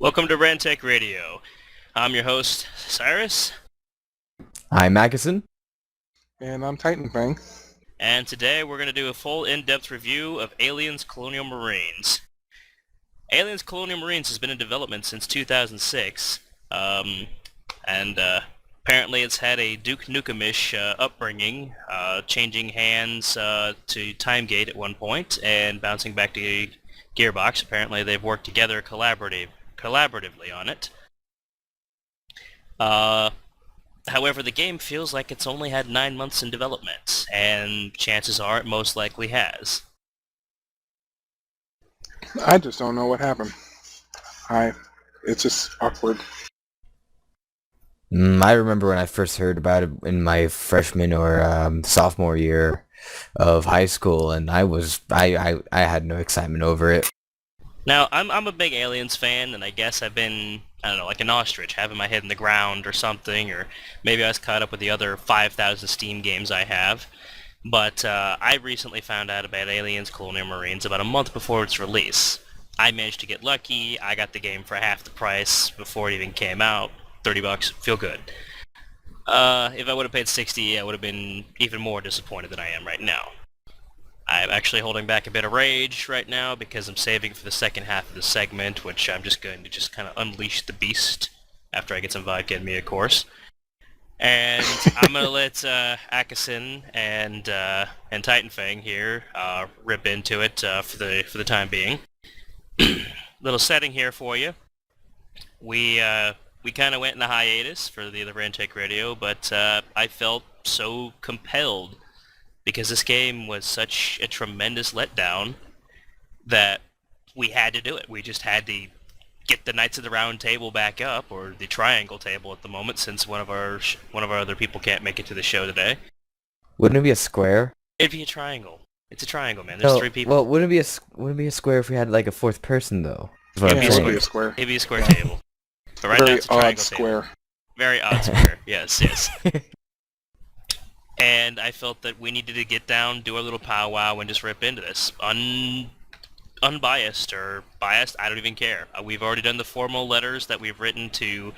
Welcome to RANT Radio. I'm your host, Cyrus, I'm Akasen. And I'm Titanfang. and today we're going to do a full in-depth review of Aliens Colonial Marines. Aliens Colonial Marines has been in development since 2006, and apparently it's had a Duke Nukem-ish upbringing, changing hands to Timegate at one point, and bouncing back to Gearbox. Apparently they've worked together collaboratively on it. However, the game feels like it's only had 9 months in development, and chances are it most likely has. I just don't know what happened. It's just awkward. I remember when I first heard about it in my freshman or sophomore year of high school, and I had no excitement over it. Now, I'm a big Aliens fan, and I guess I've been, I don't know, like an ostrich, having my head in the ground or something, or maybe I was caught up with the other 5,000 Steam games I have. But I recently found out about Aliens Colonial Marines about a month before its release. I managed to get lucky. I got the game for half the price before it even came out. $30, feel good. If I would have paid 60, I would have been even more disappointed than I am right now. I'm actually holding back a bit of rage right now because I'm saving for the second half of the segment, which I'm just going to kind of unleash the beast after I get some vodka in me, of course. And I'm gonna let Akasen and Titanfang here rip into it for the time being. Little setting here for you. We kind of went in a hiatus for the Rantake Radio, but I felt so compelled because this game was such a tremendous letdown that we had to do it. We just had to get the Knights of the Round Table back up, or the Triangle Table at the moment, since one of our other people can't make it to the show today. Wouldn't it be a square? It'd be a triangle. It's a triangle, man. There's three people. Well, wouldn't it be a square if we had like a fourth person though? Is what It'd I'm be saying. a square. It'd be a square table. But right now Very it's a triangle odd square. table. Very odd square. Yes. And I felt that we needed to get down, do our little powwow, and just rip into this. Unbiased or biased, I don't even care. We've already done the formal letters that we've written to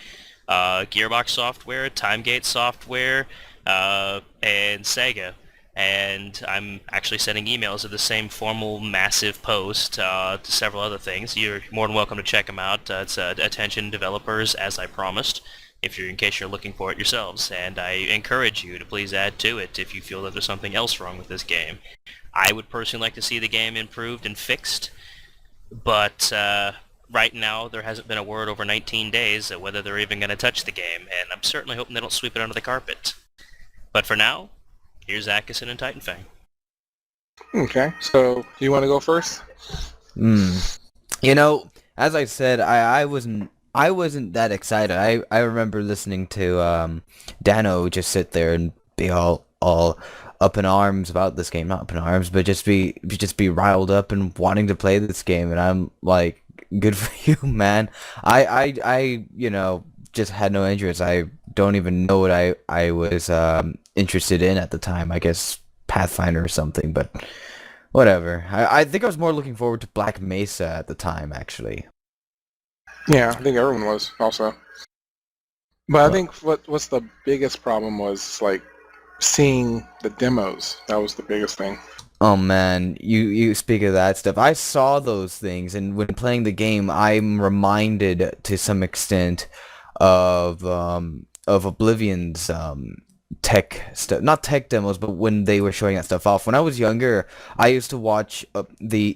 Gearbox Software, Timegate Software, and Sega. And I'm actually sending emails of the same formal, massive post to several other things. You're more than welcome to check them out. It's attention developers, as I promised, in case you're looking for it yourselves. And I encourage you to please add to it if you feel that there's something else wrong with this game. I would personally like to see the game improved and fixed, but right now there hasn't been a word over 19 days of whether they're even going to touch the game, and I'm certainly hoping they don't sweep it under the carpet. But for now, here's Akasen and Titanfang. Okay, so do you want to go first? You know, as I said, I wasn't that excited. I remember listening to Dano just sit there and be all up in arms about this game, not up in arms, but just be riled up and wanting to play this game, and I'm like, good for you, man. I just had no interest. I don't even know what I was interested in at the time. I guess Pathfinder or something, but whatever. I think I was more looking forward to Black Mesa at the time, actually. Yeah, I think everyone was also. But I think what's the biggest problem was like seeing the demos. That was the biggest thing. Oh man, you speak of that stuff. I saw those things, and when playing the game, I'm reminded to some extent of Oblivion's tech stuff, not tech demos, but when they were showing that stuff off. When I was younger, I used to watch the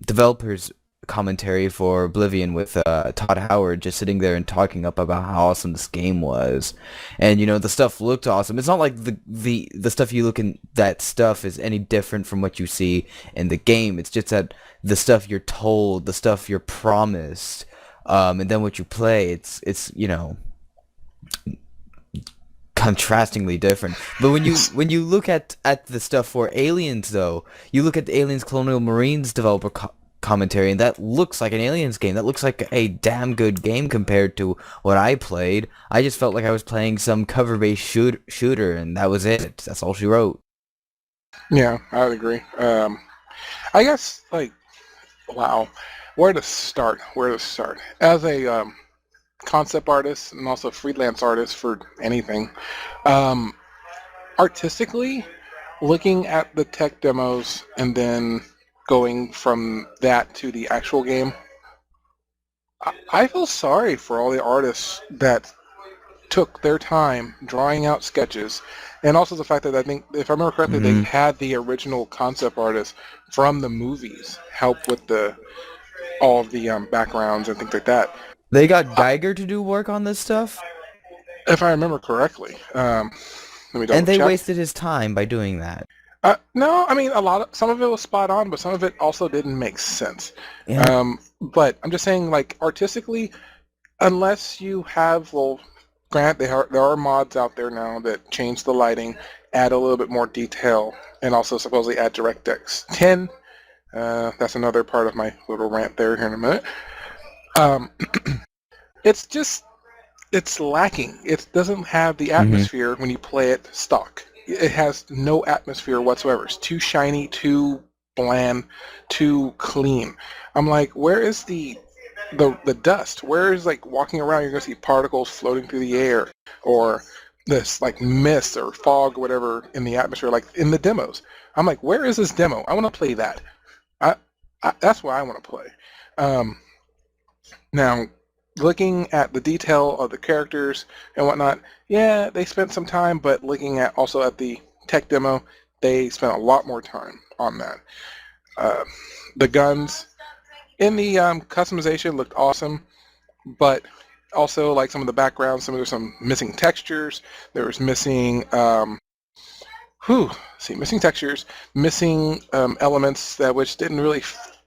developers commentary for Oblivion with Todd Howard just sitting there and talking up about how awesome this game was, and the stuff looked awesome. It's not like the stuff you look in that stuff is any different from what you see in the game. It's just that the stuff you're told, the stuff you're promised, and then what you play, it's contrastingly different. But when you look at the stuff for Aliens, though, you look at the Aliens Colonial Marines developer commentary, and that looks like an Aliens game. That looks like a damn good game compared to what I played. I just felt like I was playing some cover-based shooter, and that was it. That's all she wrote. Yeah, I would agree. I guess, like, wow. Where to start? As a concept artist and also freelance artist for anything, um, artistically, looking at the tech demos and then going from that to the actual game, I feel sorry for all the artists that took their time drawing out sketches, and also the fact that I think, if I remember correctly, they Hmm. had the original concept artists from the movies help with all of the backgrounds and things like that. They got Geiger to do work on this stuff, If I remember correctly, let me double and they check. wasted his time by doing that. No, I mean some of it was spot on, but some of it also didn't make sense. Yeah. But I'm just saying, like, artistically, unless you have, well, grant there are mods out there now that change the lighting, add a little bit more detail, and also supposedly add DirectX 10. That's another part of my little rant there here in a minute. Um, it's just, it's lacking. It doesn't have the Hmm. atmosphere when you play it stock. It has no atmosphere whatsoever. It's too shiny, too bland, too clean. I'm like, where is the dust? Where is, like, walking around, you're gonna see particles floating through the air, or this, like, mist or fog or whatever in the atmosphere, like in the demos. I'm like, where is this demo? I want to play that. I, that's what I want to play. Um, Now, looking at the detail of the characters and whatnot, yeah, they spent some time, but looking at also at the tech demo, they spent a lot more time on that. Uh, the guns in the customization looked awesome, but also, like, some of the backgrounds, there's some missing textures. There was missing, missing textures, missing elements that which didn't really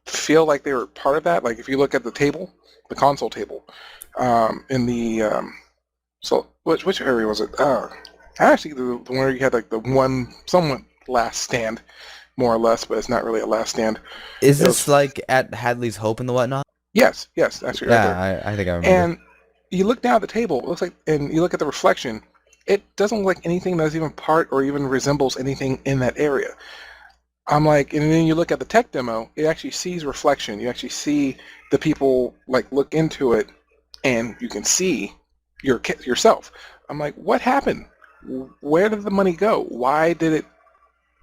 feel like they were part of that. Like, if you look at the table, the console table, in the so which area was it? Actually, the one where you had, like, the one somewhat last stand, more or less, but it's not really a last stand. Is It this was like at Hadley's Hope and the whatnot? yes, actually right there. Yeah, I think I remember. And you look down at the table, it looks like, and you look at the reflection, it doesn't look like anything that's even part or even resembles anything in that area. I'm like, and then you look at the tech demo, it actually sees reflection. You actually see the people, like, look into it, and you can see yourself. I'm like, what happened? Where did the money go? Why did it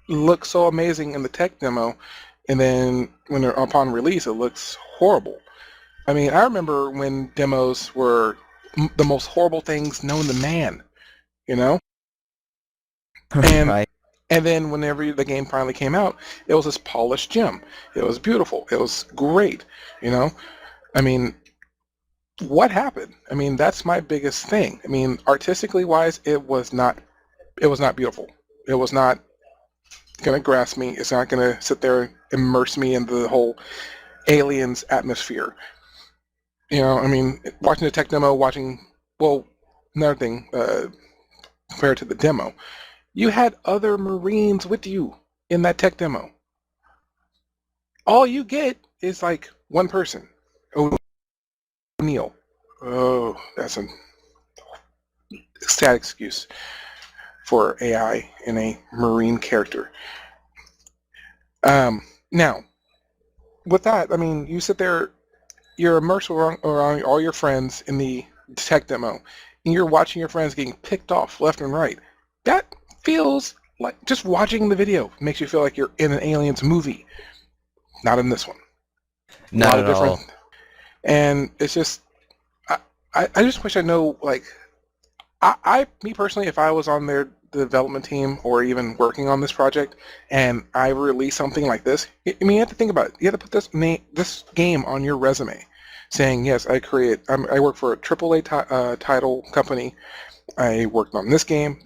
look so amazing in the tech demo, and then when they're upon release, it looks horrible? I mean, I remember when demos were the most horrible things known to man, you know? And Right. and then whenever the game finally came out, it was this polished gem. It was beautiful. It was great, you know? I mean, what happened? I mean, that's my biggest thing. I mean, artistically wise, it was not beautiful. It was not going to grasp me. It's not going to sit there and immerse me in the whole aliens atmosphere. You know, I mean, watching the tech demo, well, another thing, compared to the demo, you had other Marines with you in that tech demo. All you get is, like, one person, O'Neill. Oh, that's a sad excuse for AI in a Marine character. Now, with that, I mean, you sit there, you're immersed around all your friends in the tech demo, and you're watching your friends getting picked off left and right. That feels like, just watching the video makes you feel like you're in an Aliens movie. Not in this one. A Not lot of at different, all. and it's just, I just wish I know, like, me personally, if I was on their development team or even working on this project, and I release something like this, I mean, you have to think about it. You have to put this game on your resume, saying, yes, I work for a AAA title company. I worked on this game,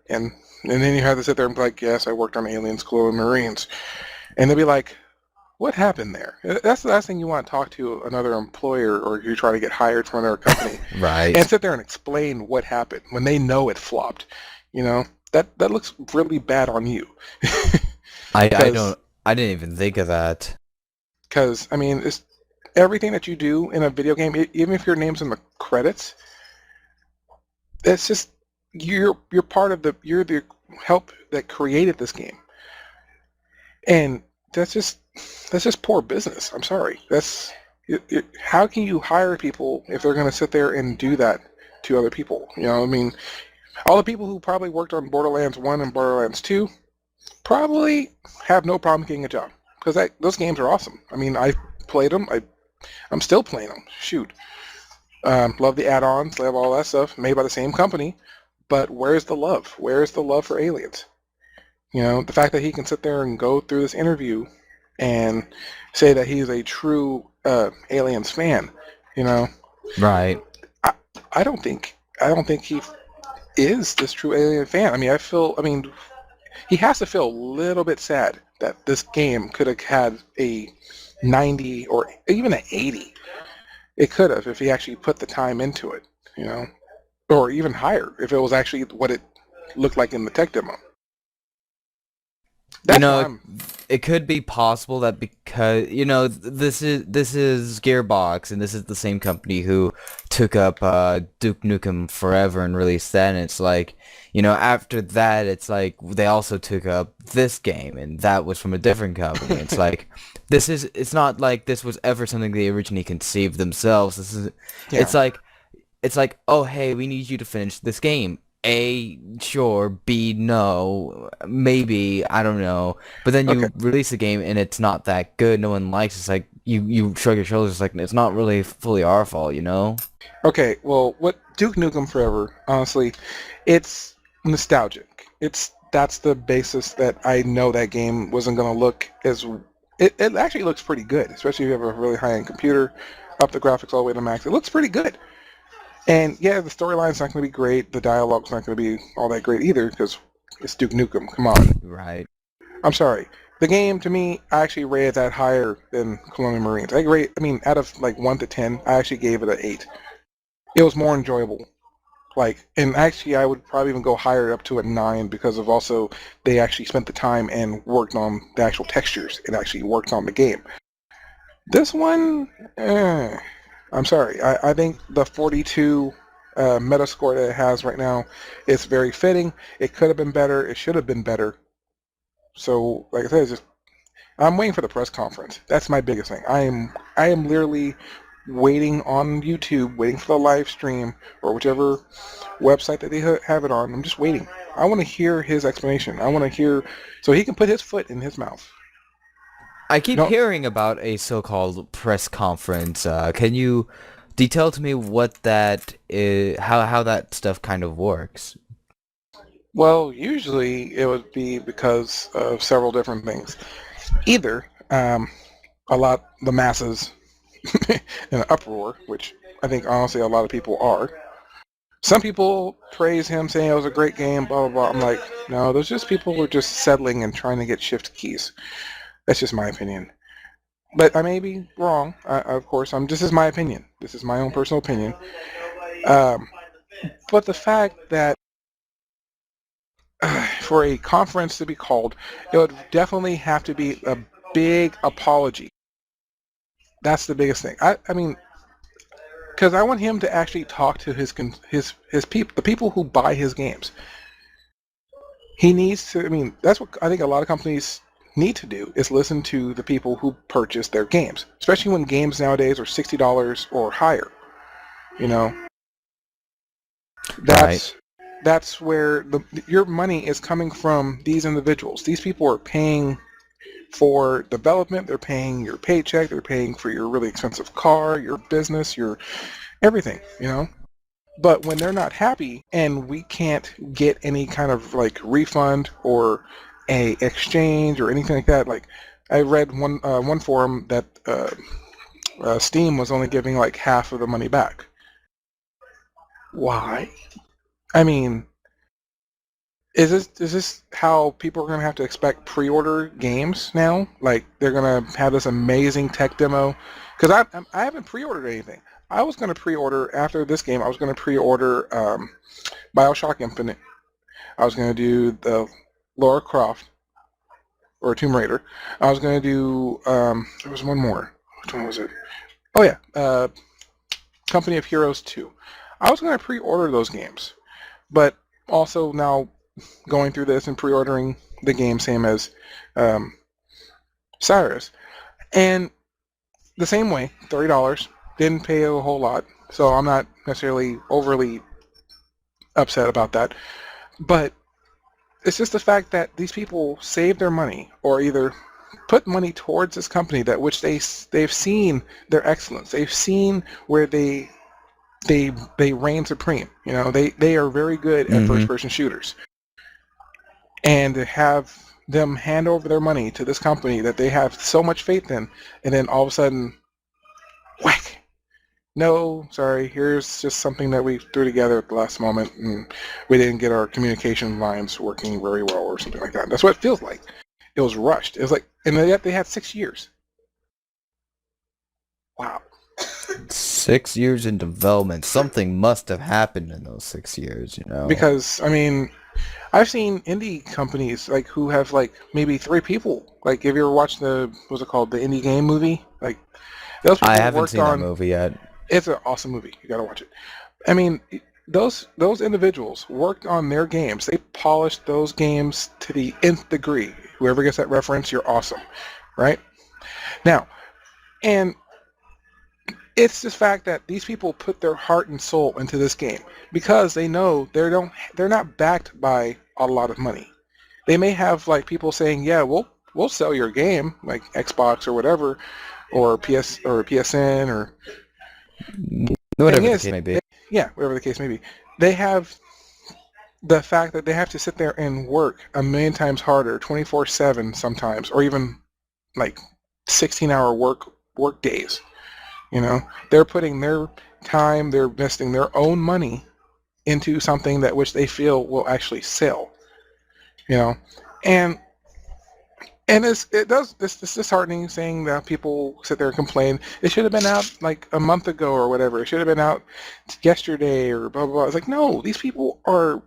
and then you have to sit there and be like, yes, I worked on Aliens, Colonial Marines, and they'll be like, what happened there? That's the last thing you want to talk to another employer, or you try to get hired from another company, and Right. sit there and explain what happened when they know it flopped. You know, that looks really bad on you. I Because, don't I didn't even think of that. I mean, it's everything that you do in a video game, even if your name's in the credits, it's just, you're part of you're the help that created this game, and that's just that's just poor business. I'm sorry. How can you hire people if they're going to sit there and do that to other people? You know, I mean, all the people who probably worked on Borderlands 1 and Borderlands 2 probably have no problem getting a job because those games are awesome. I mean, I played them. I'm still playing them. Shoot. Love the add-ons, love all that stuff, made by the same company. But where's the love? Where's the love for Aliens? You know, the fact that he can sit there and go through this interview and say that he's a true Aliens fan, you know, Right. I don't think he is this true Alien fan. I mean, he has to feel a little bit sad that this game could have had a 90 or even an 80. It could have if he actually put the time into it, you know, or even higher if it was actually what it looked like in the tech demo. That's why It could be possible that because this is Gearbox, and this is the same company who took up Duke Nukem Forever and released that, and it's like, after that it's like they also took up this game, and that was from a different company. It's like it's not like this was ever something they originally conceived themselves. Yeah. It's like, oh hey, we need you to finish this game. A, sure. B, no. Maybe, I don't know. But then you release a game and it's not that good. No one likes it. It's like you shrug your shoulders. It's like it's not really fully our fault, you know? Okay, well, what Duke Nukem Forever, honestly, it's nostalgic. That's the basis that I know that game wasn't going to look as... It actually looks pretty good, especially if you have a really high-end computer, up the graphics all the way to max. It looks pretty good. And yeah, the storyline's not going to be great. The dialogue's not going to be all that great either because it's Duke Nukem. Come on. Right. I'm sorry. The game, to me, I actually rated that higher than Colonial Marines. Out of like 1 to 10, I actually gave it an 8. It was more enjoyable. And actually, I would probably even go higher up to a 9 because of also they actually spent the time and worked on the actual textures and actually worked on the game. This one, I'm sorry. I think the 42 Metascore that it has right now is very fitting. It could have been better. It should have been better. So, like I said, I'm waiting for the press conference. That's my biggest thing. I am literally waiting on YouTube, waiting for the live stream or whichever website that they have it on. I'm just waiting. I want to hear his explanation. I want to hear so he can put his foot in his mouth. I keep hearing about a so-called press conference. Can you detail to me what that is, how that stuff kind of works? Well, usually it would be because of several different things. Either the masses in an uproar, which I think honestly a lot of people are. Some people praise him, saying it was a great game, blah, blah, blah. I'm like, no, there's just people who are just settling and trying to get shift keys. That's just my opinion. But I may be wrong, of course. This is my opinion. This is my own personal opinion. But the fact that for a conference to be called, it would definitely have to be a big apology. That's the biggest thing. I mean, because I want him to actually talk to his people, the people who buy his games. He needs to. I mean, that's what I think a lot of companies need to do is listen to the people who purchase their games, especially when games nowadays are $60 or higher. That's where your money is coming from. These individuals, these people are paying for development. They're paying your paycheck. They're paying for your really expensive car, your business, your everything. But when they're not happy and we can't get any kind of refund or a exchange or anything like that. I read one forum that Steam was only giving half of the money back. Why? I mean, is this how people are going to have to expect pre-order games now? They're going to have this amazing tech demo? Because I haven't pre-ordered anything. I was going to pre-order after this game. I was going to pre-order BioShock Infinite. I was going to do the Lara Croft or Tomb Raider. I was going to do, there was one more. Which one was it? Oh yeah, Company of Heroes 2. I was going to pre-order those games, but also now going through this and pre-ordering the game, same as Cyrus, And the same way, $30, didn't pay a whole lot, so I'm not necessarily overly upset about that. But it's just the fact that these people save their money or either put money towards this company that which they've seen their excellence. They've seen where they reign supreme. You know, they are very good at first-person shooters. And to have them hand over their money to this company that they have so much faith in, and then all of a sudden, whack! No, sorry, here's just something that we threw together at the last moment, and we didn't get our communication lines working very well or something like that. That's what it feels like. It was rushed. It was like, and yet they had 6 years. Wow. 6 years in development. Something must have happened in those 6 years, you know. Because, I mean, I've seen indie companies like who have like maybe 3 people. Like, have you ever watched what's it called, the indie game movie? Like, those people I haven't worked seen on, that movie yet. It's an awesome movie. You gotta watch it. I mean, those individuals worked on their games. They polished those games to the nth degree. Whoever gets that reference, you're awesome, right? Now, and it's the fact that these people put their heart and soul into this game because they know they're not backed by a lot of money. They may have like people saying, "Yeah, we'll sell your game," like Xbox or whatever, or PS or PSN or Whatever the case may be. Whatever the case may be. They have the fact that they have to sit there and work a million times harder, 24/7 sometimes, or even like 16-hour work days. You know, they're putting their time, they're investing their own money into something that which they feel will actually sell. You know, and it's disheartening saying that people sit there and complain. It should have been out like a month ago or whatever. It should have been out yesterday or blah, blah, blah. It's like, no, these people are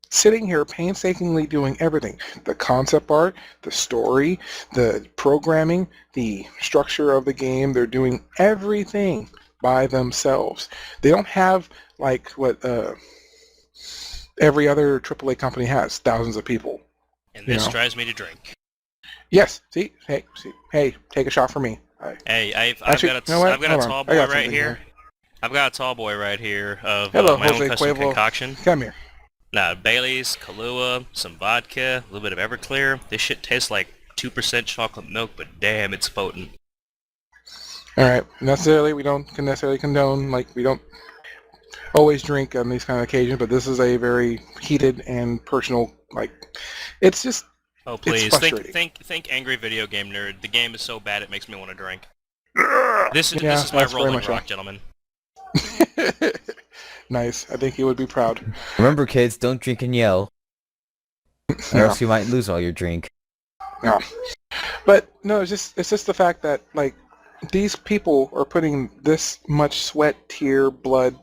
sitting here painstakingly doing everything. The concept art, the story, the programming, the structure of the game. They're doing everything by themselves. They don't have like what every other AAA company has, thousands of people. And this drives me to drink. Yes. See, hey, take a shot for me. I've got a tall boy right here. I've got a tall boy right here of Hello, my Jose own custom Cuervo. concoction. Come here. Now, Bailey's, Kahlua, some vodka, a little bit of Everclear. This shit tastes like 2% chocolate milk, but damn, it's potent. All right. We don't necessarily condone, like, we don't always drink on these kind of occasions, but this is a very heated and personal, like, it's just, oh, please, think angry video game nerd. The game is so bad it makes me want to drink. This is my rolling rock, gentlemen. Nice. I think he would be proud. Remember, kids, don't drink and yell. Or else you might lose all your drink. No. But, no, it's just the fact that, like, these people are putting this much sweat, tear, blood,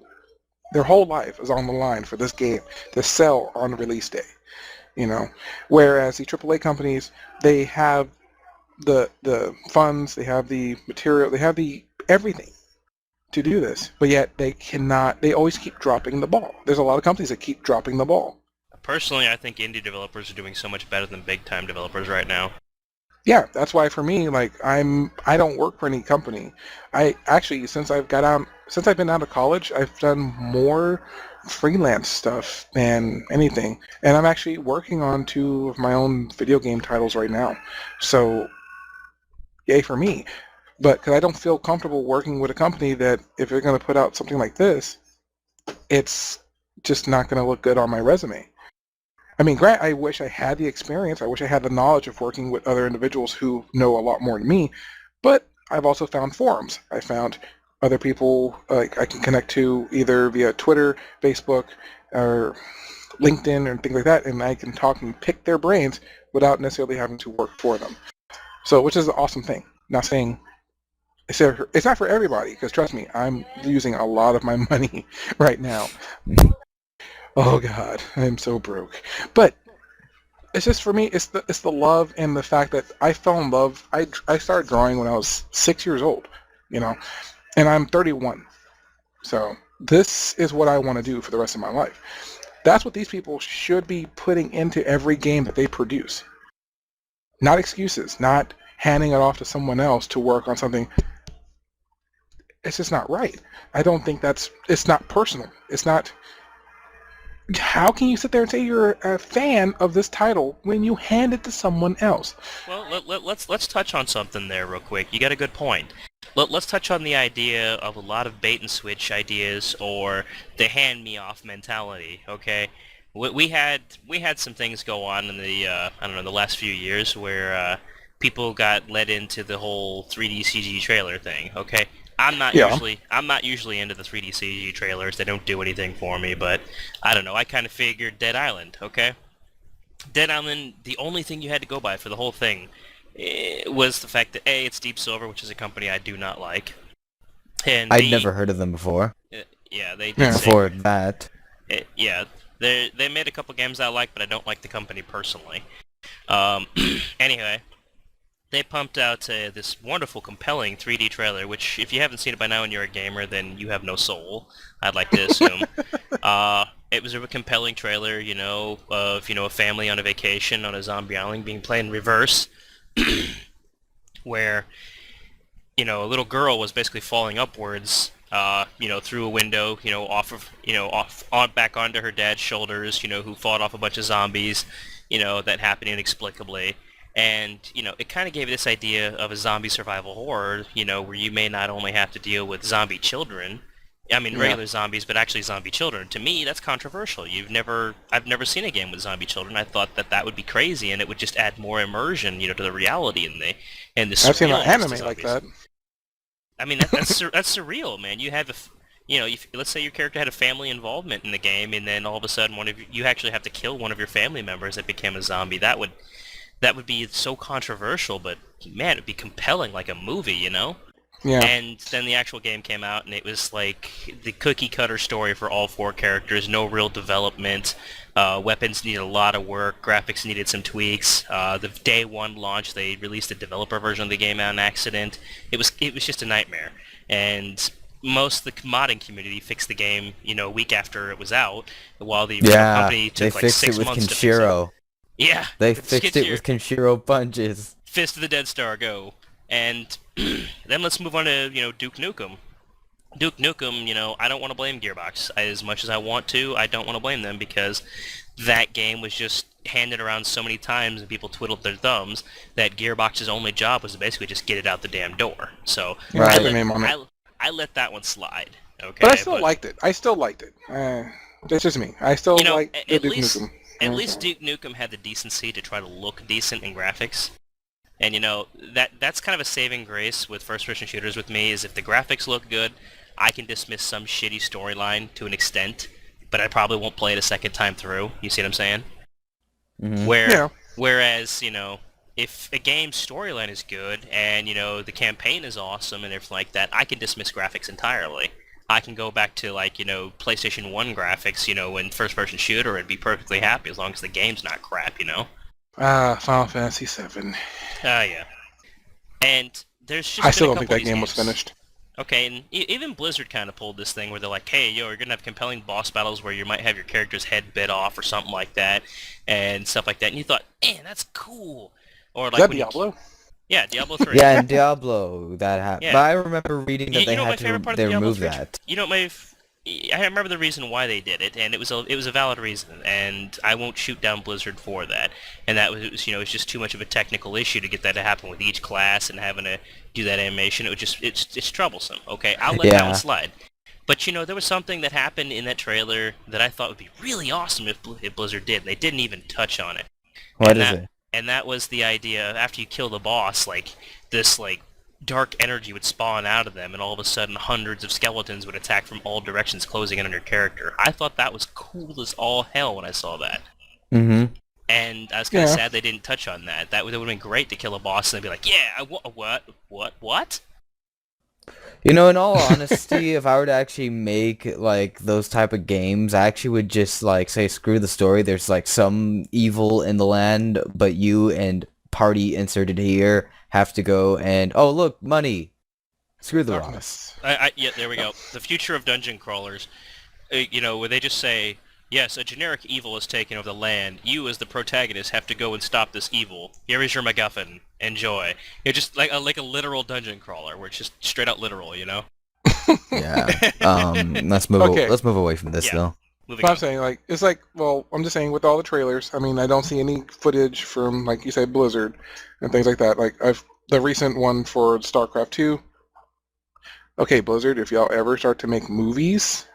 their whole life is on the line for this game to sell on release day. You know, whereas the AAA companies, they have the funds, they have the material, they have the everything to do this, but yet they always keep dropping the ball. There's a lot of companies that keep dropping the ball. Personally, I think indie developers are doing so much better than big-time developers right now. Yeah, that's why for me, like, I don't work for any company. I actually, since I've been out of college, I've done more freelance stuff than anything, and I'm actually working on 2 of my own video game titles right now. So, yay for me. But because I don't feel comfortable working with a company that if they're going to put out something like this, it's just not going to look good on my resume. I mean, I wish I had the experience. I wish I had the knowledge of working with other individuals who know a lot more than me. But I've also found forums. I found other people like I can connect to either via Twitter, Facebook, or LinkedIn, and things like that, and I can talk and pick their brains without necessarily having to work for them. So, which is an awesome thing. Not saying it's not for everybody, because trust me, I'm using a lot of my money right now. Oh God, I'm so broke. But it's just for me, it's the love and the fact that I fell in love. I started drawing when I was 6 years old, you know, and I'm 31. So this is what I want to do for the rest of my life. That's what these people should be putting into every game that they produce. Not excuses, not, handing it off to someone else to work on something. It's just not right. I don't think it's not personal. It's not. How can you sit there and say you're a fan of this title when you hand it to someone else? Well, let's touch on something there real quick. You got a good point. Let's touch on the idea of a lot of bait and switch ideas or the hand me off mentality. Okay, we had some things go on in the I don't know, the last few years where people got led into the whole 3D CG trailer thing. Okay, I'm not usually into the 3D CG trailers. They don't do anything for me, but I don't know. I kind of figured Dead Island. Okay, Dead Island. The only thing you had to go by for the whole thing was the fact that A, it's Deep Silver, which is a company I do not like, and I'd B, never heard of them before. yeah, they did Yeah. say Before that. yeah, they made a couple games I like, but I don't like the company personally. Anyway, they pumped out this wonderful, compelling 3D trailer, which, if you haven't seen it by now and you're a gamer, then you have no soul, I'd like to assume. It was a compelling trailer, of, a family on a vacation on a zombie island being played in reverse, where, a little girl was basically falling upwards, through a window, back onto her dad's shoulders, who fought off a bunch of zombies, that happened inexplicably. And, it kind of gave this idea of a zombie survival horror, where you may not only have to deal with zombie children, regular zombies, but actually zombie children. To me, that's controversial. I've never seen a game with zombie children. I thought that would be crazy, and it would just add more immersion, to the reality and the I've seen an surrealness anime to like zombies. that. That's surreal, man. You have let's say your character had a family involvement in the game, and then all of a sudden you actually have to kill one of your family members that became a zombie. That would be so controversial, but man, it'd be compelling like a movie, Yeah. And then the actual game came out, and it was like the cookie-cutter story for all four characters. No real development. Weapons needed a lot of work. Graphics needed some tweaks. The day one launch, they released a developer version of the game on accident. It was just a nightmare. And most of the modding community fixed the game, a week after it was out, while the original company They took like fixed 6 it with months to fix it. Kenshiro. Yeah. They let's fixed get it your with Kenshiro punches. Fist of the Dead Star, go. And then let's move on to, Duke Nukem. Duke Nukem, I don't want to blame Gearbox. As much as I want to, I don't want to blame them because that game was just handed around so many times and people twiddled their thumbs that Gearbox's only job was to basically just get it out the damn door. So Yeah, Right. put their name on it. I let that one slide. Okay, But I still liked it. That's just me. I still like the at Duke least Nukem. at least Duke Nukem had the decency to try to look decent in graphics. And that's kind of a saving grace with first-person shooters with me, is if the graphics look good, I can dismiss some shitty storyline to an extent, but I probably won't play it a second time through. You see what I'm saying? Mhm. Yeah. Whereas, if a game's storyline is good and, the campaign is awesome and everything like that, I can dismiss graphics entirely. I can go back to, PlayStation 1 graphics, in first-person shooter and be perfectly happy as long as the game's not crap, Final Fantasy VII. Yeah. And there's just I still been don't a think couple that of these game was games. finished. Okay, and even Blizzard kind of pulled this thing where they're like, hey, you're going to have compelling boss battles where you might have your character's head bit off or something like that, and stuff like that. And you thought, man, that's cool. Or Is like that when Diablo? Yeah, Diablo 3. Yeah, in Diablo that happened. Yeah. But I remember reading that they my had favorite part to of Diablo remove 3? that. I remember the reason why they did it, and it was a valid reason, and I won't shoot down Blizzard for that. And that was, it's just too much of a technical issue to get that to happen with each class and having to do that animation. It's troublesome. Okay, I'll let that Yeah. one slide. But there was something that happened in that trailer that I thought would be really awesome if Blizzard did, and they didn't even touch on it. What is it? And that was the idea, after you kill the boss, this dark energy would spawn out of them, and all of a sudden hundreds of skeletons would attack from all directions, closing in on your character. I thought that was cool as all hell when I saw that. Mm-hmm. And I was kind of Yeah. sad they didn't touch on that. That would have been great to kill a boss and be like, yeah, what? In all honesty, if I were to actually make those type of games, I actually would just say screw the story. There's some evil in the land, but you and party inserted here have to go and look, money. Screw the boss. Darkness. Yeah, there we go. The future of dungeon crawlers, where they just say, Yes, a generic evil is taken over the land. You, as the protagonist, have to go and stop this evil. Here is your MacGuffin. Enjoy. You're just like a literal dungeon crawler, where it's just straight out literal, you know? Yeah. Okay. Let's move away from this Yeah. though. Moving But I'm on. saying, like, it's like, well, I'm just saying with all the trailers, I mean, I don't see any footage from, like you said, Blizzard and things like that. Like, the recent one for StarCraft 2. Okay, Blizzard, if y'all ever start to make movies,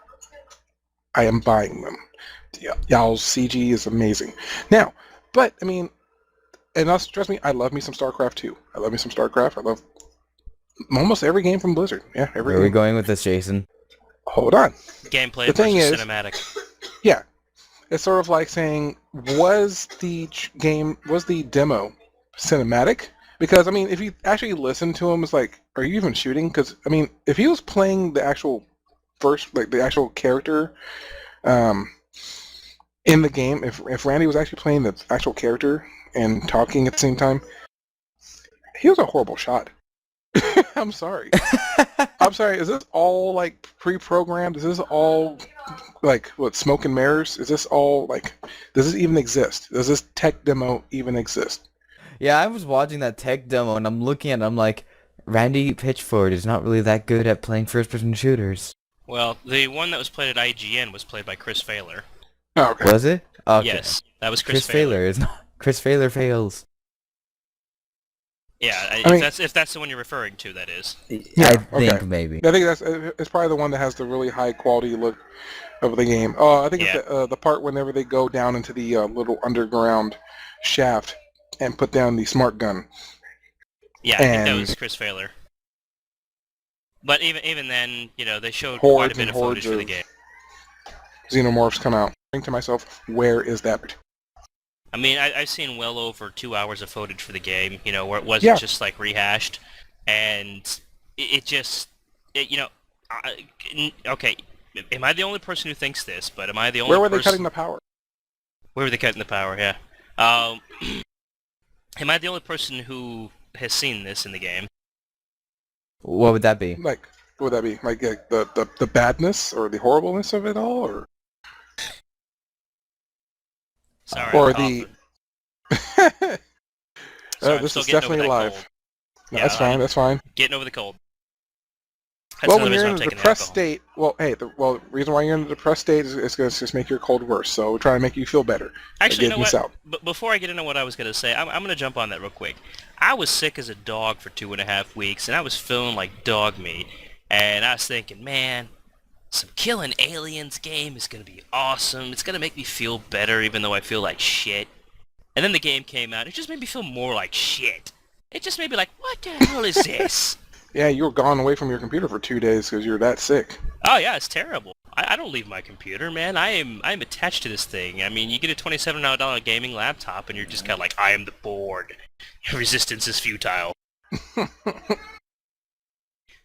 I am buying them. Y'all's CG is amazing. Now, but, I mean, and also, trust me, I love me some StarCraft 2. I love me some StarCraft. I love almost every game from Blizzard. Yeah, every Where are we game. going with this, Jason? Hold on. Gameplay The thing versus is- cinematic. Yeah. It's sort of like saying, was the demo cinematic? Because, I mean, if you actually listen to him, it's like, are you even shooting? Because, I mean, if he was playing the actual the actual character in the game, if Randy was actually playing the actual character and talking at the same time, he was a horrible shot. I'm sorry. I'm sorry. Is this all, like, pre-programmed? Is this all, like, what, smoke and mirrors? Is this all, like, does this even exist? Does this tech demo even exist? Yeah, I was watching that tech demo and I'm looking at it, I'm like, Randy Pitchford is not really that good at playing first-person shooters. Well, the one that was played at IGN was played by Chris Failer. Oh, okay. Was it? Okay. Yes, that was Chris Failer is not. Chris Failer fails. Yeah, I mean- if that's the one you're referring to, that is. I think okay. maybe. I think it's probably the one that has the really high quality look of the game. I think Yeah. it's the part whenever they go down into the little underground shaft and put down the smart gun. Yeah, I think that And- was Chris Failer. But even then, you know, they showed Hordes quite a bit and of footage for the hordes game. Xenomorphs come out. I think to myself, where is that? I mean, I've seen well over 2 hours of footage for the game, you know, where it wasn't Yeah. just like rehashed, and it just, you know, okay, am I the only person who thinks this? But am I the only Where were they person... cutting the power? Where were they cutting the power? Yeah. Am I the only person who has seen this in the game? What would that be? Like, what would that be? Like the badness or the horribleness of it all, or Sorry, or I'm the? coughing. Sorry, I'm This still is getting over definitely that live. cold. No, Yeah, that's fine. I'm That's fine. Getting over the cold. That's Well, another when you're reason in I'm a taking the depressed alcohol. state, well, hey, the reason why you're in a depressed state is going to just make your cold worse. So we're trying to make you feel better. Actually, you know Get what? out. But before I get into what I was going to say, I'm going to jump on that real quick. I was sick as a dog for 2.5 weeks, and I was feeling like dog meat. And I was thinking, man, some Killing Aliens game is going to be awesome. It's going to make me feel better, even though I feel like shit. And then the game came out. It just made me feel more like shit. It just made me like, what the hell is this? Yeah, you were gone away from your computer for 2 days because you're that sick. Oh yeah, it's terrible. I don't leave my computer, man. I'm attached to this thing. I mean, you get a $27 gaming laptop, and you're just kind of like, I am the board. Resistance is futile.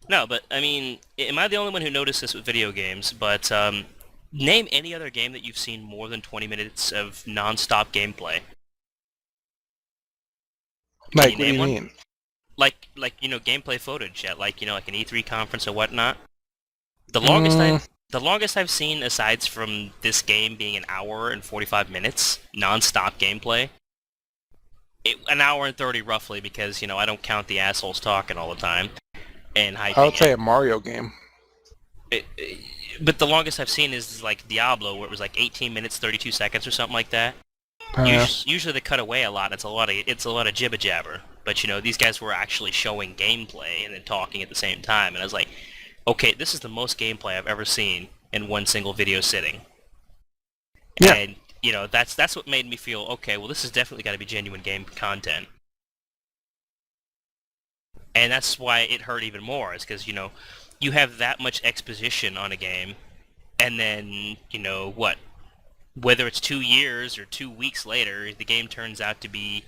No, but I mean, am I the only one who noticed this with video games? But name any other game that you've seen more than 20 minutes of non-stop gameplay. Like, you what do name you one? mean? Like you know, gameplay footage at like an E3 conference or whatnot. The longest I've seen, aside from this game being an hour and 45 minutes non-stop gameplay, an hour and 30 roughly, because you know I don't count the assholes talking all the time and hyping I would say it. a Mario game. But the longest I've seen is like Diablo, where it was like 18 minutes 32 seconds or something like that. Uh, Usually they cut away a lot. It's a lot of jibber jabber. But you know, these guys were actually showing gameplay and then talking at the same time, and I was like, okay, this is the most gameplay I've ever seen in one single video sitting. Yeah. And you know, that's what made me feel, okay, well, this has definitely got to be genuine game content. And that's why it hurt even more, is because, you know, you have that much exposition on a game, and then, you know, what? Whether it's 2 years or 2 weeks later, the game turns out to be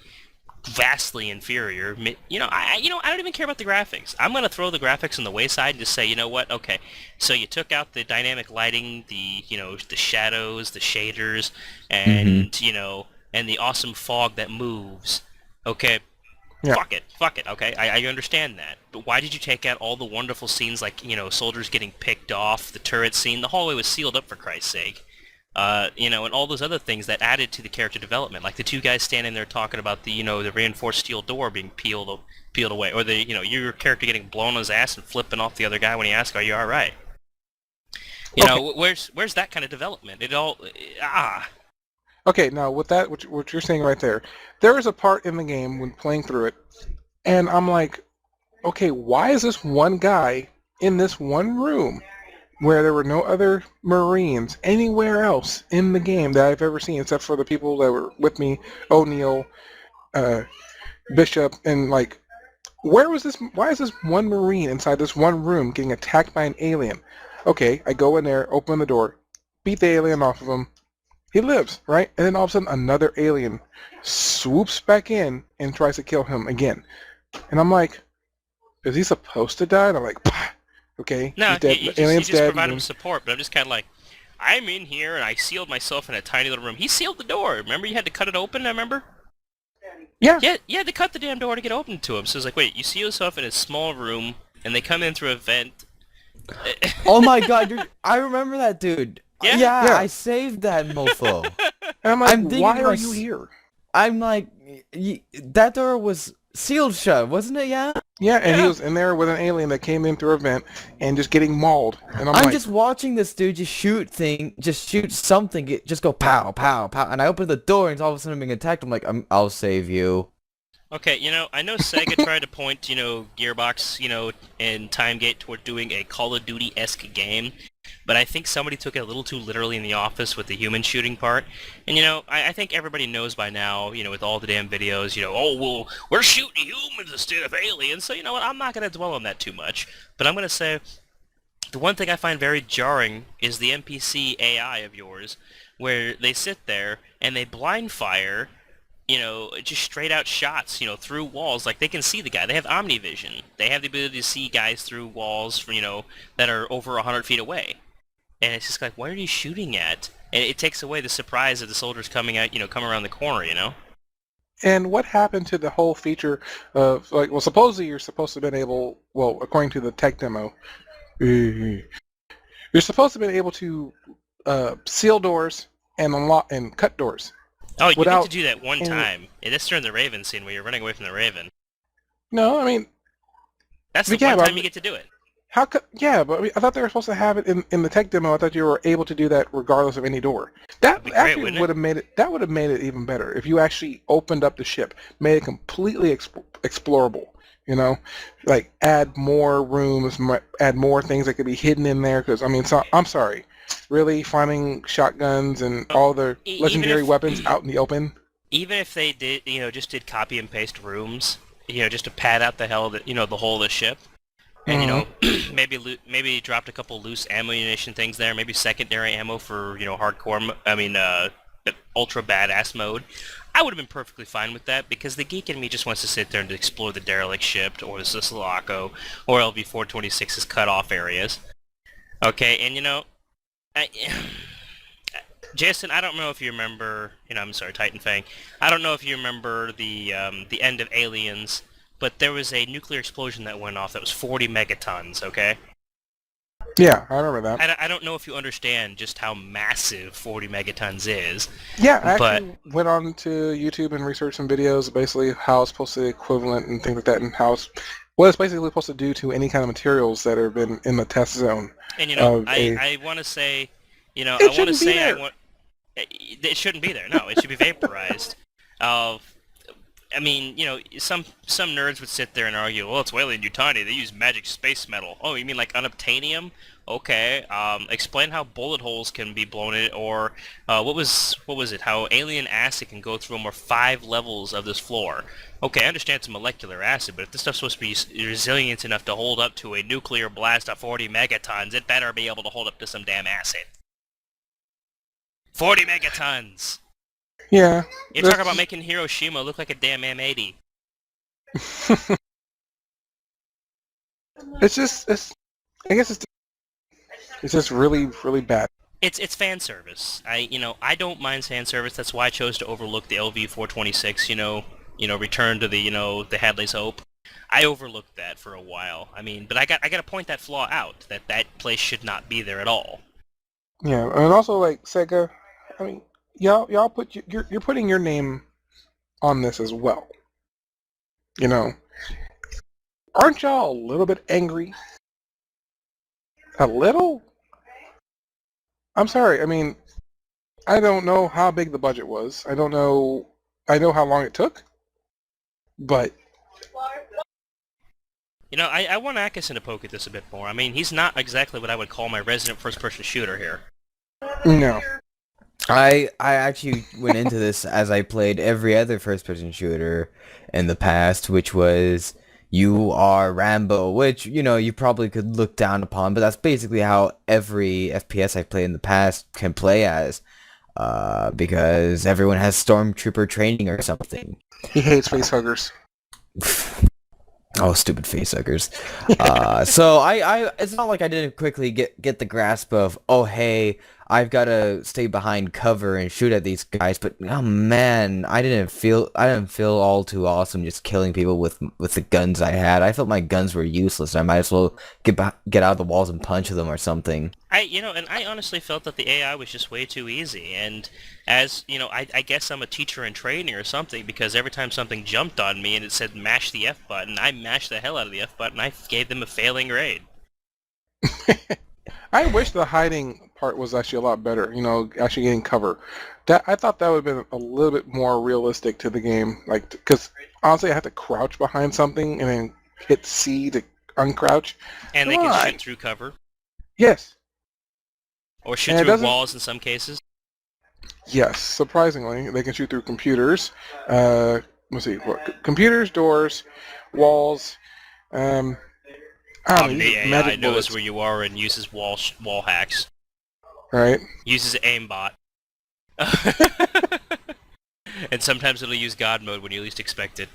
vastly inferior. You know, I don't even care about the graphics. I'm gonna throw the graphics on the wayside and just say, you know what? Okay, so you took out the dynamic lighting, the shadows, the shaders, and you know, and the awesome fog that moves. Okay, Yeah. fuck it. Okay, I understand that, but why did you take out all the wonderful scenes like, you know, soldiers getting picked off, the turret scene? The hallway was sealed up, for Christ's sake. and all those other things that added to the character development, like the two guys standing there talking about the reinforced steel door being peeled away, or your character getting blown on his ass and flipping off the other guy when he asks, "Are you all right?" Where's that kind of development? It all Okay, now with that, what you're saying right there is a part in the game when playing through it, and I'm like, okay, why is this one guy in this one room where there were no other Marines anywhere else in the game that I've ever seen except for the people that were with me, O'Neill, Bishop, and like, where was this? Why is this one Marine inside this one room getting attacked by an alien? Okay, I go in there, open the door, beat the alien off of him. He lives, right? And then all of a sudden another alien swoops back in and tries to kill him again. And I'm like, is he supposed to die? And I'm like, pah. Okay, no, he's dead. you The alien's just dead. provide him support, but I'm just kind of like, I'm in here and I sealed myself in a tiny little room. He sealed the door. Remember, you had to cut it open. I remember. Yeah. Yeah, you had to cut the damn door to get open to him. So it's like, wait, you seal yourself in a small room, and they come in through a vent. Oh my god, I remember that dude. Yeah? Yeah, Yeah. I saved that mofo. And I'm like, I'm thinking why to are mys- you here? I'm like, that door was sealed shut, wasn't it? Yeah. Yeah, and Yeah. he was in there with an alien that came in through a vent and just getting mauled. And I'm I'm like, just watching this dude just shoot something, just go pow, pow, pow, and I open the door and all of a sudden I'm being attacked. I'm like, I'll save you. Okay, I know Sega tried to point, Gearbox, and Timegate toward doing a Call of Duty-esque game, but I think somebody took it a little too literally in the office with the human shooting part. And, I think everybody knows by now, with all the damn videos, oh, well, we're shooting humans instead of aliens, so you know what, I'm not going to dwell on that too much. But I'm going to say, the one thing I find very jarring is the NPC AI of yours, where they sit there and they blind fire just straight out shots, through walls. Like, they can see the guy. They have omnivision. They have the ability to see guys through walls, that are over 100 feet away. And it's just like, what are you shooting at? And it takes away the surprise of the soldiers coming out, coming around the corner. and what happened to the whole feature of, like, well, supposedly you're supposed to have been able, well, according to the tech demo, you're supposed to have been able to seal doors and unlock and cut doors. Oh, you get Without to do that one any- time. That's during the Raven scene where you're running away from the Raven. No, I mean, That's the Yeah, one but- time you get to do it. how could? Yeah, but I mean, I thought they were supposed to have it in the tech demo. I thought you were able to do that regardless of any door. That be great, actually wouldn't it? would have made it. That would have made it even better if you actually opened up the ship, made it completely explorable. Like add more rooms, add more things that could be hidden in there. Because I mean, I'm sorry, really finding shotguns and all the Even legendary if- weapons out in the open. Even if they did, just did copy and paste rooms, just to pad out the whole of the ship, and maybe dropped a couple loose ammunition things there, maybe secondary ammo for hardcore. Ultra badass mode. I would have been perfectly fine with that because the geek in me just wants to sit there and explore the derelict ship or the Siciliaco or LV-426's cut-off areas. Okay, and Jason, I don't know if you remember, I'm sorry, Titanfang. I don't know if you remember the end of Aliens, but there was a nuclear explosion that went off that was 40 megatons, okay? Yeah, I remember that. I don't know if you understand just how massive 40 megatons is. Yeah, I actually went on to YouTube and researched some videos, basically how it's supposed to be equivalent and things like that, and what it's basically supposed to do to any kind of materials that have been in the test zone. And I want to say, It I want to shouldn't be say there. it shouldn't be there. No, it should be vaporized. Some nerds would sit there and argue, well, it's Weyland-Yutani, they use magic space metal. Oh, you mean like unobtainium? Okay. Explain how bullet holes can be blown in it, or what was it? How alien acid can go through almost 5 levels of this floor. Okay, I understand it's a molecular acid, but if this stuff's supposed to be resilient enough to hold up to a nuclear blast of 40 megatons, it better be able to hold up to some damn acid. 40 megatons! Yeah. You talk about making Hiroshima look like a damn M80. I guess it's just really, really bad. It's fan service. I don't mind fan service. That's why I chose to overlook the LV-426. Return to the Hadley's Hope. I overlooked that for a while. But I got to point that flaw out. That place should not be there at all. Yeah, and also like Sega, I mean, y'all put you're putting your name on this as well. You know, aren't y'all a little bit angry? A little? I'm sorry. I mean, I don't know how big the budget was. I don't know. I know how long it took, but You know, I want Akasen to poke at this a bit more. I mean, he's not exactly what I would call my resident first-person shooter here. no. I actually went into this as I played every other first-person shooter in the past, which was you are Rambo, which, you know, you probably could look down upon, but that's basically how every FPS I've played in the past can play as, because everyone has stormtrooper training or something. He hates facehuggers. Oh, stupid facehuggers. So it's not like I didn't quickly get the grasp of, oh, hey, I've got to stay behind cover and shoot at these guys, but oh man, I didn't feel all too awesome just killing people with the guns I had. I felt my guns were useless. I might as well get out of the walls and punch them or something. I honestly felt that the AI was just way too easy, and as, you know, I guess I'm a teacher in training or something, because every time something jumped on me and it said mash the F button, I mashed the hell out of the F button. I gave them a failing grade. I wish the hiding part was actually a lot better. You know, actually getting cover. That I thought that would have been a little bit more realistic to the game. Like, because honestly, I had to crouch behind something and then hit C to uncrouch. And they can shoot through cover. Yes. Or shoot through walls in some cases. Yes, surprisingly, they can shoot through computers. Let's see, computers, doors, walls. The AI knows where you are and uses wall hacks. Right. Uses aimbot. And sometimes it'll use God mode when you least expect it.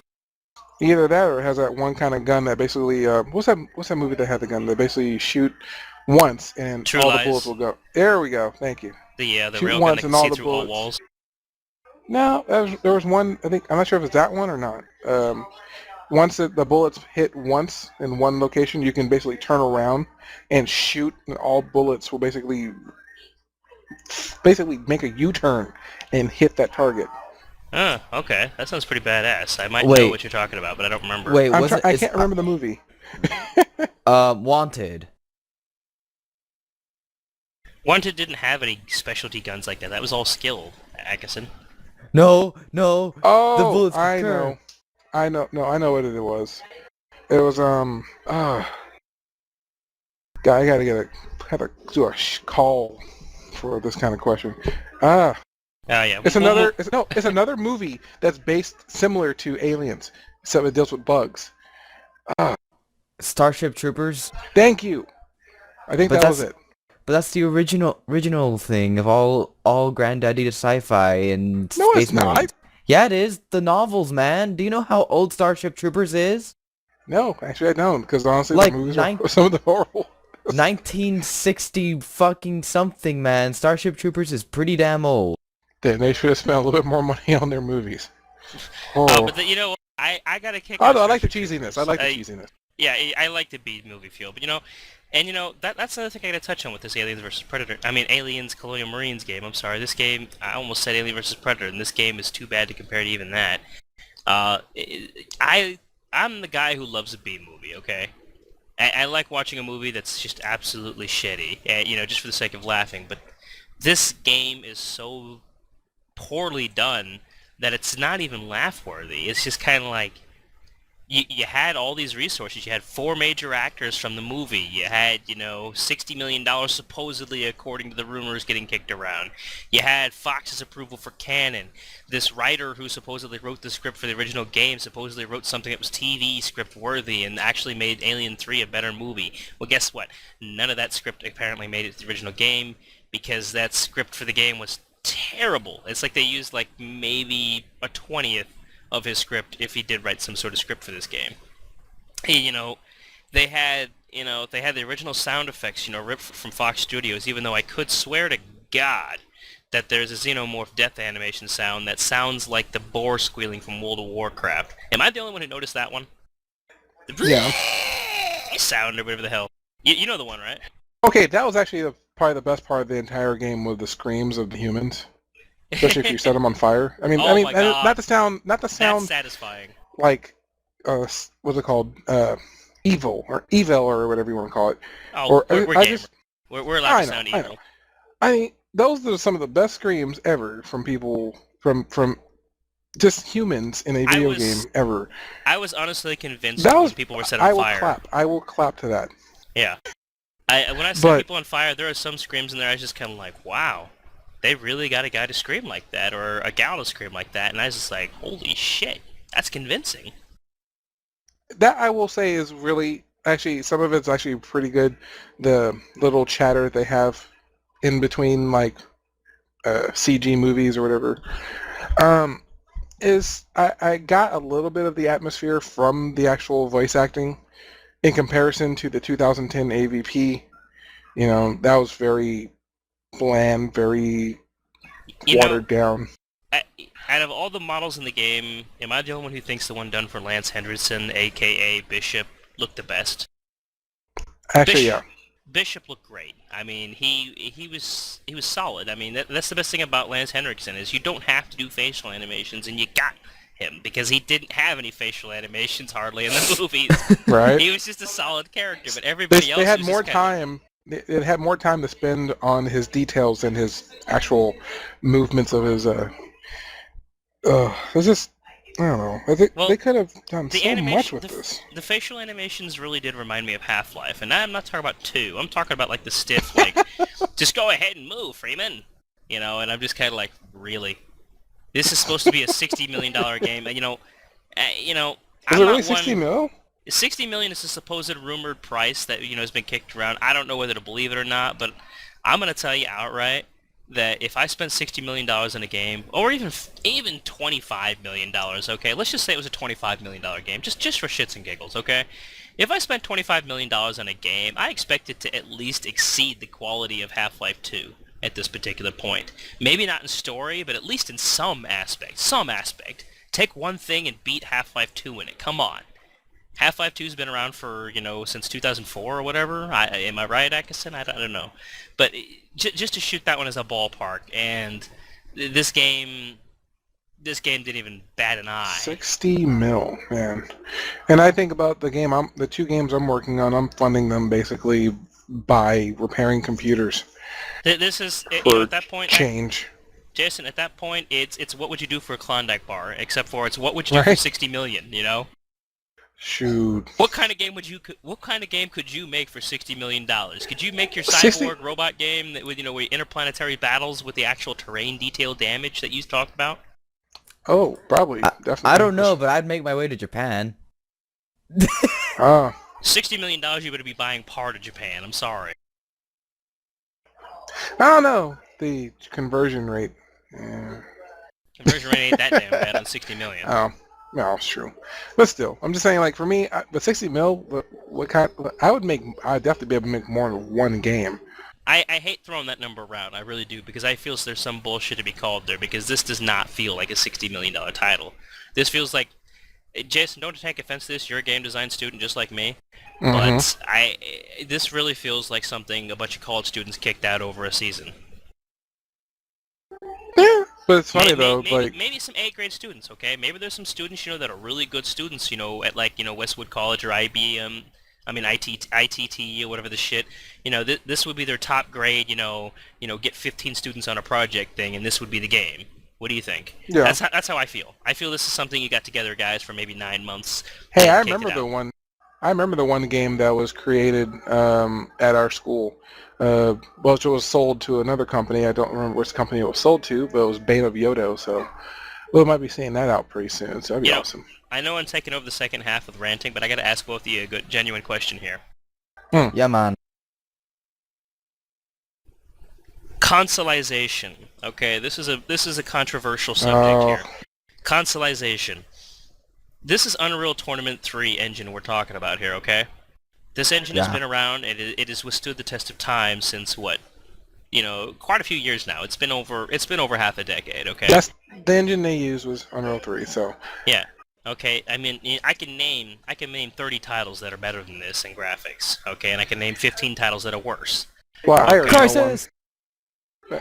Either that, or it has that one kind of gun that basically what's that movie that had the gun that basically shoot once and True all Lies. the bullets will go. There we go. Thank you. The Shoot railgun once that and can all see the through all bullets. walls. No, there was one. I think I'm not sure if it's that one or not. Once the bullets hit once in one location, you can basically turn around and shoot, and all bullets will basically make a U-turn and hit that target. Oh, okay. That sounds pretty badass. I might know what you're talking about, but I don't remember. Wait, I can't remember the movie. Wanted. Wanted didn't have any specialty guns like that. That was all skill, Akasen. No. Oh, the bullets I know. I know what it was. It was guy, I gotta do a call for this kind of question. Oh yeah. It's another movie that's based similar to Aliens, except it deals with bugs. Starship Troopers. Thank you. I think that was it. But that's the original thing of all granddaddy to sci-fi and No, space it's not. marines. Yeah, it is. The novels, man. Do you know how old Starship Troopers is? No, actually I don't, because honestly Like the movies are some of the horrible. 1960 fucking something, man. Starship Troopers is pretty damn old. Then they should have spent a little bit more money on their movies. But you know, I got a kick. Oh no, I like the cheesiness. Cheesiness. Yeah, I like the B movie feel, but that's another thing I gotta touch on with this Aliens vs Predator. I mean, Aliens Colonial Marines game. I'm sorry, this game. I almost said Alien vs Predator, and this game is too bad to compare to even that. I'm the guy who loves a B movie. Okay, I like watching a movie that's just absolutely shitty. Just for the sake of laughing. But this game is so poorly done that it's not even laugh-worthy. It's just kind of like. You had all these resources. You had 4 major actors from the movie. You had, $60 million supposedly, according to the rumors, getting kicked around. You had Fox's approval for canon. This writer who supposedly wrote the script for the original game supposedly wrote something that was TV script worthy and actually made Alien 3 a better movie. Well, guess what? None of that script apparently made it to the original game because that script for the game was terrible. It's like they used maybe a 20th of his script if he did write some sort of script for this game. They had the original sound effects, ripped from Fox Studios, even though I could swear to God that there's a xenomorph death animation sound that sounds like the boar squealing from World of Warcraft. Am I the only one who noticed that one? Yeah. Sound or whatever the hell. You know the one, right? Okay, that was actually probably the best part of the entire game, was the screams of the humans. especially if you set them on fire. I mean, Oh my and God. not the sound, That's satisfying. like, what's it called, evil or evil or whatever you want to call it. Oh, Or we're I gamers. just, We're allowed to sound I evil. know. I mean, those are some of the best screams ever from people from just humans in a I video was game ever. I was honestly convinced That when was, people were set I on will fire. clap. I will clap to that. Yeah. When I set But people on fire, there are some screams in there I was just kind of like, wow, they really got a guy to scream like that, or a gal to scream like that, and I was just like, holy shit, that's convincing. that I will say is really actually some of it's actually pretty good. The little chatter they have in between like CG movies or whatever. Um, is I got a little bit of the atmosphere from the actual voice acting in comparison to the 2010 AVP. You know, that was very bland, very You know, watered down. out of all the models in the game, am I the only one who thinks the one done for Lance Henriksen, aka Bishop, looked the best? Actually, yeah. Bishop looked great. I mean, he was solid. I mean, that's the best thing about Lance Henriksen is you don't have to do facial animations, and you got him because he didn't have any facial animations hardly in the movies. Right. He was just a solid character, but everybody else They had was more just kinda time. They had more time to spend on his details and his actual movements of his. It's just I don't know. I think Well, they could have done the so much animation, with this. the facial animations really did remind me of Half-Life, and I'm not talking about 2. I'm talking about like the stiff, like, just go ahead and move, Freeman. You know, and I'm just kind of like, really? This is supposed to be a $60 million game, and Is I'm it really not 60 one. mil? 60 million is the supposed rumored price that has been kicked around. I don't know whether to believe it or not, but I'm gonna tell you outright that if I spent $60 million in a game, or even $25 million, okay, let's just say it was a $25 million game, just for shits and giggles, okay? If I spent $25 million on a game, I expect it to at least exceed the quality of Half-Life 2 at this particular point. Maybe not in story, but at least in some aspect. Some aspect. Take one thing and beat Half-Life 2 in it. Come on. Half-Life 2's been around for, since 2004 or whatever. Am I right, Akasen? I don't know. But just to shoot that one as a ballpark, and this game didn't even bat an eye. 60 mil, man. And I think about the two games I'm working on. I'm funding them basically by repairing computers This is, for at that point, change. Jason, at that point, it's what would you do for a Klondike bar, except for it's what would you do for Right. 60 million, Shoot. What kind of game could you make for $60 million? Could you make your 60 cyborg robot game that with where interplanetary battles with the actual terrain detail damage that you talked about? Oh, probably, definitely. I don't know, but I'd make my way to Japan. Ah, $60 million you would be buying part of Japan. I'm sorry. I don't know. The conversion rate. Conversion rate ain't that damn bad on 60 million. Oh, no, it's true. But still, I'm just saying, like, for me, with 60 mil, what kind? I'd definitely be able to make more than one game. I hate throwing that number around. I really do, because I feel there's some bullshit to be called there, because this does not feel like a $60 million title. This feels like... Jason, don't take offense to this. You're a game design student just like me. Mm-hmm. But this really feels like something a bunch of college students kicked out over a season. Yeah, but it's funny though. Maybe some A-grade students, okay? Maybe there's some students, that are really good students, at Westwood College or IBM, ITT or whatever the shit. This would be their top grade, get 15 students on a project thing, and this would be the game. What do you think? Yeah. That's how I feel. I feel this is something you got together, guys, for maybe 9 months. Hey, I and kicked remember it out. the one. I remember the one game that was created at our school. Well, it was sold to another company. I don't remember which company it was sold to, but it was Bane of Yodo. So we might be seeing that out pretty soon. So that'd be awesome. I know I'm taking over the second half with ranting, but I got to ask both of you a good, genuine question here. Yeah, man. Consoleization. Okay, this is a controversial subject here. Consoleization. This is Unreal Tournament 3 engine we're talking about here, okay? This engine has been around, and it has withstood the test of time since what? Quite a few years now. It's been over half a decade, okay? That's the engine they used was Unreal 3. So yeah. Okay, I mean, I can name 30 titles that are better than this in graphics, okay? And I can name 15 titles that are worse. well, I already know one. Crisis!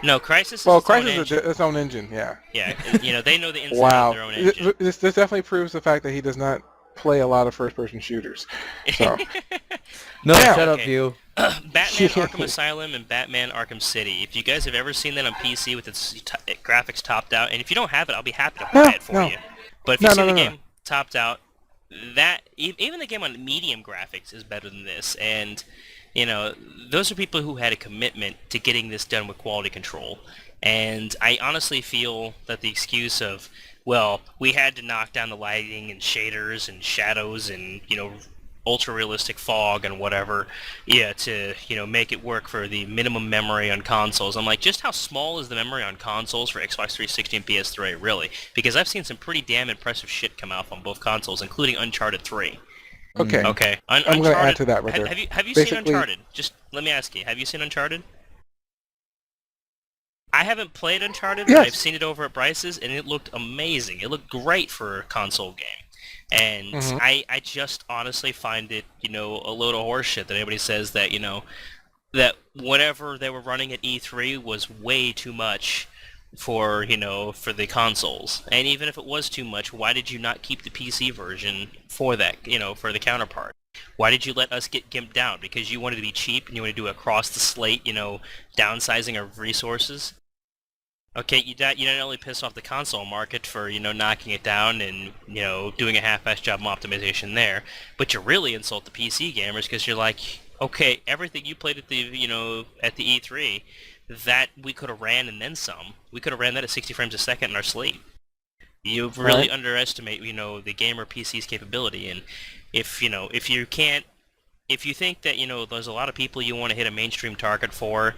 No, Crysis is Well, its own Crysis is engine. its own engine. Yeah. Yeah, they know the ins and outs of Wow. their own engine. This definitely proves the fact that he does not play a lot of first-person shooters. So No, now, shut up, Okay. you. Batman Arkham Asylum and Batman Arkham City. If you guys have ever seen that on PC with its graphics topped out, and if you don't have it, I'll be happy to buy it for you. But if you've seen the no. game topped out, that even the game on medium graphics is better than this. And those are people who had a commitment to getting this done with quality control. And I honestly feel that the excuse of, well, we had to knock down the lighting and shaders and shadows and ultra realistic fog and whatever, to make it work for the minimum memory on consoles. I'm like, just how small is the memory on consoles for Xbox 360 and PS3, really? Because I've seen some pretty damn impressive shit come out on both consoles, including Uncharted 3. Okay. Okay, I'm going to add to that right there. Have you seen Uncharted? Just let me ask you, have you seen Uncharted? I haven't played Uncharted, but Yes. I've seen it over at Bryce's, and it looked amazing. It looked great for a console game. And I just honestly find it, a load of horseshit that anybody says that, that whatever they were running at E3 was way too much for, for the consoles. And even if it was too much, why did you not keep the PC version for that, for the counterpart? Why did you let us get gimped down? Because you wanted to be cheap and you wanted to do across the slate, downsizing of resources? Okay, you didn't only piss off the console market for, knocking it down and, doing a half-assed job of optimization there, but you really insult the PC gamers because you're like, okay, everything you played at the, at the E3, that we could have ran and then some. We could have ran that at 60 frames a second in our sleep. You really underestimate, the gamer PC's capability, and if you think that, there's a lot of people you want to hit a mainstream target for,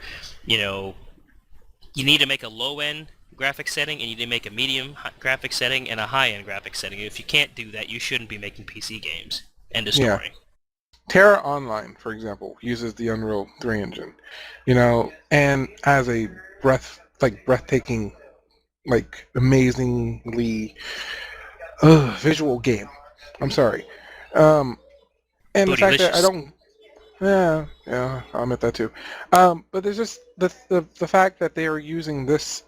you need to make a low-end graphics setting, and you need to make a medium graphics setting and a high-end graphics setting. If you can't do that, you shouldn't be making PC games. End of story. Yeah. Terra Online, for example, uses the Unreal 3 engine, and has a breathtaking, amazingly visual game. I'm sorry. And the fact that I don't... Yeah, I'll admit that too. But there's just the fact that they are using this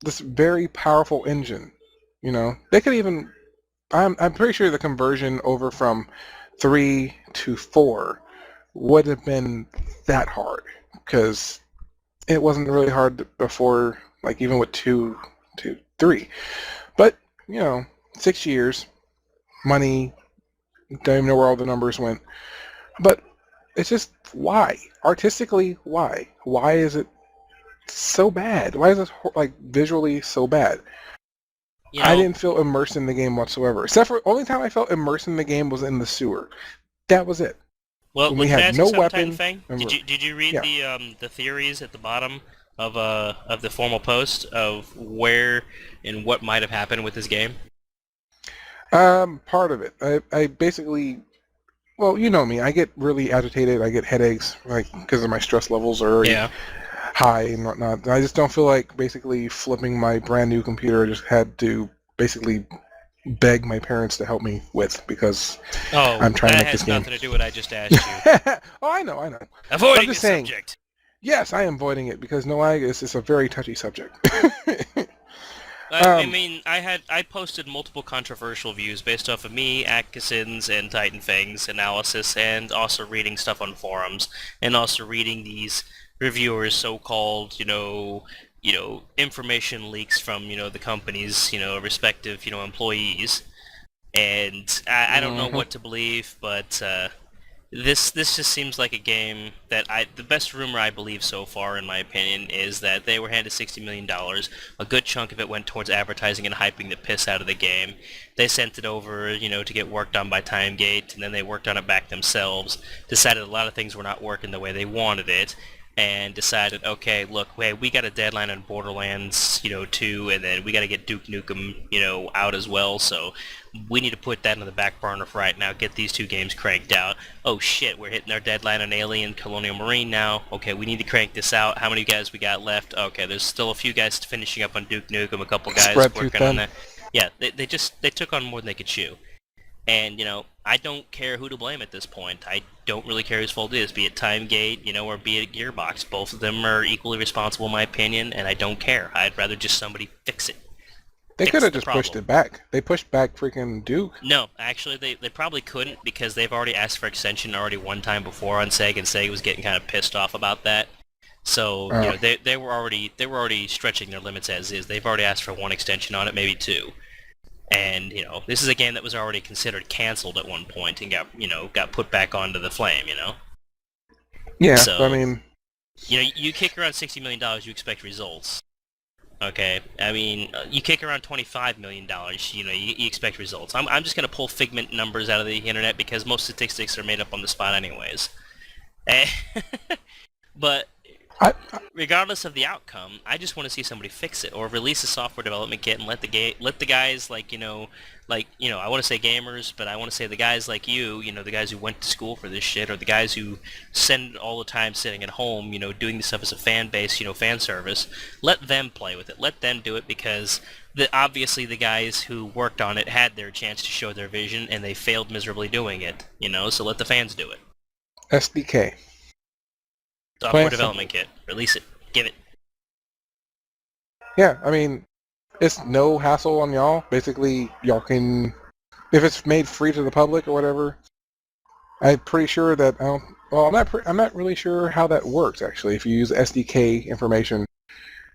very powerful engine. They could even... I'm pretty sure the conversion over from 3 to 4 would have been that hard, because it wasn't really hard before, even with 2 to 3. But 6 years, money, don't even know where all the numbers went. But it's just, why? Artistically, why? Why is it so bad? Why is it visually so bad? I didn't feel immersed in the game whatsoever. Except for only time I felt immersed in the game was in the sewer. That was it. Well, we had no weapon. Did you read the theories at the bottom of the formal post of where and what might have happened with this game? Part of it. I basically... Well, you know me. I get really agitated. I get headaches, because of my stress levels are already high and whatnot. I just don't feel like basically flipping my brand new computer. I just had to basically beg my parents to help me with, because I'm trying to make this game. That has nothing to do with what I just asked you. Oh, I know. Avoiding the subject. Yes, I am avoiding it because it's a very touchy subject. I mean, I posted multiple controversial views based off of me, Akasen's, and Titanfang's analysis, and also reading stuff on forums, and also reading these reviewers' so-called, information leaks from, the company's, respective, employees. And I don't know what to believe, but this just seems like a game that the best rumor I believe so far, in my opinion, is that they were handed $60 million. A good chunk of it went towards advertising and hyping the piss out of the game. They sent it over, to get worked on by TimeGate, and then they worked on it back themselves, decided a lot of things were not working the way they wanted it, and decided, okay, look, hey, we got a deadline on Borderlands, 2, and then we got to get Duke Nukem, out as well, so we need to put that on the back burner for right now, get these 2 games cranked out. Oh shit, we're hitting our deadline on Alien Colonial Marine now. Okay, we need to crank this out. How many guys we got left? Okay, there's still a few guys finishing up on Duke Nukem, a couple guys working on that. Yeah, they took on more than they could chew. And, I don't care who to blame at this point. I don't really care whose fault it is, be it Timegate, or be it Gearbox. Both of them are equally responsible in my opinion, and I don't care. I'd rather just somebody fix it. They could Fix have the just pushed problem. it back. They pushed back freaking Duke. No, actually, they probably couldn't because they've already asked for extension already one time before on Sega, and Sega was getting kind of pissed off about that. So, Uh, they were already stretching their limits as is. They've already asked for one extension on it, maybe two. And, this is a game that was already considered canceled at one point and got put back onto the flame. yeah, I So, mean, you kick around $60 million, you expect results. Okay, I mean, you kick around $25 million, you expect results. I'm just going to pull Figment numbers out of the internet because most statistics are made up on the spot anyways. Eh, but I, regardless of the outcome, I just want to see somebody fix it or release a software development kit and let the guys I want to say gamers, but I want to say the guys like you, the guys who went to school for this shit, or the guys who spend all the time sitting at home, doing this stuff as a fan base, fan service. Let them play with it. Let them do it because obviously the guys who worked on it had their chance to show their vision and they failed miserably doing it. So let the fans do it. SDK. Software Plain development kit. Release it. Give it. Yeah, I mean, it's no hassle on y'all. Basically, y'all can, if it's made free to the public or whatever. I'm pretty sure that I don't. Well, I'm not really sure how that works actually. If you use SDK information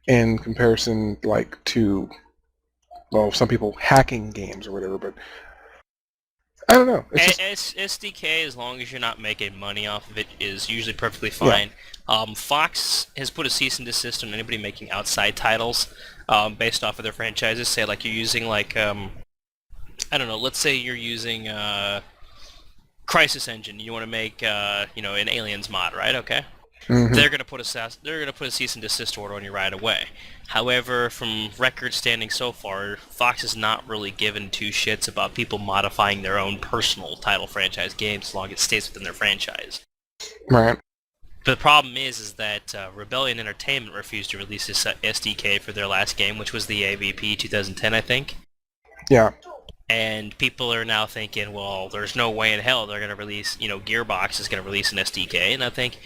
in comparison, like to, well, some people hacking games or whatever, but I don't know. It's just SDK, as long as you're not making money off of it, is usually perfectly fine. Fox has put a cease and desist on anybody making outside titles based off of their franchises. Say, like, you're using, like, I don't know, let's say you're using Crisis Engine. You want to make, an Aliens mod, right? Okay. mhm. They're gonna put a cease and desist order on you right away. However, from record standing so far, Fox has not really given two shits about people modifying their own personal title franchise games as long as it stays within their franchise. Right. The problem is that Rebellion Entertainment refused to release this SDK for their last game, which was the AVP 2010, I think. Yeah. And people are now thinking, well, there's no way in hell they're going to release, Gearbox is going to release an SDK. And I think,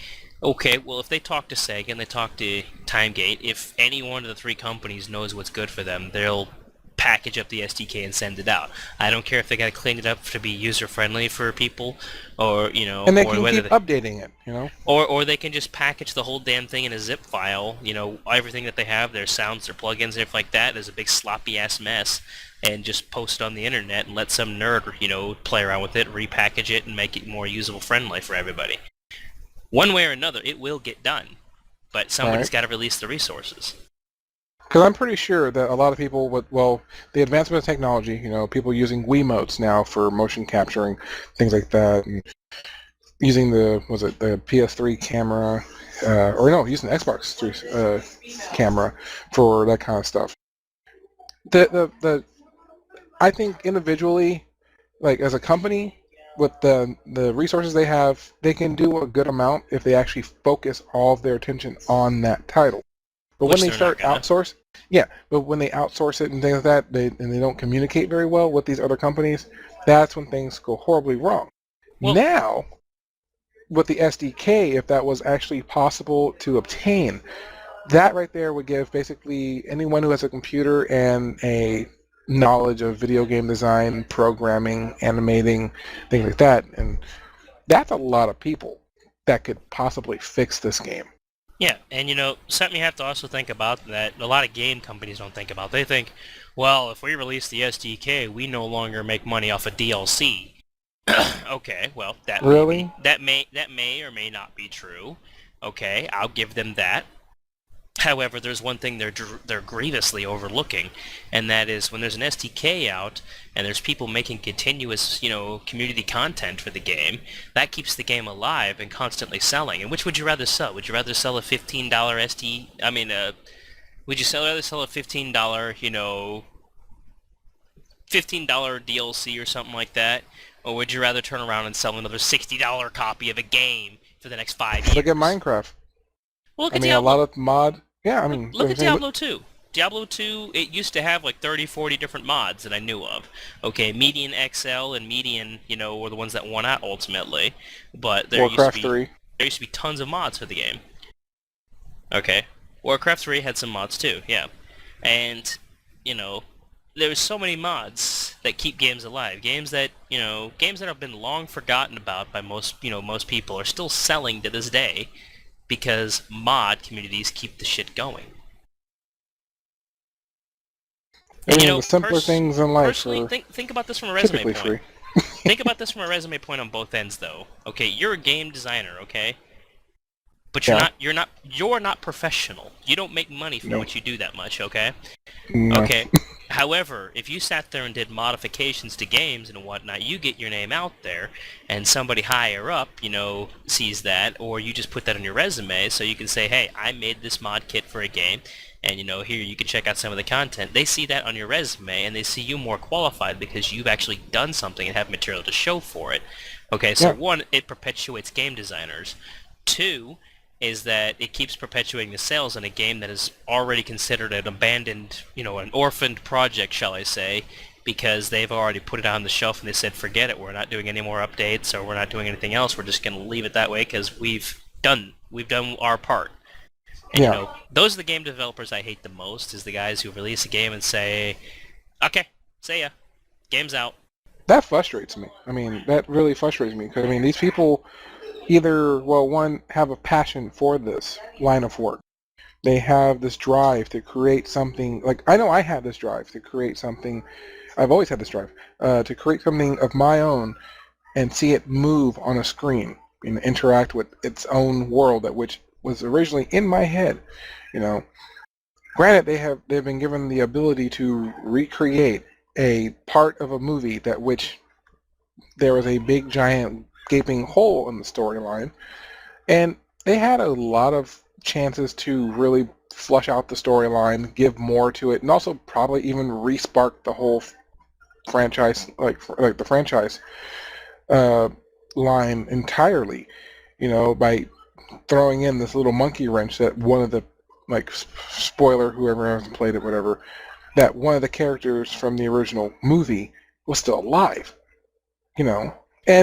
okay, well, if they talk to Sega and they talk to Timegate, if any one of the three companies knows what's good for them, they'll package up the SDK and send it out. I don't care if they got to clean it up to be user-friendly for people, or, And they or can whether keep updating it. or they can just package the whole damn thing in a zip file, everything that they have, their sounds, their plugins, and everything like that, is a big sloppy-ass mess, and just post it on the internet and let some nerd, play around with it, repackage it, and make it more usable-friendly for everybody. One way or another, it will get done, but somebody's Right. got to release the resources. Because I'm pretty sure that a lot of people with, well, the advancement of technology, people using Wiimotes now for motion capturing, things like that, and using the PS3 camera, or no, using the Xbox 3 camera for that kind of stuff. The I think individually, like as a company, with the resources they have, they can do a good amount if they actually focus all of their attention on that title. But Which when they they're not start gonna. outsource, yeah, but when they outsource it and things like that, they don't communicate very well with these other companies, that's when things go horribly wrong. Well- Now, with the SDK, if that was actually possible to obtain, that right there would give basically anyone who has a computer and a knowledge of video game design, programming, animating, things like that, and that's a lot of people that could possibly fix this game. Yeah, and something you have to also think about that a lot of game companies don't think about. They think, well, if we release the SDK, we no longer make money off of DLC. Okay, well, Really? that may or may not be true. Okay, I'll give them that. However, there's one thing they're grievously overlooking, and that is when there's an SDK out and there's people making continuous, community content for the game, that keeps the game alive and constantly selling. And which would you rather sell? Would you rather sell a $15 SD? I mean, would you rather sell a $15, $15 DLC or something like that, or would you rather turn around and sell another $60 copy of a game for the next 5 years? Look at Minecraft. Well, look I at mean, Diablo. a lot of mod. Yeah, I mean, Look at Diablo 2. Diablo 2, it used to have like 30, 40 different mods that I knew of. Okay, Median XL and Median, were the ones that won out ultimately. But Warcraft 3. there used to be tons of mods for the game. Okay. Warcraft 3 had some mods too, yeah. And, there's so many mods that keep games alive. Games that have been long forgotten about by most people are still selling to this day because mod communities keep the shit going. I And mean, the simpler things in life personally, are think about this from a resume typically point. free. Think about this from a resume point on both ends, though. Okay, you're a game designer, okay? But Yeah. you're not professional. You don't make money from No. what you do that much, okay? No. Okay. However, if you sat there and did modifications to games and whatnot, you get your name out there, and somebody higher up, sees that, or you just put that on your resume so you can say, hey, I made this mod kit for a game, and here you can check out some of the content. They see that on your resume, and they see you more qualified because you've actually done something and have material to show for it. Okay, so Yeah. one, it perpetuates game designers. Two, is that it keeps perpetuating the sales in a game that is already considered an abandoned, an orphaned project, shall I say, because they've already put it on the shelf and they said, forget it, we're not doing any more updates or we're not doing anything else, we're just going to leave it that way because we've done our part. And, Yeah. those are the game developers I hate the most, is the guys who release a game and say, okay, see ya, game's out. That frustrates me. I mean, that really frustrates me because, I mean, these people either, well, one, have a passion for this line of work. They have this drive to create something, like, I know I have this drive to create something, I've always had this drive, to create something of my own and see it move on a screen and interact with its own world, that which was originally in my head, Granted, they've been given the ability to recreate a part of a movie that which there was a big giant gaping hole in the storyline, and they had a lot of chances to really flush out the storyline, give more to it, and also probably even re-spark the whole franchise, like the franchise line entirely, by throwing in this little monkey wrench that one of the, like, spoiler, whoever hasn't played it, whatever, that one of the characters from the original movie was still alive, and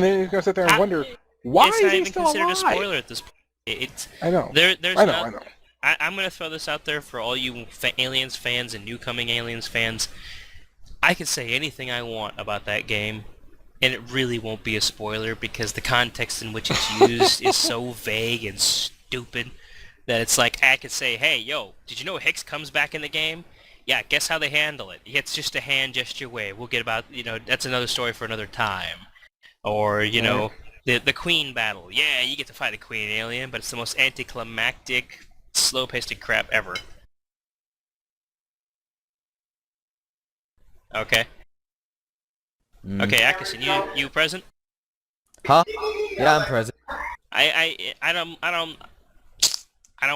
then you're gonna sit there and wonder, why It's is not he even still considered alive? a spoiler at this point. It's I know. there's I know. I'm gonna throw this out there for all you Aliens fans and newcoming Aliens fans. I could say anything I want about that game, and it really won't be a spoiler because the context in which it's used is so vague and stupid that it's like I could say, hey, yo, did you know Hicks comes back in the game? Yeah, guess how they handle it. It's just a hand gesture away. We'll get about, that's another story for another time. Or, Right. the Queen battle. Yeah, you get to fight a Queen alien, but it's the most anticlimactic, slow-paced crap ever. Okay. Mm. Okay, Akasen, you present? Huh? Yeah, I'm present. I don't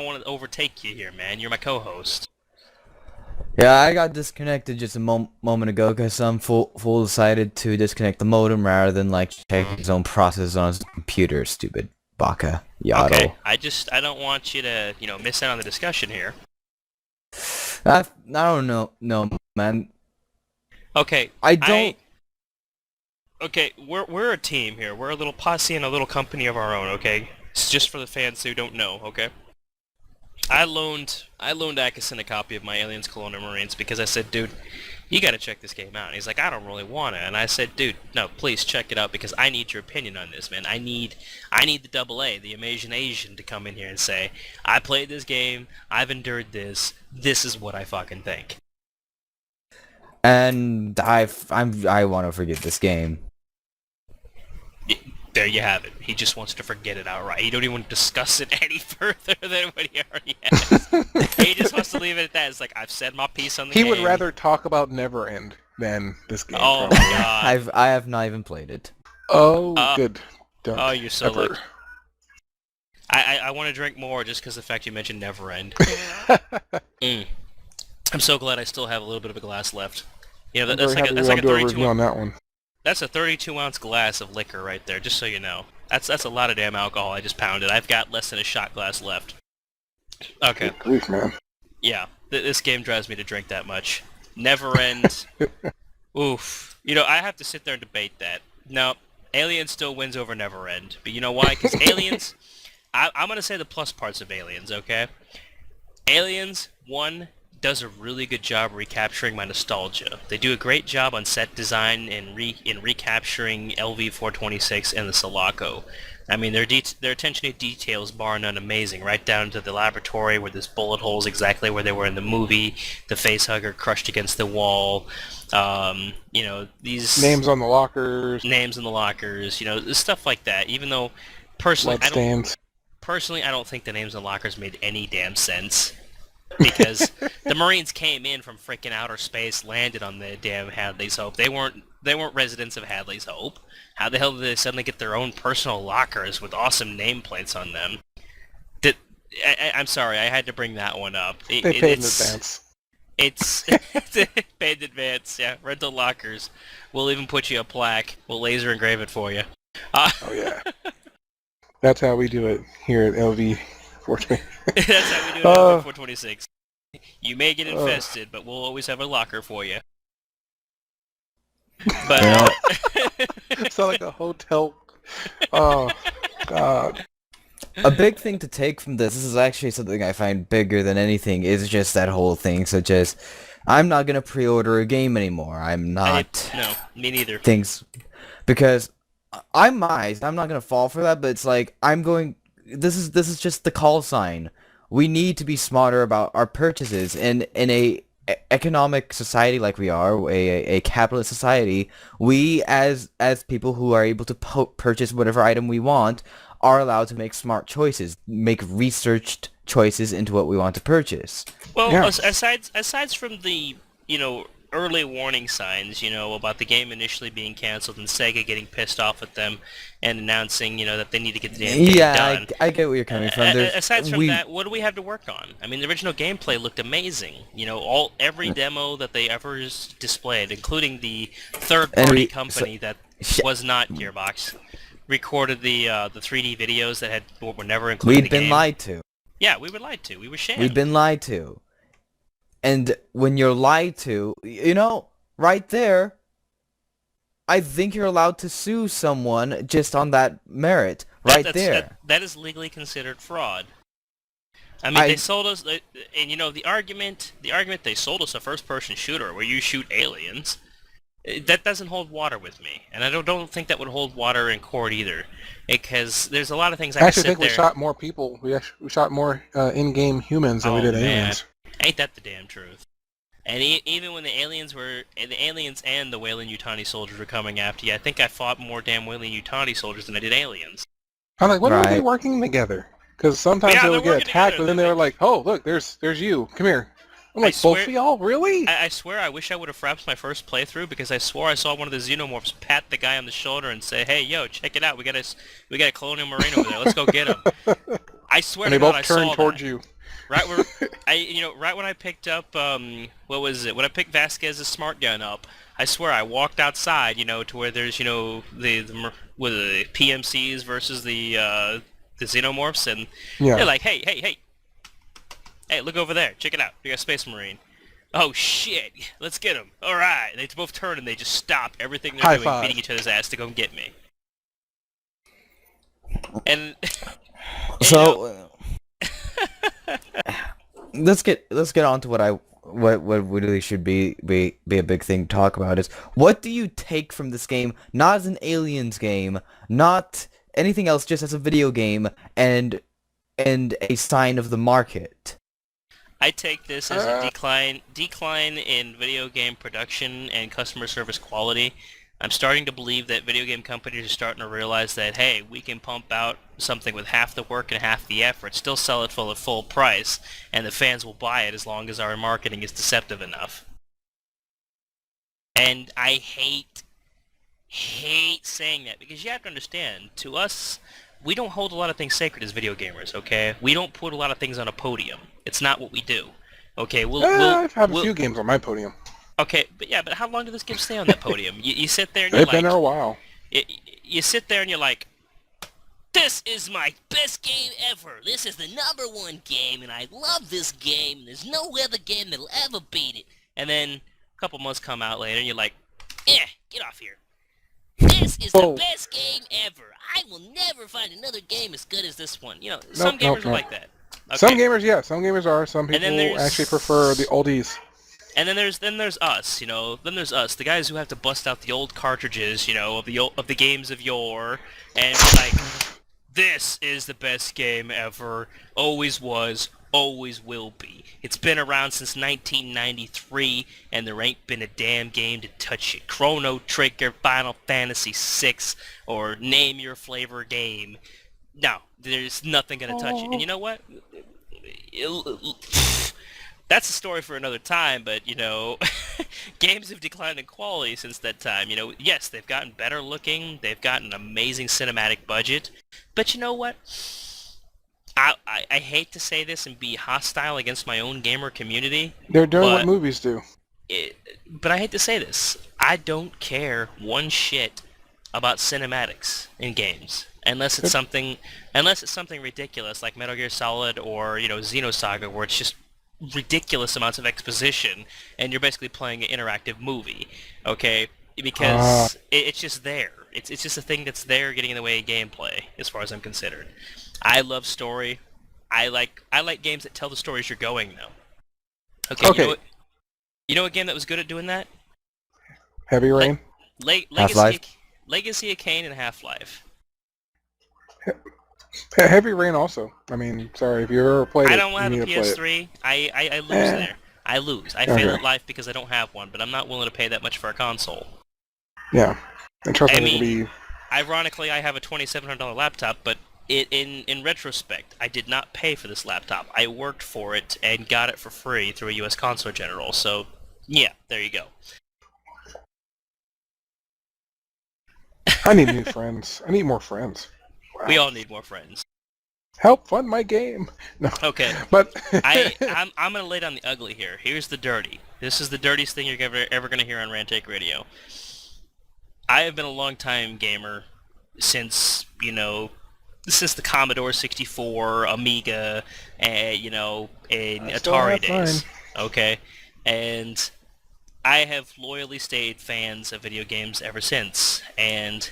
want to overtake you here, man. You're my co-host. Yeah, I got disconnected just a moment ago because some fool decided to disconnect the modem rather than like check his own process on his computer. Stupid baka yado. Okay, I don't want you to, miss out on the discussion here. I don't know, no man. Okay, I don't. Okay, we're a team here. We're a little posse and a little company of our own. Okay, it's just for the fans who don't know. Okay. I loaned Akasen a copy of my Aliens Colonial Marines because I said, dude, you gotta check this game out. And he's like, I don't really want to. And I said, dude, no, please check it out because I need your opinion on this, man. I need the double A, the Amazing Asian, to come in here and say, I played this game, I've endured this, this is what I fucking think. And I want to forget this game. There you have it. He just wants to forget it outright. He don't even want to discuss it any further than what he already has. He just wants to leave it at that. It's like, I've said my piece on the He game. would rather talk about Neverend than this game. Oh my probably. god. I have not even played it. Oh, good. Don't Oh, you're so ever. lucky. I want to drink more just because the fact you mentioned Neverend. I'm so glad I still have a little bit of a glass left. I'm That's very like happy that's we like don't a do a 32 review on that one. That's a 32-ounce glass of liquor right there, just so you know. That's a lot of damn alcohol I just pounded. I've got less than a shot glass left. Okay. Good grief, man. Yeah. This game drives me to drink that much. Never End. Oof. You know, I have to sit there and debate that. No, Aliens still wins over Never End. But you know why? Because Aliens... I'm going to say the plus parts of Aliens, okay? Aliens, one, does a really good job recapturing my nostalgia. They do a great job on set design and recapturing LV-426 and the Sulaco. I mean, their attention to detail is bar none amazing, right down to the laboratory where there's bullet holes exactly where they were in the movie, the facehugger crushed against the wall, you know, these... Names on the lockers. Names in the lockers, you know, stuff like that. Even though, personally, I don't think the names in the lockers made any damn sense. Because the Marines came in from freaking outer space, landed on the damn Hadley's Hope. They weren't residents of Hadley's Hope. How the hell did they suddenly get their own personal lockers with awesome nameplates on them? I'm sorry, I had to bring that one up. They paid in advance. It's paid in advance, yeah. Rental lockers. We'll even put you a plaque. We'll laser engrave it for you. Oh yeah. That's how we do it here at LV 420. That's how we do it at LV 426. You may get infested, but we'll always have a locker for you. But it's not like a hotel. Oh God. A big thing to take from this is actually something I find bigger than anything, is just that whole thing, such as, I'm not gonna pre-order a game anymore. I'm not... No, me neither. Things... Because I'm not gonna fall for that, but it's like, this is just the call sign. We need to be smarter about our purchases, and in a economic society like we are, a capitalist society, we as people who are able to purchase whatever item we want are allowed to make smart choices, make researched choices into what we want to purchase. Well, yeah. aside from the, you know, early warning signs, you know, about the game initially being canceled and Sega getting pissed off at them and announcing, you know, that they need to get the damn game done. I get where you're coming from. Aside from that, what do we have to work on? I mean, the original gameplay looked amazing. You know, every demo that they ever displayed, including the third-party company that was not Gearbox, recorded the 3D videos that were never included in the game. We'd been lied to. Yeah, we were lied to. We were shammed. We've been lied to. And when you're lied to, you know, right there, I think you're allowed to sue someone just on that merit. That is legally considered fraud. I mean, they sold us, and you know, the argument they sold us a first-person shooter where you shoot aliens, that doesn't hold water with me, and I don't think that would hold water in court either, because there's a lot of things I actually think we shot more people. We shot more in-game humans than we did aliens. Ain't that the damn truth? And even when the aliens and the Weyland-Yutani soldiers were coming after you, I think I fought more damn Weyland-Yutani soldiers than I did aliens. I'm like, when are they working together? Because sometimes they would get attacked, but then they were like, oh, look, there's you. Come here. I'm like, both of y'all? Really? I swear I wish I would have frapped my first playthrough, because I swore I saw one of the xenomorphs pat the guy on the shoulder and say, hey, yo, check it out. We got a Colonial Marine over there. Let's go get him. I swear to God, I saw that. And they both turned towards you. Right when I picked up, what was it? When I picked Vasquez's smart gun up, I swear I walked outside, you know, to where there's, you know, the PMCs versus the xenomorphs, and they're like, hey, look over there, check it out, we got a Space Marine. Oh shit, let's get him. All right, they both turn and they just stop everything they're doing, beating each other's ass to come get me. And so. Let's get on to what really should be a big thing to talk about, is what do you take from this game, not as an Aliens game, not anything else, just as a video game and a sign of the market? I take this as a decline in video game production and customer service quality. I'm starting to believe that video game companies are starting to realize that, hey, we can pump out something with half the work and half the effort, still sell it for full price, and the fans will buy it as long as our marketing is deceptive enough. And I hate saying that, because you have to understand, to us, we don't hold a lot of things sacred as video gamers, okay? We don't put a lot of things on a podium. It's not what we do. Okay, I've had a few games on my podium. Okay, but how long did this game stay on that podium? You sit there and you're They've been there a while. You sit there and you're like, This is my best game ever. This is the #1 game, and I love this game. There's no other game that'll ever beat it. And then a couple months come out later, and you're like, get off here. This is the Oh, best game ever. I will never find another game as good as this one. You know, some nope, nope, gamers are nope. like that. Some Okay. gamers, yeah, some gamers are. Some And then people there's- actually prefer the oldies. And then there's us, you know. Then there's us, the guys who have to bust out the old cartridges, you know, of the games of yore, and like, this is the best game ever. Always was, always will be. It's been around since 1993, and there ain't been a damn game to touch it. Chrono Trigger, Final Fantasy VI, or name your flavor game. No, there's nothing gonna touch it. And you know what? That's a story for another time, but, you know, games have declined in quality since that time. You know, yes, they've gotten better looking, they've gotten an amazing cinematic budget, but you know what? I hate to say this and be hostile against my own gamer community, They're doing but what movies do. but I hate to say this. I don't care one shit about cinematics in games unless it's something ridiculous like Metal Gear Solid or, you know, Xenosaga, where it's just ridiculous amounts of exposition and you're basically playing an interactive movie, okay? Because it's just there. It's just a thing that's there getting in the way of gameplay, as far as I'm considered. I love story. I like games that tell the stories you're going, though. Okay, Okay. You know what game that was good at doing that? Heavy Rain. Half-Life? Legacy of Kain and Half-Life. Heavy Rain also. I mean, sorry, if you ever played it, I don't you have need a to play it. PS3. I lose there. I lose. I fail Okay. at life because I don't have one, but I'm not willing to pay that much for a console. Yeah. And trust I me, it'll mean, be... Ironically, I have a $2,700 laptop, but in retrospect, I did not pay for this laptop. I worked for it and got it for free through a U.S. Consular General, so yeah, there you go. I need new friends. I need more friends. Wow. We all need more friends. Help fund my game. No. Okay, But... I'm gonna lay down the ugly here. Here's the dirty. This is the dirtiest thing you're ever gonna hear on Rant Take Radio. I have been a long time gamer since, you know, since the Commodore 64, Amiga, and, you know, and I still Atari have days. mine. Okay, and I have loyally stayed fans of video games ever since, and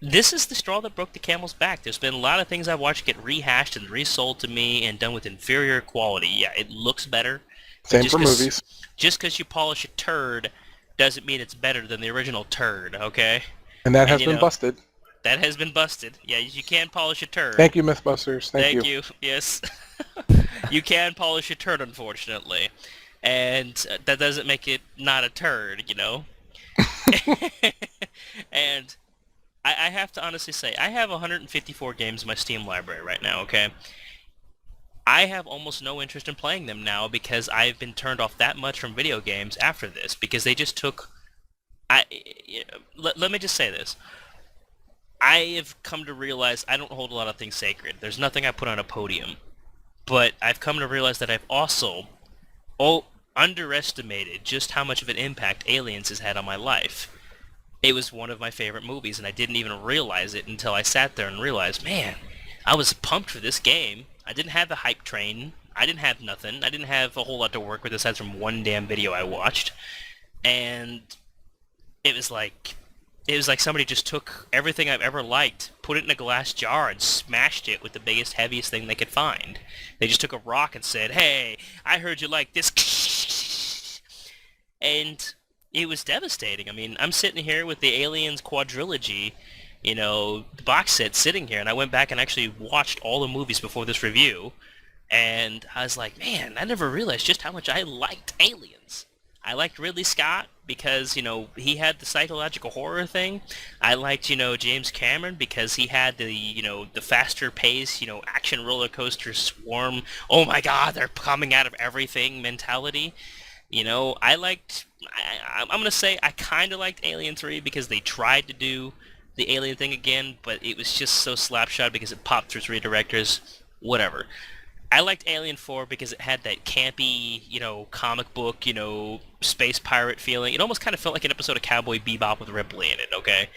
this is the straw that broke the camel's back. There's been a lot of things I've watched get rehashed and resold to me and done with inferior quality. Yeah, it looks better. Same Just for 'cause- movies. Just because you polish a turd doesn't mean it's better than the original turd, okay? And that has you been know, busted. That has been busted. Yeah, you can polish a turd. Thank you, Mythbusters. Thank you. Yes. You can polish a turd, unfortunately. And that doesn't make it not a turd, you know? And I have to honestly say, I have 154 games in my Steam library right now, okay? I have almost no interest in playing them now because I've been turned off that much from video games after this, because they just took... Let me just say this. I have come to realize I don't hold a lot of things sacred. There's nothing I put on a podium. But I've come to realize that I've also underestimated just how much of an impact Aliens has had on my life. It was one of my favorite movies, and I didn't even realize it until I sat there and realized, man, I was pumped for this game. I didn't have the hype train. I didn't have nothing. I didn't have a whole lot to work with aside from one damn video I watched. And it was like somebody just took everything I've ever liked, put it in a glass jar, and smashed it with the biggest, heaviest thing they could find. They just took a rock and said, "Hey, I heard you like this," and it was devastating. I mean, I'm sitting here with the Aliens quadrilogy, you know, the box set sitting here, and I went back and actually watched all the movies before this review, and I was like, man, I never realized just how much I liked Aliens. I liked Ridley Scott because, you know, he had the psychological horror thing. I liked, you know, James Cameron because he had the, you know, the faster pace, you know, action roller coaster swarm, oh my god, they're coming out of everything mentality. You know, I'm going to say I kind of liked Alien 3 because they tried to do the Alien thing again, but it was just so slapshot because it popped through 3 directors. Whatever. I liked Alien 4 because it had that campy, you know, comic book, you know, space pirate feeling. It almost kind of felt like an episode of Cowboy Bebop with Ripley in it, okay?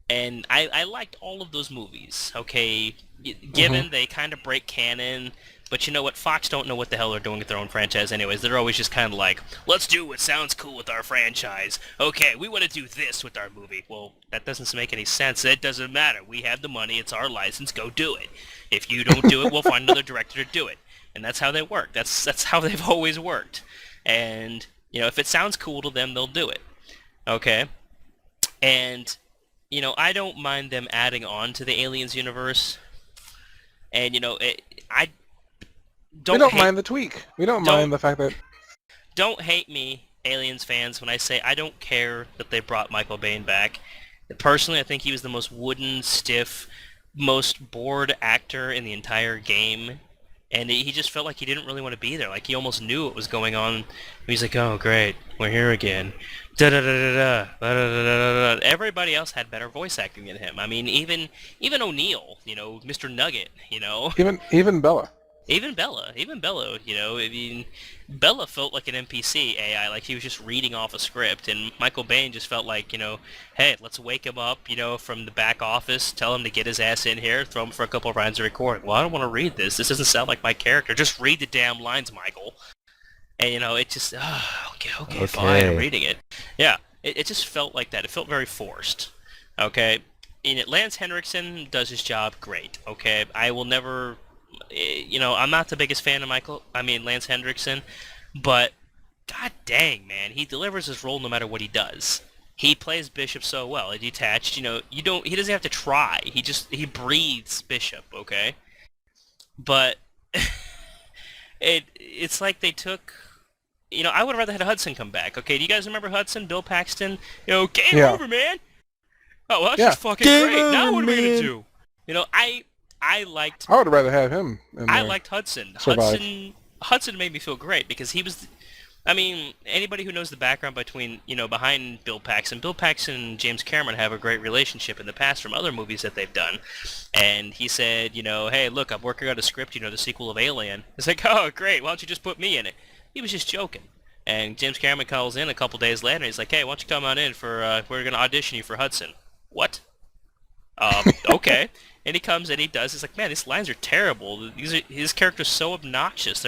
And I liked all of those movies, okay? Hmm. Given they kind of break canon, but you know what? Fox don't know what the hell they're doing with their own franchise anyways. They're always just kind of like, let's do what sounds cool with our franchise. Okay, we want to do this with our movie. Well, that doesn't make any sense. It doesn't matter. We have the money. It's our license. Go do it. If you don't do it, we'll find another director to do it. And that's how they work. That's how they've always worked. And, if it sounds cool to them, they'll do it. Okay? And I don't mind them adding on to the Aliens universe. And I We don't don't hate mind the tweak. We don't don't mind the fact that don't hate me, Aliens fans, when I say I don't care that they brought Michael Biehn back. Personally, I think he was the most wooden, stiff, most bored actor in the entire game. And he just felt like he didn't really want to be there. Like he almost knew what was going on. He's like, "Oh, great, we're here again." Da da da da da da da da da. Everybody else had better voice acting than him. I mean, even O'Neill, Mr. Nugget, even Bella. even Bella, I mean, Bella felt like an NPC AI, like he was just reading off a script, and Michael Biehn just felt like, hey, let's wake him up, from the back office, tell him to get his ass in here, throw him for a couple of rounds of recording. Well, I don't want to read this. This doesn't sound like my character. Just read the damn lines, Michael. And, it just, okay, fine, I'm Okay. reading it. Yeah, it just felt like that. It felt very forced. Okay? In it, Lance Henriksen does his job great. Okay? I will never, I'm not the biggest fan of Lance Henriksen, but god dang, man, he delivers his role no matter what he does. He plays Bishop so well. Detached, he doesn't have to try. He breathes Bishop, okay? But it's like they took, I would have rather had Hudson come back. Okay, do you guys remember Hudson, Bill Paxton? Game Yeah, over, man. Oh, well, that's yeah. just fucking Game great. Now over, what are we gonna man. do? I liked I would rather have him in I there. liked Hudson. Survive. Hudson made me feel great because he was. I mean, anybody who knows the background behind Bill Paxton and James Cameron have a great relationship in the past from other movies that they've done. And he said, hey, look, I'm working on a script, the sequel of Alien. It's like, oh, great, why don't you just put me in it? He was just joking. And James Cameron calls in a couple days later, and he's like, hey, why don't you come on in we're going to audition you for Hudson. What? Okay. And he comes and he does. He's like, man, these lines are terrible. His character's so obnoxious.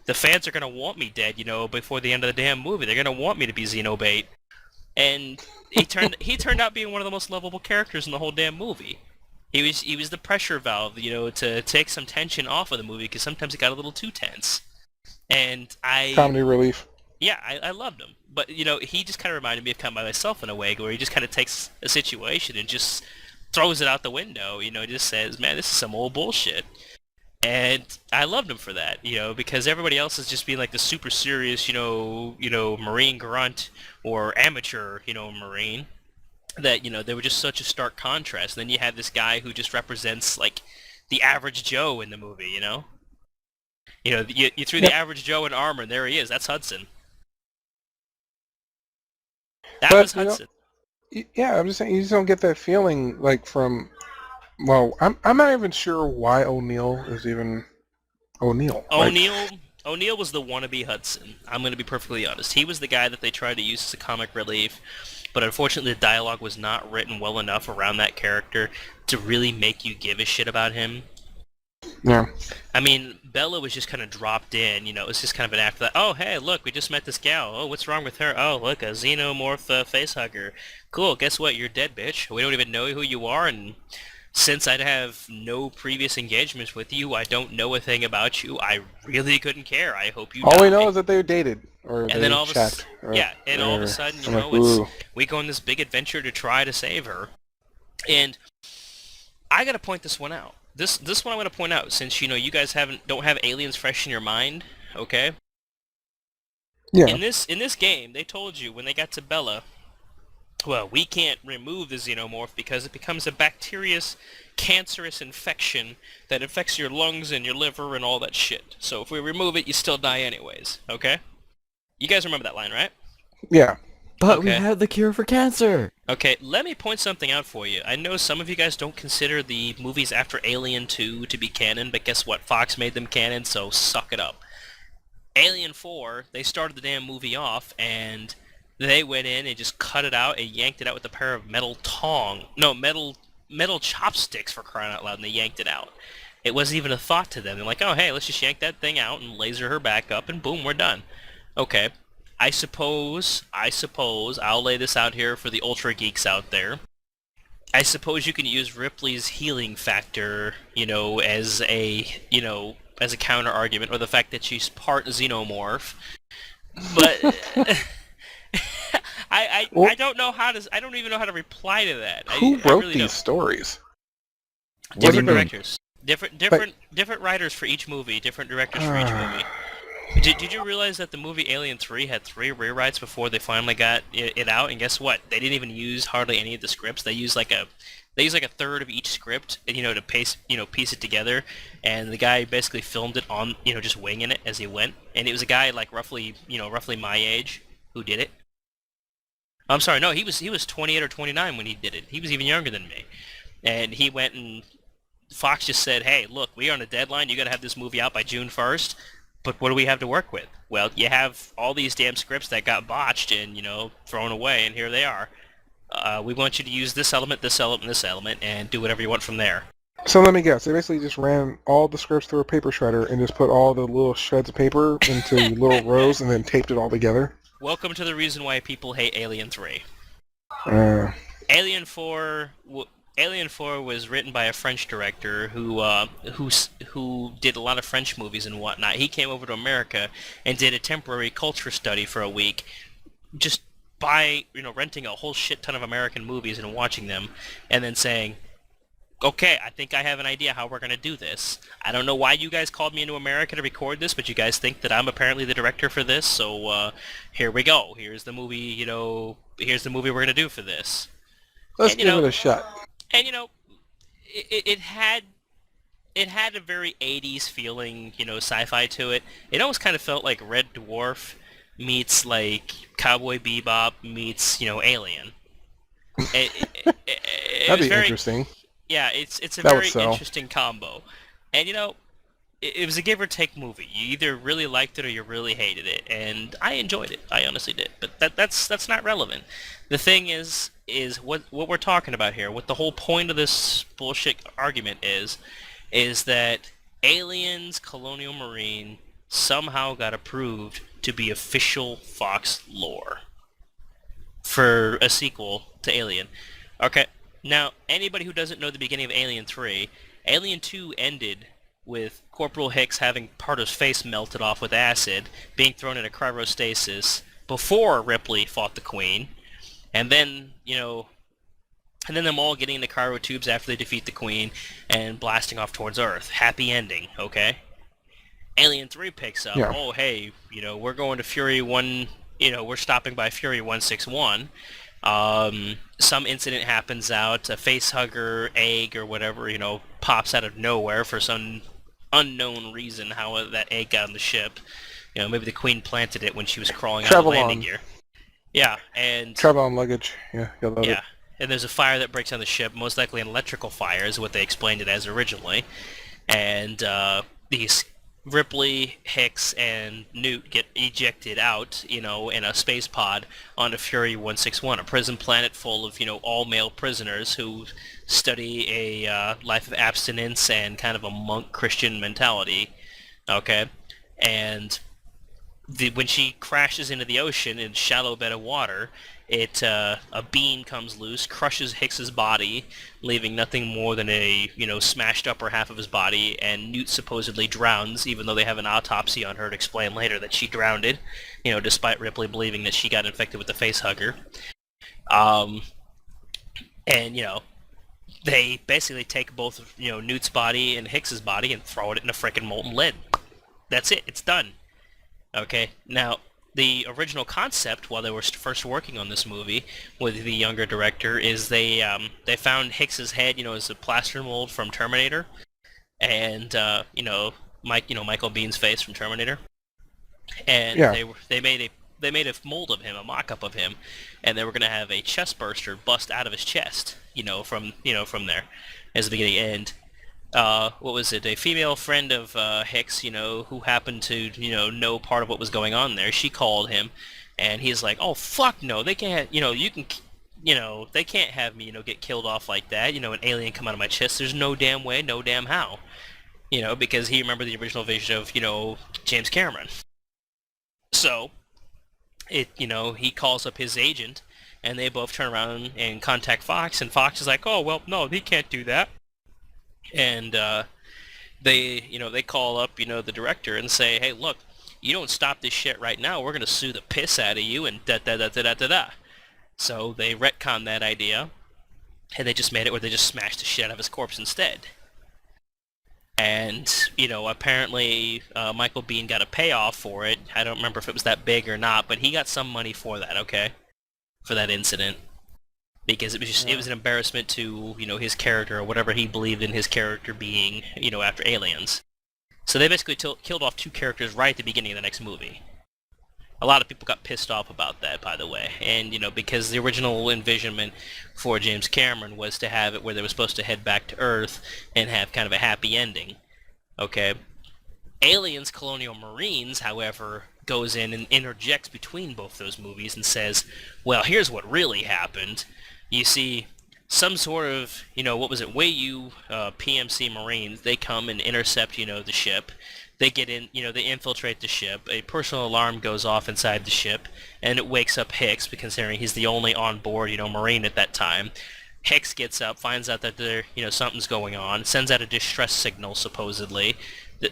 The fans are gonna want me dead, before the end of the damn movie. They're gonna want me to be Xenobait. And he turned out being one of the most lovable characters in the whole damn movie. He was the pressure valve, to take some tension off of the movie because sometimes it got a little too tense. And Comedy relief. yeah, I loved him. But, he just kind of reminded me of Count by Myself in a way, where he just kind of takes a situation and just throws it out the window, just says, man, this is some old bullshit. And I loved him for that, because everybody else is just being like the super serious, Marine grunt or amateur, Marine, that, they were just such a stark contrast. And then you have this guy who just represents, like, the average Joe in the movie, you threw the Yep. average Joe in armor, and there he is. That's Hudson. That But was Hudson. yeah, I'm just saying you just don't get that feeling like from. Well, I'm not even sure why O'Neill is even O'Neill. Like, O'Neill was the wannabe Hudson. I'm going to be perfectly honest. He was the guy that they tried to use as a comic relief, but unfortunately the dialogue was not written well enough around that character to really make you give a shit about him. yeah, I mean, Bella was just kind of dropped in, it's just kind of an after that. Oh, hey, look, we just met this gal. Oh, what's wrong with her? Oh, look, a xenomorph facehugger. Cool, guess what? You're dead, bitch. We don't even know who you are, and since I'd have no previous engagements with you, I don't know a thing about you. I really couldn't care. I hope you all we know die. is that they dated or And they then chat. all of a sudden, I'm like, ooh. we go on this big adventure to try to save her. And I gotta point this one out. This one I'm gonna point out since you guys don't have aliens fresh in your mind, okay? Yeah, In this game, they told you when they got to Bella, well, we can't remove the xenomorph because it becomes a bacterious, cancerous infection that infects your lungs and your liver and all that shit. So if we remove it, you still die anyways, okay? You guys remember that line, right? yeah. But we Okay. have the cure for cancer. Okay, let me point something out for you. I know some of you guys don't consider the movies after Alien 2 to be canon, but guess what? Fox made them canon, so suck it up. Alien 4, they started the damn movie off, and They went in and just cut it out and yanked it out with a pair of metal chopsticks, for crying out loud, and they yanked it out. It wasn't even a thought to them. They're like, oh hey, let's just yank that thing out and laser her back up, and boom, we're done. Okay, I suppose I'll lay this out here for the ultra geeks out there. I suppose you can use Ripley's healing factor, as a counter argument, or the fact that she's part xenomorph. But Well, I don't know how to. I don't even know how to reply to that. who I wrote really these don't. stories? What do you Different mean? directors, different writers for each movie, different directors for each movie. Did you realize that the movie Alien 3 had 3 rewrites before they finally got it out? And guess what? They didn't even use hardly any of the scripts. They used like a third of each script, to piece it together. And the guy basically filmed it on, just winging it as he went. And it was a guy like roughly my age who did it. I'm sorry, no, he was 28 or 29 when he did it. He was even younger than me. And he went and Fox just said, hey, look, we are on a deadline. You got to have this movie out by June 1st. But what do we have to work with? Well, you have all these damn scripts that got botched and, thrown away, and here they are. We want you to use this element, this element, this element, and do whatever you want from there. So let me guess. They basically just ran all the scripts through a paper shredder and just put all the little shreds of paper into little rows and then taped it all together. Welcome to the reason why people hate Alien 3. Uh, Alien 4... Alien 4 was written by a French director who did a lot of French movies and whatnot. He came over to America and did a temporary culture study for a week, just by renting a whole shit ton of American movies and watching them, and then saying, okay, I think I have an idea how we're going to do this. I don't know why you guys called me into America to record this, but you guys think that I'm apparently the director for this, so here we go. Here's the movie, here's the movie we're going to do for this. let's give it a shot. And it had a very 80s feeling, sci-fi to it. It almost kind of felt like Red Dwarf meets like Cowboy Bebop meets, Alien. It That'd was be very interesting. Yeah, it's a That would very sell. interesting combo. And it was a give or take movie. You either really liked it or you really hated it, and I enjoyed it. I honestly did. But that's not relevant. The thing is what we're talking about here. What the whole point of this bullshit argument is that Aliens Colonial Marine somehow got approved to be official Fox lore for a sequel to Alien. Okay, now anybody who doesn't know the beginning of Alien 3, Alien 2 ended with Corporal Hicks having part of his face melted off with acid, being thrown into cryostasis before Ripley fought the Queen, and then, them all getting into cryo tubes after they defeat the Queen and blasting off towards Earth. Happy ending, okay? Alien 3 picks up, Yeah. oh hey, we're going to Fury 1, we're stopping by Fury 161. Some incident happens out, a facehugger egg or whatever, pops out of nowhere for some unknown reason how that egg got on the ship. Maybe the Queen planted it when she was crawling out of Travel landing on. gear. Yeah, and Travel on luggage. Yeah, you'll love it. yeah, and there's a fire that breaks on the ship, most likely an electrical fire is what they explained it as originally. And these Ripley, Hicks, and Newt get ejected out, in a space pod onto Fury 161, a prison planet full of, all-male prisoners who study a life of abstinence and kind of a monk Christian mentality, okay? And when she crashes into the ocean in a shallow bed of water, a beam comes loose, crushes Hicks's body, leaving nothing more than a, smashed upper half of his body, and Newt supposedly drowns, even though they have an autopsy on her to explain later that she drowned, despite Ripley believing that she got infected with the facehugger. And, they basically take both, Newt's body and Hicks's body and throw it in a frickin' molten lead. That's it. It's done. Okay, now, the original concept, while they were first working on this movie with the younger director, is they found Hicks's head, as a plaster mold from Terminator, and Michael Bihn's face from Terminator, and Yeah. they made a mold of him, a mock-up of him, and they were gonna have a chest burster bust out of his chest, from there, as the beginning. And what was it? A female friend of Hicks, who happened to, know part of what was going on there. She called him And he's like, oh, fuck no, they can't, you can, they can't have me, get killed off like that, an alien come out of my chest. There's no damn way, no damn how. Because he remembered the original vision of, James Cameron. So, he calls up his agent, and they both turn around and contact Fox, and Fox is like, oh, well, no, he can't do that. And, they call up, the director and say, hey, look, you don't stop this shit right now, we're gonna sue the piss out of you, and da-da-da-da-da-da-da. So they retcon that idea, and they just made it where they just smashed the shit out of his corpse instead. And, apparently Michael Biehn got a payoff for it. I don't remember if it was that big or not, but he got some money for that, okay? For that incident. Because it was just, it was an embarrassment to, his character, or whatever he believed in his character being, after Aliens. So they basically killed off two characters right at the beginning of the next movie. A lot of people got pissed off about that, by the way. And, because the original envisionment for James Cameron was to have it where they were supposed to head back to Earth and have kind of a happy ending. Okay? Aliens Colonial Marines, however, goes in and interjects between both those movies and says, well, here's what really happened. You see, some sort of, what was it, Wei-Yu PMC Marines, they come and intercept, the ship. They get in, they infiltrate the ship. A personal alarm goes off inside the ship, and it wakes up Hicks, considering he's the only on-board, Marine at that time. Hicks gets up, finds out that there, something's going on, sends out a distress signal, supposedly.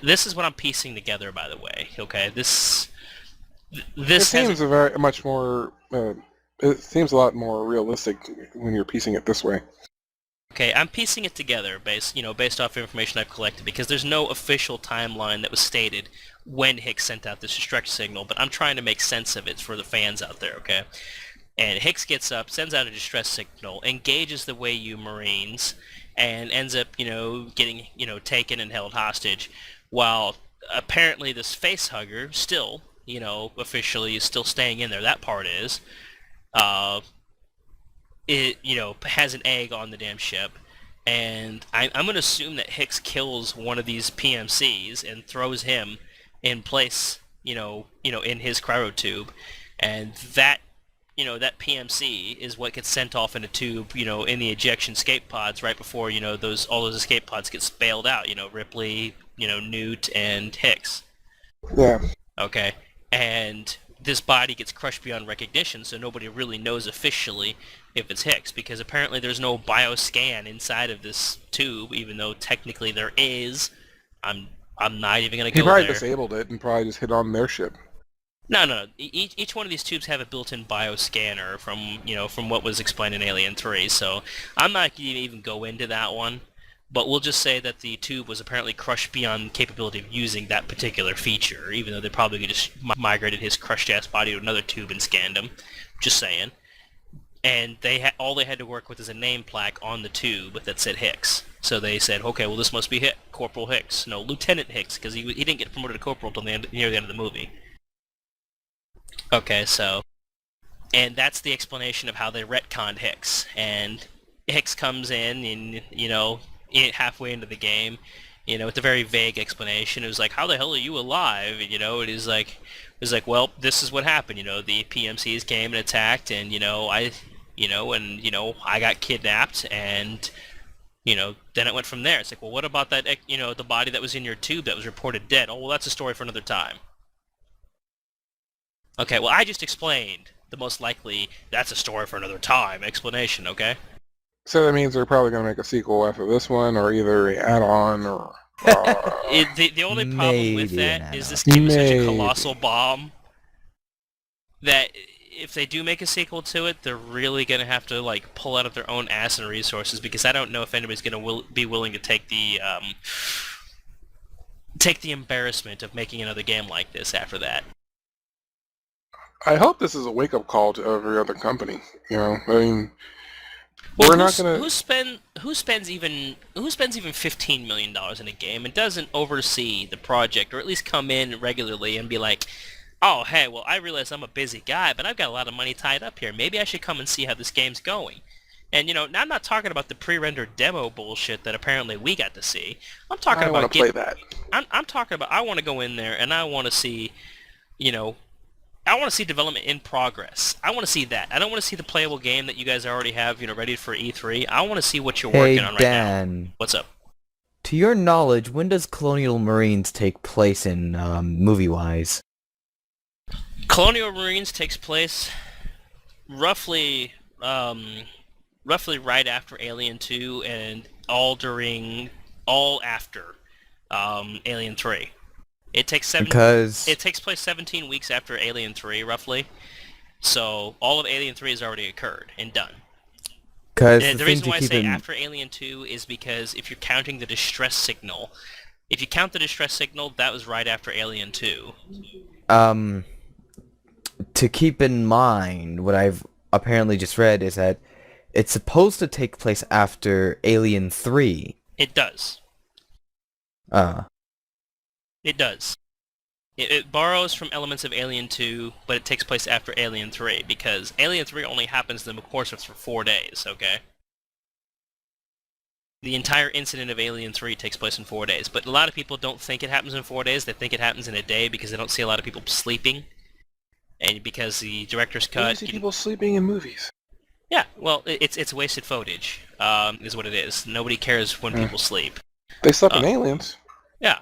This is what I'm piecing together, by the way, okay? This it seems a very much more, it seems a lot more realistic when you're piecing it this way. Okay, I'm piecing it together based off information I've collected, because there's no official timeline that was stated when Hicks sent out this distress signal, but I'm trying to make sense of it for the fans out there, okay? And Hicks gets up, sends out a distress signal, engages the Wei-Yu Marines, and ends up, getting, taken and held hostage, while apparently this facehugger still, officially is still staying in there. That part is. It, has an egg on the damn ship, and I'm going to assume that Hicks kills one of these PMCs and throws him in place, in his cryotube, and that, that PMC is what gets sent off in a tube, in the ejection escape pods right before, all those escape pods get bailed out, Ripley, Newt, and Hicks. Yeah. Okay, and this body gets crushed beyond recognition, so nobody really knows officially if it's Hicks, because apparently there's no bioscan inside of this tube, even though technically there is. I'm not even going to go there. He probably disabled it and probably just hit on their ship. No. Each one of these tubes have a built-in bioscanner from what was explained in Alien 3, so I'm not going to even go into that one. But we'll just say that the tube was apparently crushed beyond capability of using that particular feature, even though they probably just migrated his crushed-ass body to another tube and scanned him. Just saying. And all they had to work with is a name plaque on the tube that said Hicks. So they said, okay, well, this must be Corporal Hicks. No, Lieutenant Hicks, because he didn't get promoted to Corporal until near the end of the movie. Okay, so... And that's the explanation of how they retconned Hicks. And Hicks comes in and, halfway into the game, with a very vague explanation. It was like, how the hell are you alive? And, it was like, well, this is what happened. The PMCs came and attacked, and I got kidnapped, and then it went from there. It's like, well, what about that? The body that was in your tube that was reported dead? Oh, well, that's a story for another time. Okay, well, I just explained the most likely that's a story for another time explanation. Okay. So that means they're probably going to make a sequel after this one, or either an add-on, or... the only problem with that is this game is such a colossal bomb that if they do make a sequel to it, they're really going to have to, pull out of their own ass and resources, because I don't know if anybody's going to be willing to take the embarrassment of making another game like this after that. I hope this is a wake-up call to every other company, I mean... Well, we're not gonna. Who spends even $15 million in a game and doesn't oversee the project, or at least come in regularly and be like, oh, hey, well, I realize I'm a busy guy, but I've got a lot of money tied up here. Maybe I should come and see how this game's going. And now I'm not talking about the pre-rendered demo bullshit that apparently we got to see. I'm talking about play that. I'm talking about I want to go in there and I want to see, I want to see development in progress. I want to see that. I don't want to see the playable game that you guys already have, ready for E3. I want to see what you're Hey working on right now. Dan, What's up? to your knowledge, when does Colonial Marines take place in movie-wise? Colonial Marines takes place roughly, roughly right after Alien 2 and all after, Alien 3. It takes Because It takes place 17 weeks after Alien 3, roughly. So all of Alien 3 has already occurred and done. the The thing reason to why I keep say in after Alien 2 is because if you're counting the distress signal, if you count the distress signal, that was right after Alien 2. um to keep in mind what I've apparently just read is that it's supposed to take place after Alien 3. It does. Uh, It does. It borrows from elements of Alien 2, but it takes place after Alien 3, because Alien 3 only happens in the course of 4 days, okay? The entire incident of Alien 3 takes place in 4 days, but a lot of people don't think it happens in 4 days, they think it happens in a day because they don't see a lot of people sleeping. And because the director's Where do you cut... see people sleeping in movies? Yeah, well, it's wasted footage, is what it is. Nobody cares when people sleep. They slept in Uh, Aliens. Yeah.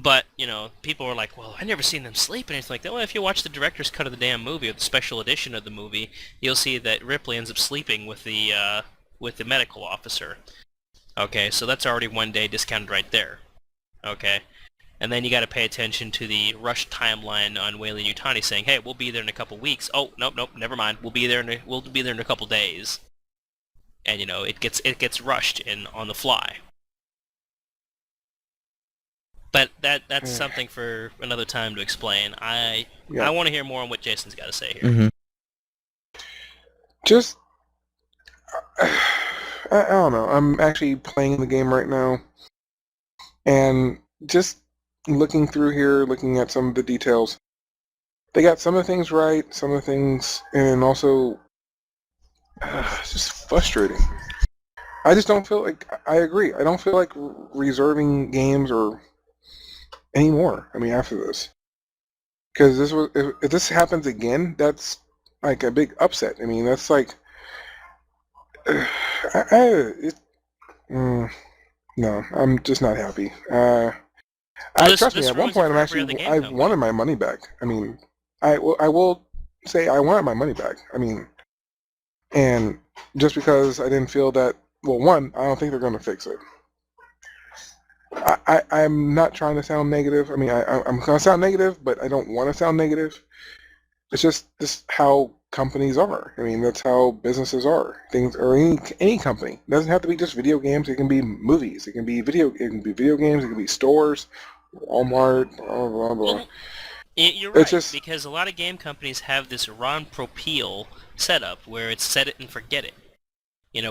But, people are like, well, I never seen them sleep, and it's like, well, if you watch the director's cut of the damn movie, or the special edition of the movie, you'll see that Ripley ends up sleeping with the medical officer. Okay, so that's already 1 day discounted right there. Okay? And then you gotta pay attention to the rushed timeline on Weyland Yutani saying, hey, we'll be there in a couple weeks. Oh, nope, never mind. We'll be there in a couple days. And, it gets rushed on the fly. But that's something for another time to explain. I want to hear more on what Jason's got to say here. mhm. Just, I don't know. I'm actually playing the game right now, and just looking through here, looking at some of the details. They got some of the things right, some of the things, and also, it's just frustrating. I just don't feel like, I agree, I don't feel like reserving games or anymore, after this. Because if this happens again, that's like a big upset. That's like, no, I'm just not happy. Trust me, at one point I wanted my money back. I will say I wanted my money back. And just because I didn't feel that, well, one, I don't think they're going to fix it. I'm not trying to sound negative. I'm going to sound negative, but I don't want to sound negative. It's just this how companies are. That's how businesses are. Things, or any company. It doesn't have to be just video games. It can be movies. It can be video games. It can be stores, Walmart, blah blah blah. Well, you're right, because a lot of game companies have this Ron Propeel setup where it's set it and forget it.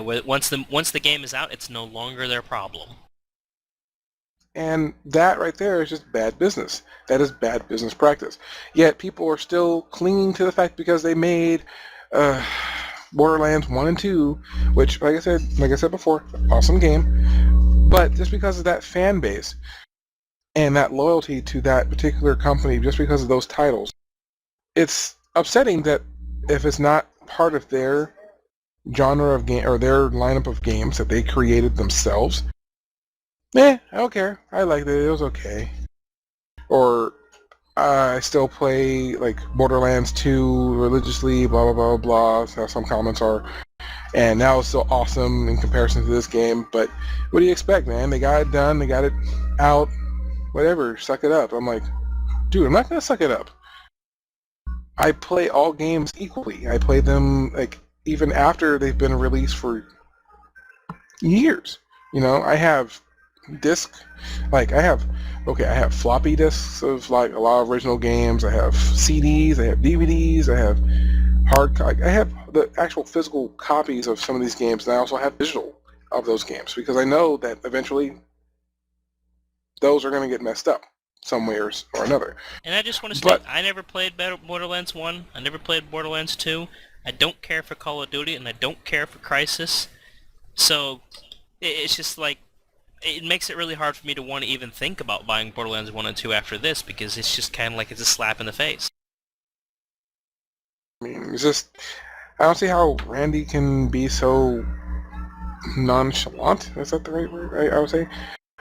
Where once the game is out, it's no longer their problem. And that right there is just bad business. That is bad business practice. Yet people are still clinging to the fact because they made Borderlands 1 and 2, which, like I said before, awesome game. But just because of that fan base and that loyalty to that particular company, just because of those titles, it's upsetting that if it's not part of their genre of game or their lineup of games that they created themselves, I don't care. I liked it. It was okay. Or I still play like Borderlands 2 religiously, blah blah blah blah. That's how some comments are. And now it's still awesome in comparison to this game. But what do you expect, man? They got it done. They got it out. Whatever. Suck it up. I'm like, dude, I'm not gonna suck it up. I play all games equally. I play them like even after they've been released for years. I have I have floppy disks of like a lot of original games. I have CDs, I have DVDs, I have I have the actual physical copies of some of these games, and I also have digital of those games because I know that eventually those are going to get messed up some way or another. And I just want to state, I never played Borderlands 1, I never played Borderlands 2, I don't care for Call of Duty, and I don't care for Crysis, so it's just like, it makes it really hard for me to want to even think about buying Borderlands 1 and 2 after this, because it's just kind of like it's a slap in the face. I mean, it's just I don't see how Randy can be so nonchalant. Is that the right word? I would say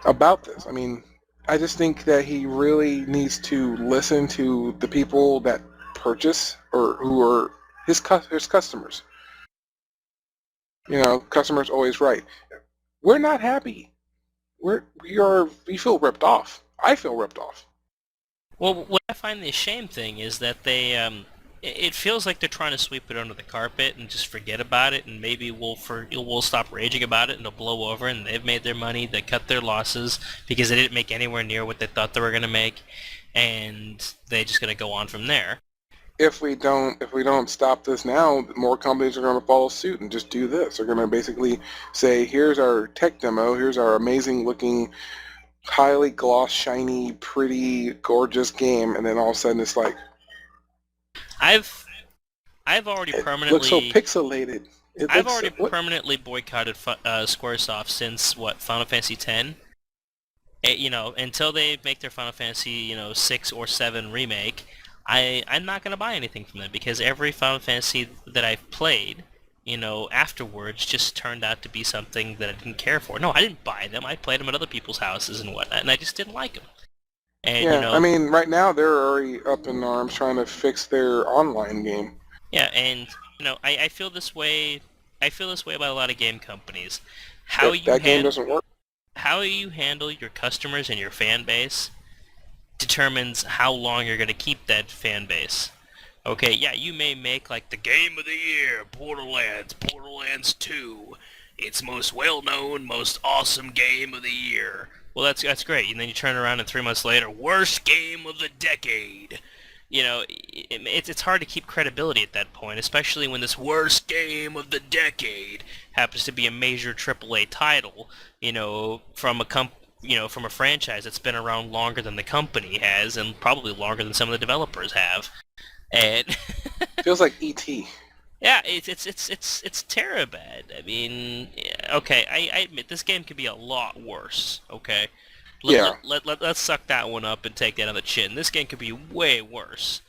about this. I mean, I just think that he really needs to listen to the people that purchase or who are his customers. You know, customers always right. We're not happy. We feel ripped off. I feel ripped off. Well, what I find the shame thing is that it feels like they're trying to sweep it under the carpet and just forget about it, and maybe we'll stop raging about it and it'll blow over, and they've made their money, they cut their losses because they didn't make anywhere near what they thought they were going to make, and they're just going to go on from there. If we don't stop this now, more companies are going to follow suit and just do this. They're going to basically say, here's our tech demo, here's our amazing looking, highly gloss, shiny, pretty, gorgeous game, and then all of a sudden it's like, I've already it permanently looks so pixelated. I've already permanently boycotted Squaresoft since Final Fantasy X. Until they make their Final Fantasy 6 or 7 remake, I'm not gonna buy anything from them, because every Final Fantasy that I've played, afterwards just turned out to be something that I didn't care for. No, I didn't buy them. I played them at other people's houses and whatnot, and I just didn't like them. And Yeah, I mean, right now they're already up in arms trying to fix their online game. yeah, and I feel this way. I feel this way about a lot of game companies. How That game doesn't work. how you handle your customers and your fan base determines how long you're going to keep that fan base. Okay, yeah, you may make like the game of the year, Borderlands 2. It's most well-known, most awesome game of the year. Well, that's great. And then you turn around and 3 months later, worst game of the decade. It's hard to keep credibility at that point, especially when this worst game of the decade happens to be a major AAA title, from from a franchise that's been around longer than the company has, and probably longer than some of the developers have. And Feels like E.T. yeah, it's terrible bad. I mean, yeah, okay, I admit this game could be a lot worse. Okay, Yeah. let's suck that one up and take that on the chin. This game could be way worse,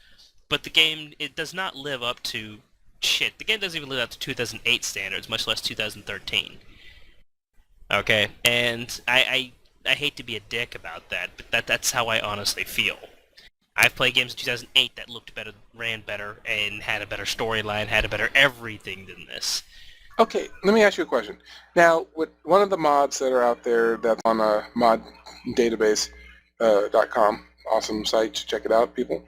but it does not live up to shit. The game doesn't even live up to 2008 standards, much less 2013. Okay, and I hate to be a dick about that, but that's how I honestly feel. I've played games in 2008 that looked better, ran better, and had a better storyline, had a better everything than this. Okay, let me ask you a question. Now, with one of the mods that are out there that's on a mod database .com, awesome site, check it out, people.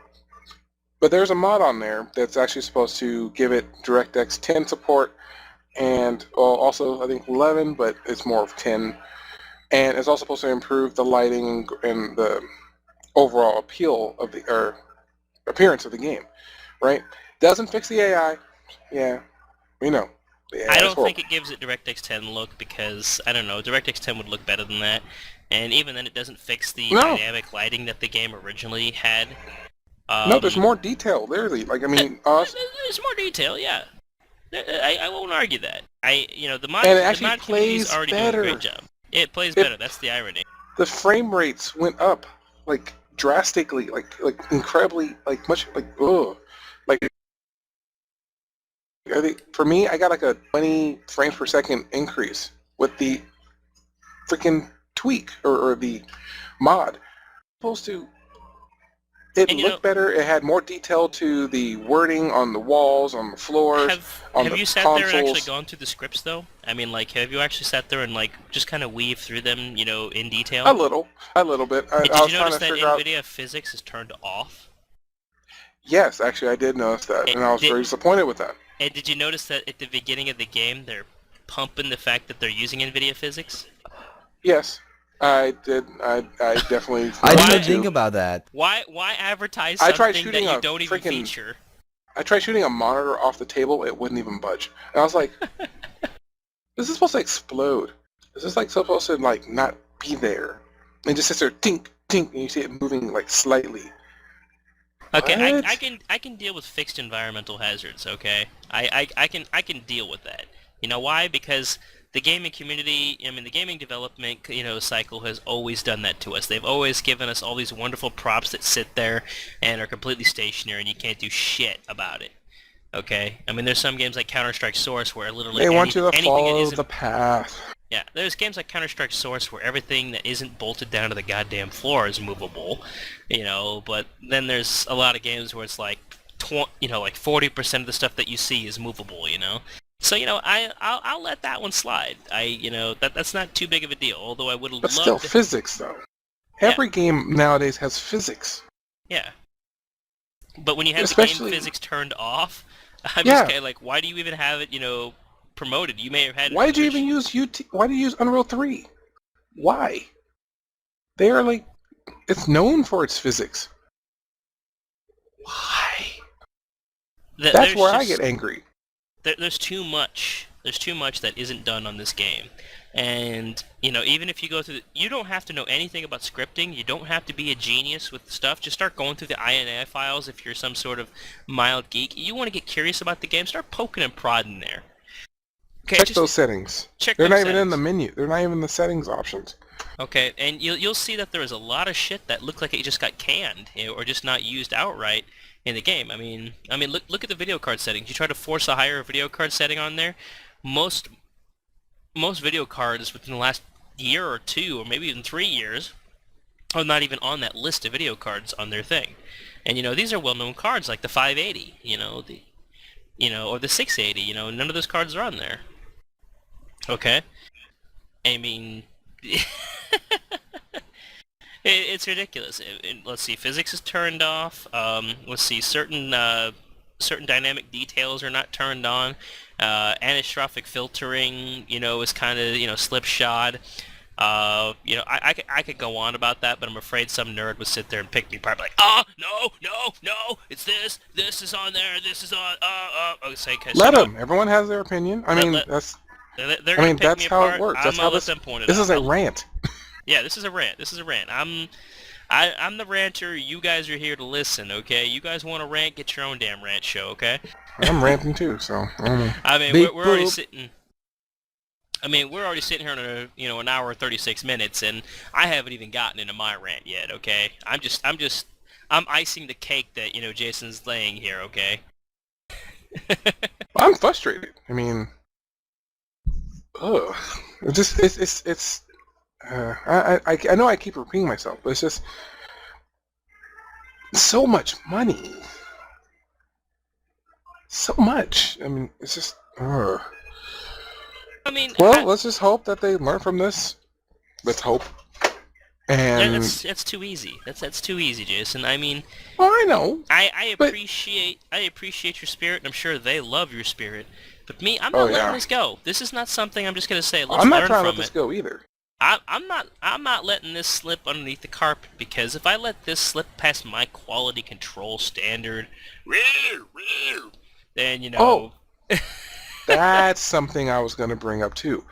But there's a mod on there that's actually supposed to give it DirectX 10 support, and also I think 11, but it's more of 10. And it's also supposed to improve the lighting and the overall appeal of or appearance of the game, right? Doesn't fix the AI. Yeah, we know. The AI I is don't think horrible. it gives it DirectX 10 look because, I don't know, DirectX 10 would look better than that. And even then it doesn't fix the No, dynamic lighting that the game originally had. no, there's Um, more detail, literally. Like, I mean, there's more detail, yeah. I won't argue that. and it The actually mod community is plays already doing a better. great job. It plays It better, that's the irony. The frame rates went up like drastically, like incredibly, like much, like like I think for me, I got like a 20 frames per second increase with the freaking tweak or the mod. Supposed to, it And looked better. It had more detail to the wording on the walls, on the floors, on have the you sat there and actually consoles. gone through the scripts though? I mean, like, have you actually sat there and like just kind of weave through them, in A detail? little, a little bit. I Did was you trying notice to that figure out. NVIDIA physics is turned off? Yes, actually, I did notice that, It, and I was did, very disappointed with that. and did you notice that at the beginning of the game they're pumping the fact that they're using NVIDIA physics? Yes, I did. I definitely I noticed didn't that even think too. about that. Why advertise I tried something that shooting you a don't even freaking. feature? I tried shooting a monitor off the table. It wouldn't even budge. And I was like, "This is supposed to explode. This is like supposed to like not be there." And it just sits there, tink, tink, and you see it moving like slightly. Okay, What? I can deal with fixed environmental hazards. Okay, I can deal with that. You know why? Because the gaming community, I mean, the gaming development, cycle has always done that to us. They've always given us all these wonderful props that sit there and are completely stationary, and you can't do shit about it. Okay? I mean, there's some games like Counter-Strike Source where literally They want you to anything that follow isn't... the path. Yeah, there's games like Counter-Strike Source where everything that isn't bolted down to the goddamn floor is movable, but then there's a lot of games where it's like, like 40% of the stuff that you see is movable. So, I'll let that one slide. That's not too big of a deal, although I would But love still, to... physics, though. Yeah. Every game nowadays has physics. Yeah. But when you have Especially... the game physics turned off, I'm Yeah. just kind of like, why do you even have it, promoted? You may have had... Why did you even use Why do you use Unreal 3? Why? They are like... It's known for its physics. Why? That's where I get angry. There's too much. There's too much that isn't done on this game. And, even if you go through... you don't have to know anything about scripting. You don't have to be a genius with stuff. Just start going through the INI files if you're some sort of mild geek. You want to get curious about the game, start poking and prodding there. Okay, check those settings. They're not even in the menu. They're not even in the settings options. Okay, and you'll see that there is a lot of shit that looked like it just got canned, or just not used outright in the game. I mean, look at the video card settings. You try to force a higher video card setting on there. Most video cards within the last year or two, or maybe even 3 years, are not even on that list of video cards on their thing. And these are well-known cards like the 580, or the 680. None of those cards are on there. Okay, I mean, it's ridiculous. Let's see, physics is turned off. Let's see, certain dynamic details are not turned on. Anisotropic filtering, is kind of, slipshod. I could go on about that, but I'm afraid some nerd would sit there and pick me apart, like, no, it's this is on there, this is on, okay, let them. Everyone has their opinion. I mean, that's how it works. That's how this is a rant. Yeah, this is a rant. I'm the ranter. You guys are here to listen, okay? You guys want to rant? Get your own damn rant show, okay? I'm ranting too, so I don't know. I mean, we're already sitting. We're already sitting here in an hour and 36 minutes, and I haven't even gotten into my rant yet, okay? I'm icing the cake that Jason's laying here, okay? I'm frustrated. I mean, ugh. It's I know I keep repeating myself, but it's just so much money. So much. I mean, it's just, ugh. Well, let's just hope that they learn from this. Let's hope. And that's too easy. That's too easy, Jason. I mean, well, I know. I appreciate your spirit, and I'm sure they love your spirit. But me, I'm not letting this go. This is not something I'm just gonna say. Let's I'm not learn trying to from let this go either. I'm not letting this slip underneath the carpet, because if I let this slip past my quality control standard, then Oh, that's something I was going to bring up too.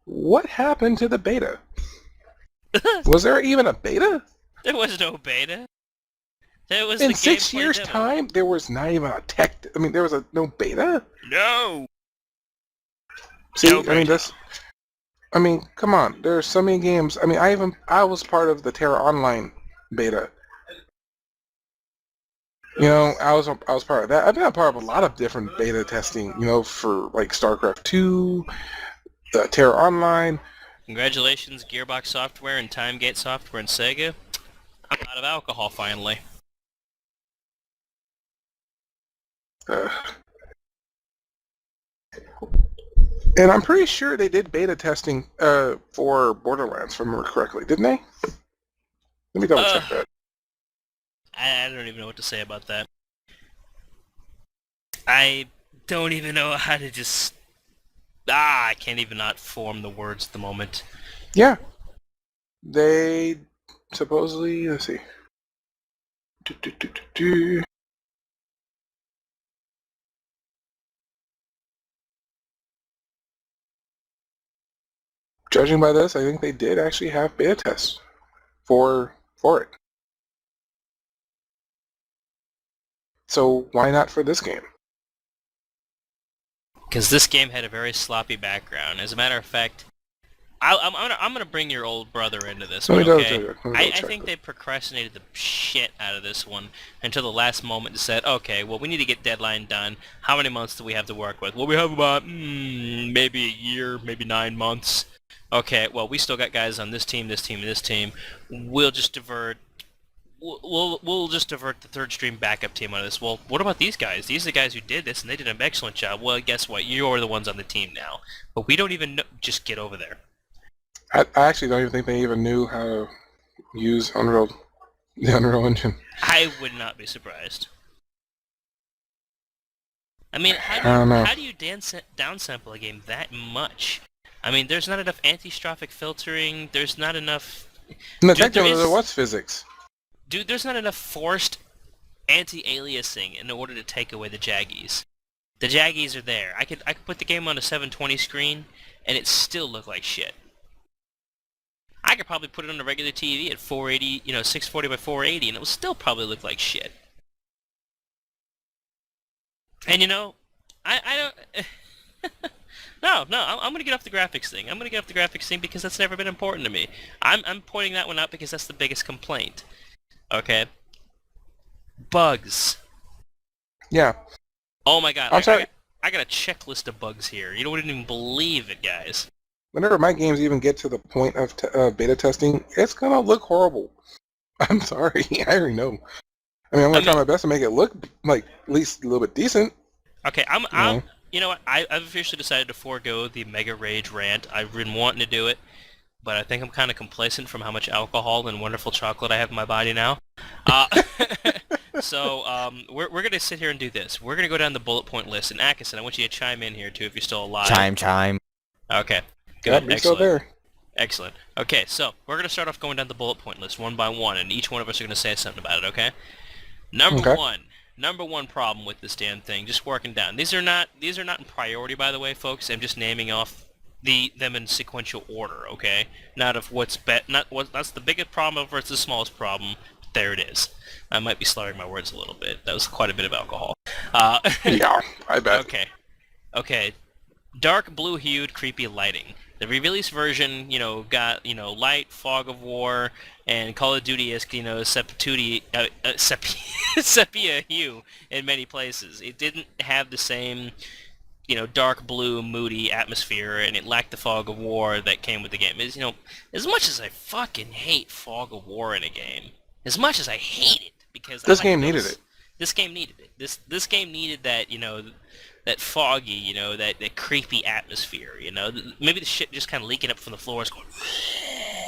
What happened to the beta? Was there even a beta? There was no beta. There was in the 6 gameplay years' demo. time. There was not even a tech. I mean, there was no beta. No. See, No beta. I mean, come on. There are so many games. I mean, I was part of the Terra Online beta. I was part of that. I've been a part of a lot of different beta testing. For like StarCraft 2, Terra Online. Congratulations, Gearbox Software and Timegate Software and Sega. I'm out of alcohol finally. And I'm pretty sure they did beta testing for Borderlands, if I remember correctly, didn't they? Let me double check that. I don't even know what to say about that. I don't even know how to just... I can't even not form the words at the moment. Yeah. They supposedly... Let's see. Judging by this, I think they did actually have beta tests for it. So why not for this game? Because this game had a very sloppy background. As a matter of fact, I'm gonna bring your old brother into this Let one, me double okay? check it. Let me I, double I check think it. they procrastinated the shit out of this one until the last moment and said, okay, well, we need to get deadline done. How many months do we have to work with? Well, we have about, maybe a year, maybe 9 months. Okay, well, we still got guys on this team, this team, and this team. We'll just divert... We'll just divert the third stream backup team out of this. Well, what about these guys? These are the guys who did this, and they did an excellent job. Well, guess what? You're the ones on the team now. But we don't even know... Just get over there. I actually don't even think they even knew how to use the Unreal Engine. I would not be surprised. I mean, I don't know. how do you downsample a game that much? I mean, there's not enough anti-strophic filtering. There's not enough. No, Dude, technically there was physics. Dude, there's not enough forced anti-aliasing in order to take away the jaggies. The jaggies are there. I could put the game on a 720 screen, and it still look like shit. I could probably put it on a regular TV at 480, 640 by 480, and it will still probably look like shit. And I don't... No, I'm gonna get off the graphics thing. I'm gonna get off the graphics thing because that's never been important to me. I'm pointing that one out because that's the biggest complaint. Okay? Bugs. Yeah. Oh my god, I'm sorry. I got a checklist of bugs here. You wouldn't even believe it, guys. Whenever my games even get to the point of beta testing, it's gonna look horrible. I'm sorry. I already know. I mean, I'm gonna try my best to make it look like at least a little bit decent. Okay, you know what? I've officially decided to forego the Mega Rage rant. I've been wanting to do it, but I think I'm kind of complacent from how much alcohol and wonderful chocolate I have in my body now. So we're gonna sit here and do this. We're gonna go down the bullet point list, and Akasen, I want you to chime in here too if you're still alive. Chime. Okay, good, Yep, you're still excellent. there. Excellent. Okay, so we're gonna start off going down the bullet point list one by one, and each one of us are gonna say something about it. Okay. Number one problem with this damn thing, just working down. These are not in priority, by the way, folks. I'm just naming off them in sequential order, okay? Not of what's that's the biggest problem versus the smallest problem. There it is. I might be slurring my words a little bit. That was quite a bit of alcohol. Yeah, I bet. Okay. Dark blue-hued, creepy lighting. The re-release version, got, light, fog of war, and Call of Duty-esque, sepia hue in many places. It didn't have the same, dark blue, moody atmosphere, and it lacked the fog of war that came with the game. As much as I fucking hate fog of war in a game, as much as I hate it, because This game needed it. This game needed it. This game needed that, that foggy, that creepy atmosphere, maybe the shit just kind of leaking up from the floors going...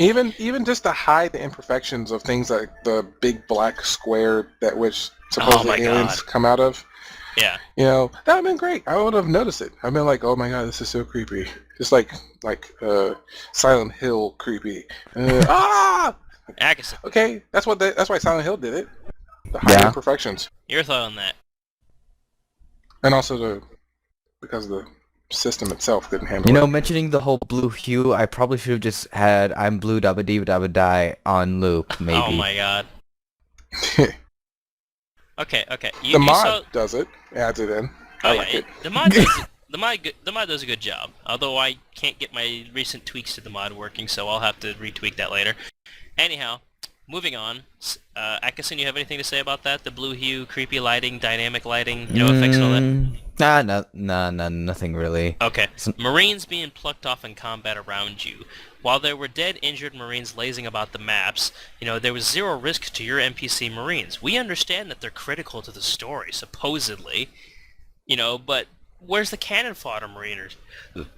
Even just to hide the imperfections of things like the big black square that which supposedly aliens come out of. Yeah. That would have been great. I would have noticed it. I've been like, oh my god, this is so creepy. Just like Silent Hill creepy. Akasen. Okay, that's why Silent Hill did it. The high imperfections. Your thought on that? And also because the system itself couldn't handle it. Mentioning the whole blue hue, I probably should have just had I'm blue dabba dee dabba die on loop, maybe. Oh my god. Okay. The mod does it. Adds it in. I like it. The mod does a good job. Although I can't get my recent tweaks to the mod working, so I'll have to retweak that later. Anyhow, moving on. Akasen, you have anything to say about that? The blue hue, creepy lighting, dynamic lighting, effects and all that? Nah, nothing really. Okay. Marines being plucked off in combat around you. While there were dead, injured Marines lazing about the maps, there was zero risk to your NPC Marines. We understand that they're critical to the story, supposedly, but where's the cannon fodder Marines?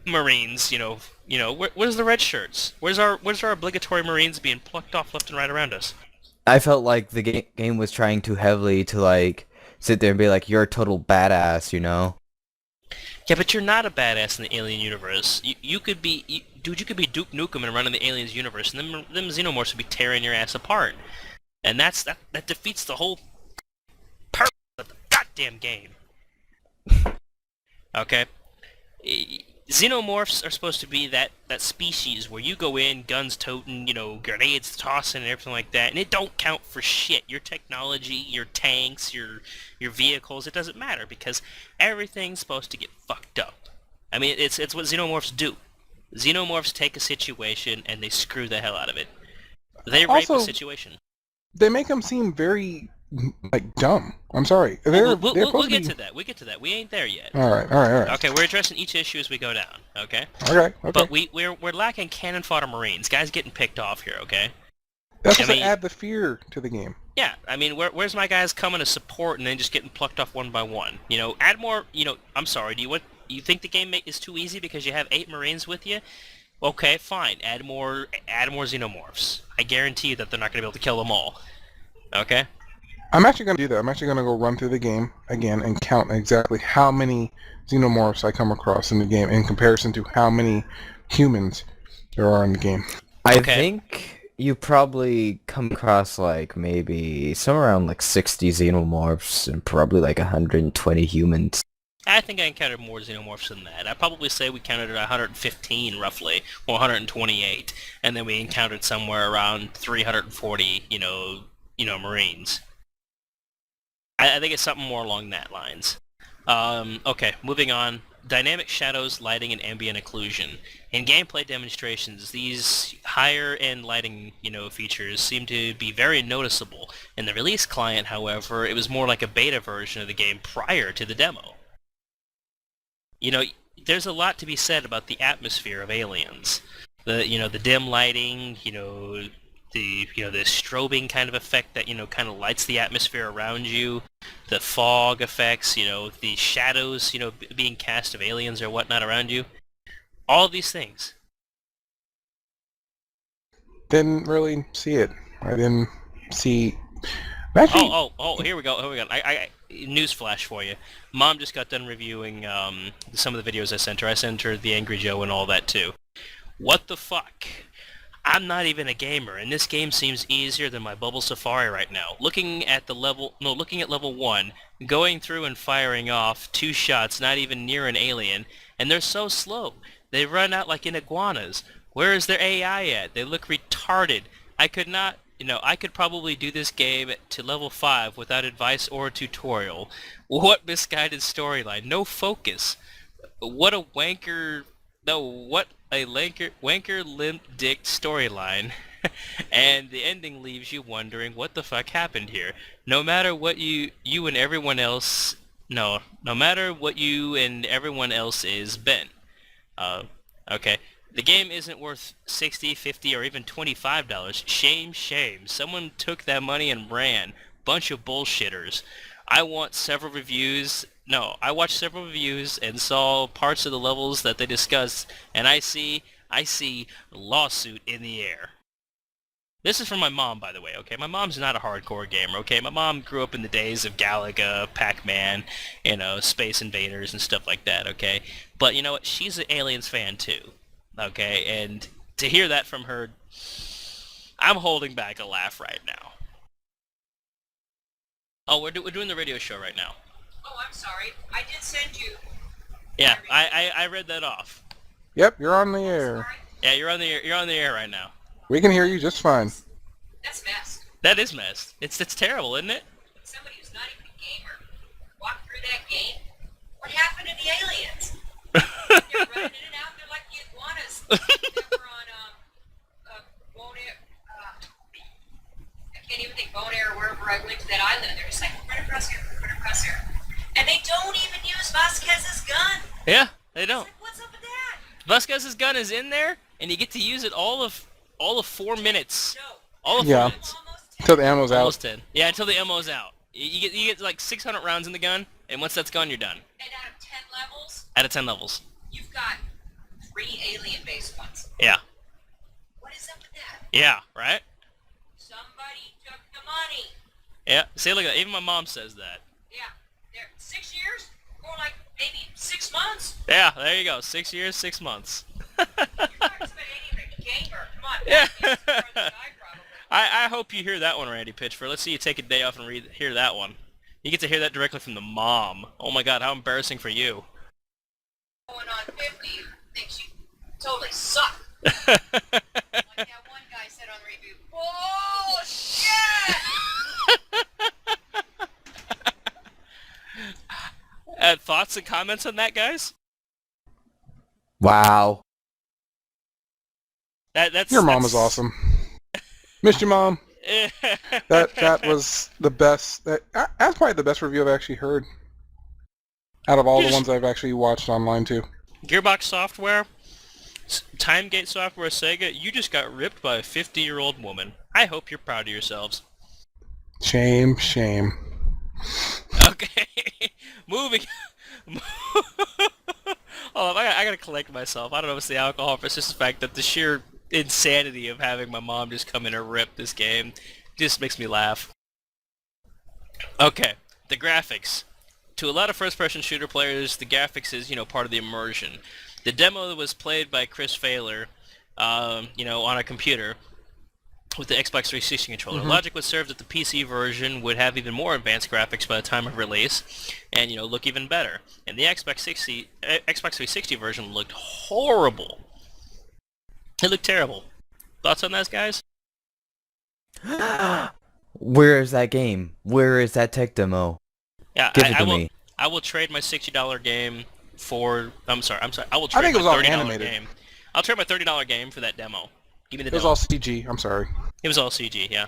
Where's the red shirts? Where's our obligatory Marines being plucked off left and right around us? I felt like the game was trying too heavily to sit there and be like, you're a total badass, Yeah, but you're not a badass in the Alien universe. You could be Duke Nukem and run in the Aliens universe, and them Xenomorphs would be tearing your ass apart. And that defeats the whole purpose of the goddamn game. Okay? Xenomorphs are supposed to be that species where you go in, guns toting, grenades tossing and everything like that, and it don't count for shit. Your technology, your tanks, your vehicles, it doesn't matter because everything's supposed to get fucked up. I mean, it's what xenomorphs do. Xenomorphs take a situation and they screw the hell out of it. They rape a Also, situation. they make them seem very like dumb. I'm sorry. We'll, They're we'll, supposed we'll to get be. to that. We get to that. We ain't there yet. All right, all right, all right. Okay, we're addressing each issue as we go down. Okay. Okay, okay. But we're lacking cannon fodder Marines. Guys getting picked off here. Okay. That's I supposed to mean- add the fear to the game. Yeah, I mean, where's my guys coming to support and then just getting plucked off one by one? You know, add more. You know, I'm sorry. You think the game is too easy because you have 8 Marines with you? Okay, fine. Add more xenomorphs. I guarantee you that they're not going to be able to kill them all. Okay. I'm actually going to do that. I'm actually going to go run through the game again and count exactly how many xenomorphs I come across in the game in comparison to how many humans there are in the game. I Okay. think you probably come across like maybe somewhere around like 60 xenomorphs and probably like 120 humans. I think I encountered more xenomorphs than that. I'd probably say we counted 115 roughly, or 128, and then we encountered somewhere around 340, Marines. I think it's something more along that lines. Okay, moving on. Dynamic shadows, lighting, and ambient occlusion. In gameplay demonstrations, these higher-end lighting, features seem to be very noticeable. In the release client, however, it was more like a beta version of the game prior to the demo. You know, there's a lot to be said about the atmosphere of Aliens. The dim lighting, the strobing kind of effect that, kind of lights the atmosphere around you, the fog effects, the shadows, being cast of aliens or whatnot around you. All of these things. Didn't really see it. I didn't see... Actually, Here we go. Newsflash for you. Mom just got done reviewing some of the videos I sent her. I sent her the Angry Joe and all that too. What the fuck? I'm not even a gamer, and this game seems easier than my Bubble Safari right now. Looking at level 1, going through and firing off 2 shots, not even near an alien, and they're so slow. They run out like in iguanas. Where is their AI at? They look retarded. I could probably do this game to level 5 without advice or a tutorial. What misguided storyline. No focus. What a wanker... No, what a wanker limp dick storyline. And the ending leaves you wondering what the fuck happened here. No matter what you and everyone else... No matter what you and everyone else is, Ben. Okay. The game isn't worth $60, $50, or even $25. Shame. Someone took that money and ran. Bunch of bullshitters. I watched several reviews and saw parts of the levels that they discussed, and I see lawsuit in the air. This is from my mom, by the way, okay? My mom's not a hardcore gamer, okay? My mom grew up in the days of Galaga, Pac-Man, Space Invaders and stuff like that, okay? But you know what? She's an Aliens fan too, okay? And to hear that from her, I'm holding back a laugh right now. Oh, we're doing the radio show right now. Oh, I'm sorry. I did send you. Yeah, I read that off. yep, you're on the air. Sorry. Yeah, you're on the air right now. We can hear you just fine. That's messed. That is messed. It's terrible, isn't it? Somebody who's not even a gamer walked through that game. What happened to the aliens? They're running in and out. They're like the iguanas that were on Bone Air. I can't even think Bone Air or wherever I went to that island. They're just like, run across here. And they don't even use Vasquez's gun. Yeah, they It's don't. like, what's up with that? Vasquez's gun is in there, and you get to use it all of 4 minutes. No. All of Yeah. 4 minutes. Almost 10. Until the ammo's out. Almost 10. Yeah, until the ammo's out. You get like 600 rounds in the gun, and once that's gone, you're done. And out of 10 levels, Out of 10 levels. you've got 3 alien-based ones. Yeah. What is up with that? Yeah, right? Somebody took the money. Yeah. See, look at that. Even my mom says that. Yeah. They're 6 years? Or like maybe 6 months? Yeah, there you go. 6 years, 6 months. You're not expecting a gamer. Come on. Yeah. You're smarter than I probably. I hope you hear that one, Randy Pitchford. Let's see you take a day off and hear that one. You get to hear that directly from the mom. Oh my god, how embarrassing for you. Going on 50 thinks you totally suck. Like that one guy said on the review. Oh, shit! Thoughts and comments on that, guys? Wow. Your mom is awesome. Missed you, Mom. That was the best. That's probably the best review I've actually heard out of all the ones I've actually watched online too. Gearbox Software, Timegate Software, Sega, you just got ripped by a 50-year-old woman. I hope you're proud of yourselves. Shame, shame. Okay, moving. Hold on, I gotta collect myself. I don't know if it's the alcohol, but it's just the fact that the sheer insanity of having my mom just come in and rip this game just makes me laugh. Okay, the graphics. To a lot of first-person shooter players, the graphics is, part of the immersion. The demo that was played by Chris Failer, on a computer with the Xbox 360 controller. Logic was served that the PC version would have even more advanced graphics by the time of release, and look even better. And the Xbox 360 version looked horrible. It looked terrible. Thoughts on that, guys? Where is that game? Where is that tech demo? Yeah, Give it to me. I will trade my $60 game for. I'm sorry. I will I trade think it my was all $30 animated. game. I'll trade my $30 game for that demo. Give me the It was demo. all CG. I'm sorry. It was all CG. Yeah.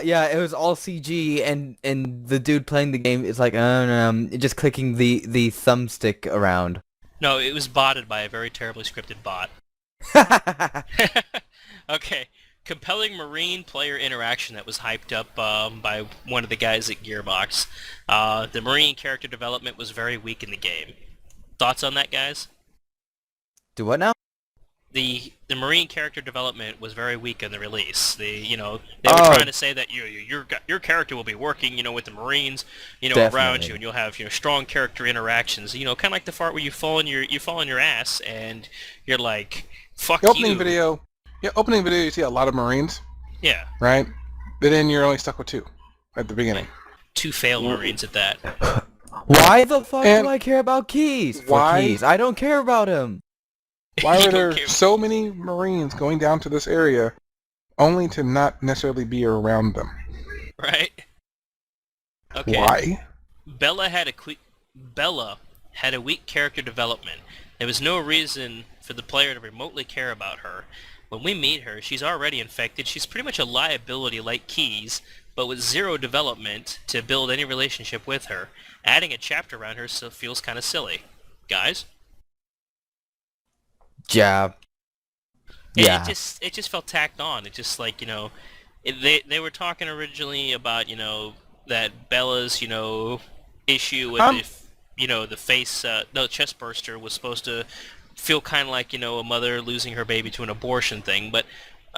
Yeah, it was all CG, and the dude playing the game is like, just clicking the thumbstick around. No, it was botted by a very terribly scripted bot. Okay. Compelling Marine player interaction that was hyped up by one of the guys at Gearbox. The Marine character development was very weak in the game. Thoughts on that, guys? Do what now? The Marine character development was very weak in the release. They were trying to say that your character will be working, with the Marines, around Definitely. you, and you'll have strong character interactions. Kind of like the part where you fall on your ass and you're like, fuck The opening you. video. Yeah, opening video. You see a lot of Marines, Yeah, right? But then you're only stuck with 2 at the beginning. 2 failed Marines at that. Why the fuck And do I care about Keys? For why- Keys, I don't care about him. Why You were don't there care. so many Marines going down to this area, only to not necessarily be around them? Right? Okay. Why? Bella had a weak character development. There was no reason for the player to remotely care about her. When we meet her, she's already infected. She's pretty much a liability like Keys, but with zero development to build any relationship with her. Adding a chapter around her still feels kind of silly. Guys? Yeah. Yeah. It just felt tacked on. It just like, they were talking originally about, that Bella's, issue with the face, no, chest burster was supposed to feel kind of like, a mother losing her baby to an abortion thing, but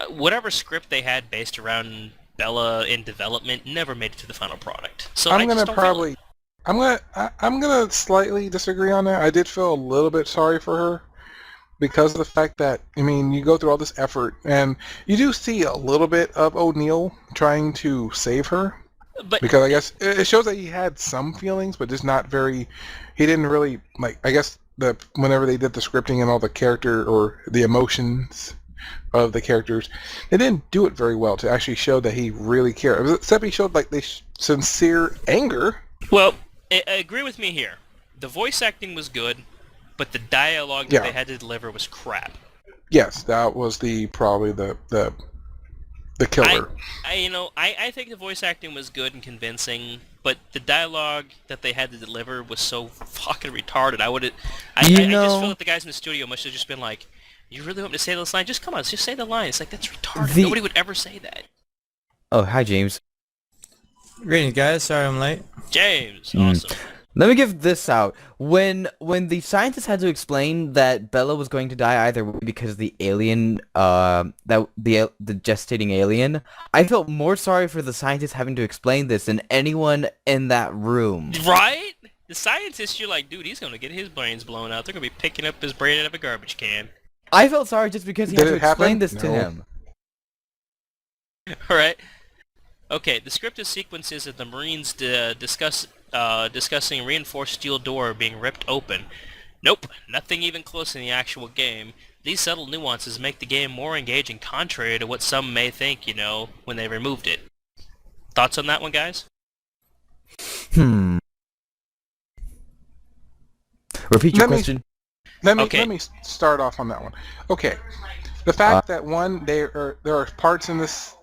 whatever script they had based around Bella in development never made it to the final product. So I'm I gonna just don't feel it. I'm gonna slightly disagree on that. I did feel a little bit sorry for her because of the fact that, you go through all this effort and you do see a little bit of O'Neill trying to save her, But because I guess it shows that he had some feelings, but just not very. He didn't really I guess whenever they did the scripting and all the character or the emotions of the characters, they didn't do it very well to actually show that he really cared. Except he showed sincere anger. Well, agree with me here. The voice acting was good, but the dialogue that Yeah. they had to deliver was crap. Yes, that was probably the killer. I think the voice acting was good and convincing, but the dialogue that they had to deliver was so fucking retarded. I just feel like the guys in the studio must have just been like, "You really want me to say this line? Just come on, just say the line." It's like, that's retarded. Nobody would ever say that. Oh, hi, James. Greetings, guys. Sorry I'm late. James, awesome. Let me give this out. When the scientists had to explain that Bella was going to die either way because of the alien, the gestating alien, I felt more sorry for the scientists having to explain this than anyone in that room. Right? The scientists, you're like, dude, he's gonna get his brains blown out. They're gonna be picking up his brain out of a garbage can. I felt sorry just because he Did had to it happen? explain this to No. him. Alright. Okay, the scripted sequences of the Marines discussing reinforced steel door being ripped open. Nope, nothing even close in the actual game. These subtle nuances make the game more engaging, contrary to what some may think, when they removed it. Thoughts on that one, guys? Repeat your Let me- question. Let Okay. me start off on that one. Okay, the fact that one there are parts in this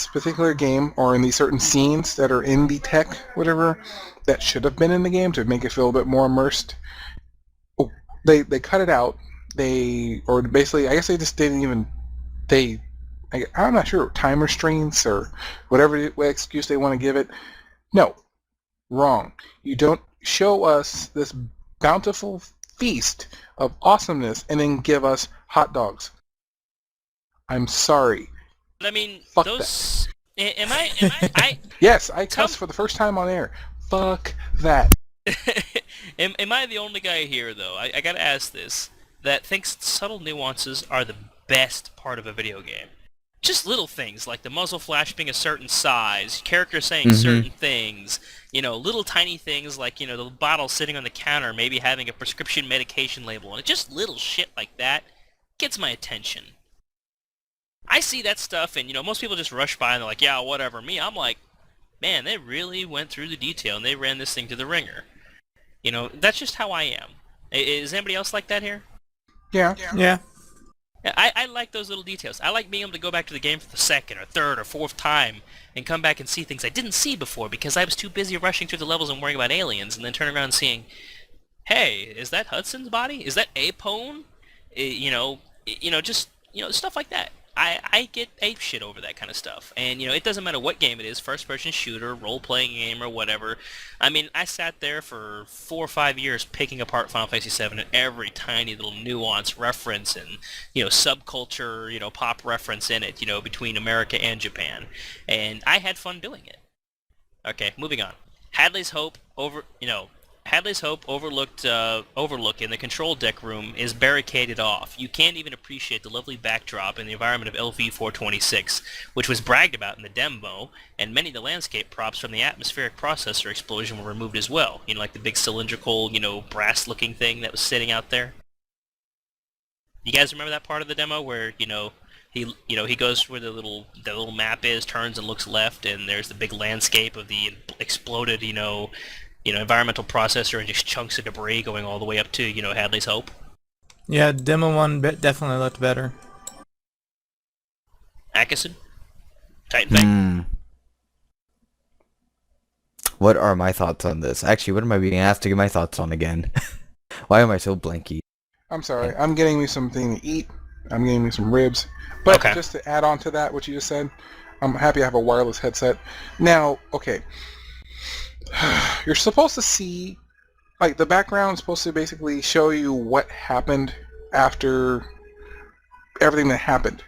particular game or in these certain scenes that are in the tech whatever that should have been in the game to make it feel a bit more immersed. Oh, they cut it out. Or basically I guess they just didn't even I'm not sure time restraints or whatever excuse they want to give it. No, wrong. You don't show us this bountiful feast of awesomeness and then give us hot dogs. I'm sorry. But I mean, Fuck those. I Yes, I Tell cussed for the first time on air. Fuck that. am I the only guy here though? I gotta ask this. That thinks subtle nuances are the best part of a video game. Just little things like the muzzle flash being a certain size, characters saying certain things, little tiny things like, the bottle sitting on the counter maybe having a prescription medication label on it. Just little shit like that gets my attention. I see that stuff and, most people just rush by and they're like, yeah, whatever. Me, I'm like, man, they really went through the detail and they ran this thing to the ringer. That's just how I am. Is anybody else like that here? Yeah. Yeah. Yeah, I like those little details. I like being able to go back to the game for the second or third or fourth time and come back and see things I didn't see before because I was too busy rushing through the levels and worrying about aliens and then turning around and seeing, hey, is that Hudson's body? Is that Apone? Just stuff like that. I get ape shit over that kind of stuff. And, it doesn't matter what game it is, first-person shooter, role-playing game, or whatever. I mean, I sat there for 4 or 5 years picking apart Final Fantasy VII and every tiny little nuance reference and, subculture, pop reference in it, between America and Japan. And I had fun doing it. Okay, moving on. Hadley's Hope overlook in the control deck room is barricaded off. You can't even appreciate the lovely backdrop in the environment of LV-426, which was bragged about in the demo, and many of the landscape props from the atmospheric processor explosion were removed as well. Like the big cylindrical, brass-looking thing that was sitting out there. You guys remember that part of the demo where, he goes where the little map is, turns and looks left, and there's the big landscape of the exploded, environmental processor and just chunks of debris going all the way up to, Hadley's Hope. Yeah, demo one definitely looked better. Akasen? Titanfang? What are my thoughts on this? Actually, what am I being asked to give my thoughts on again? Why am I so blanky? I'm sorry. I'm getting me something to eat. I'm getting me some ribs. But Okay. just to add on to that, what you just said, I'm happy I have a wireless headset. Now, okay. You're supposed to see, like, the background is supposed to basically show you what happened after everything that happened,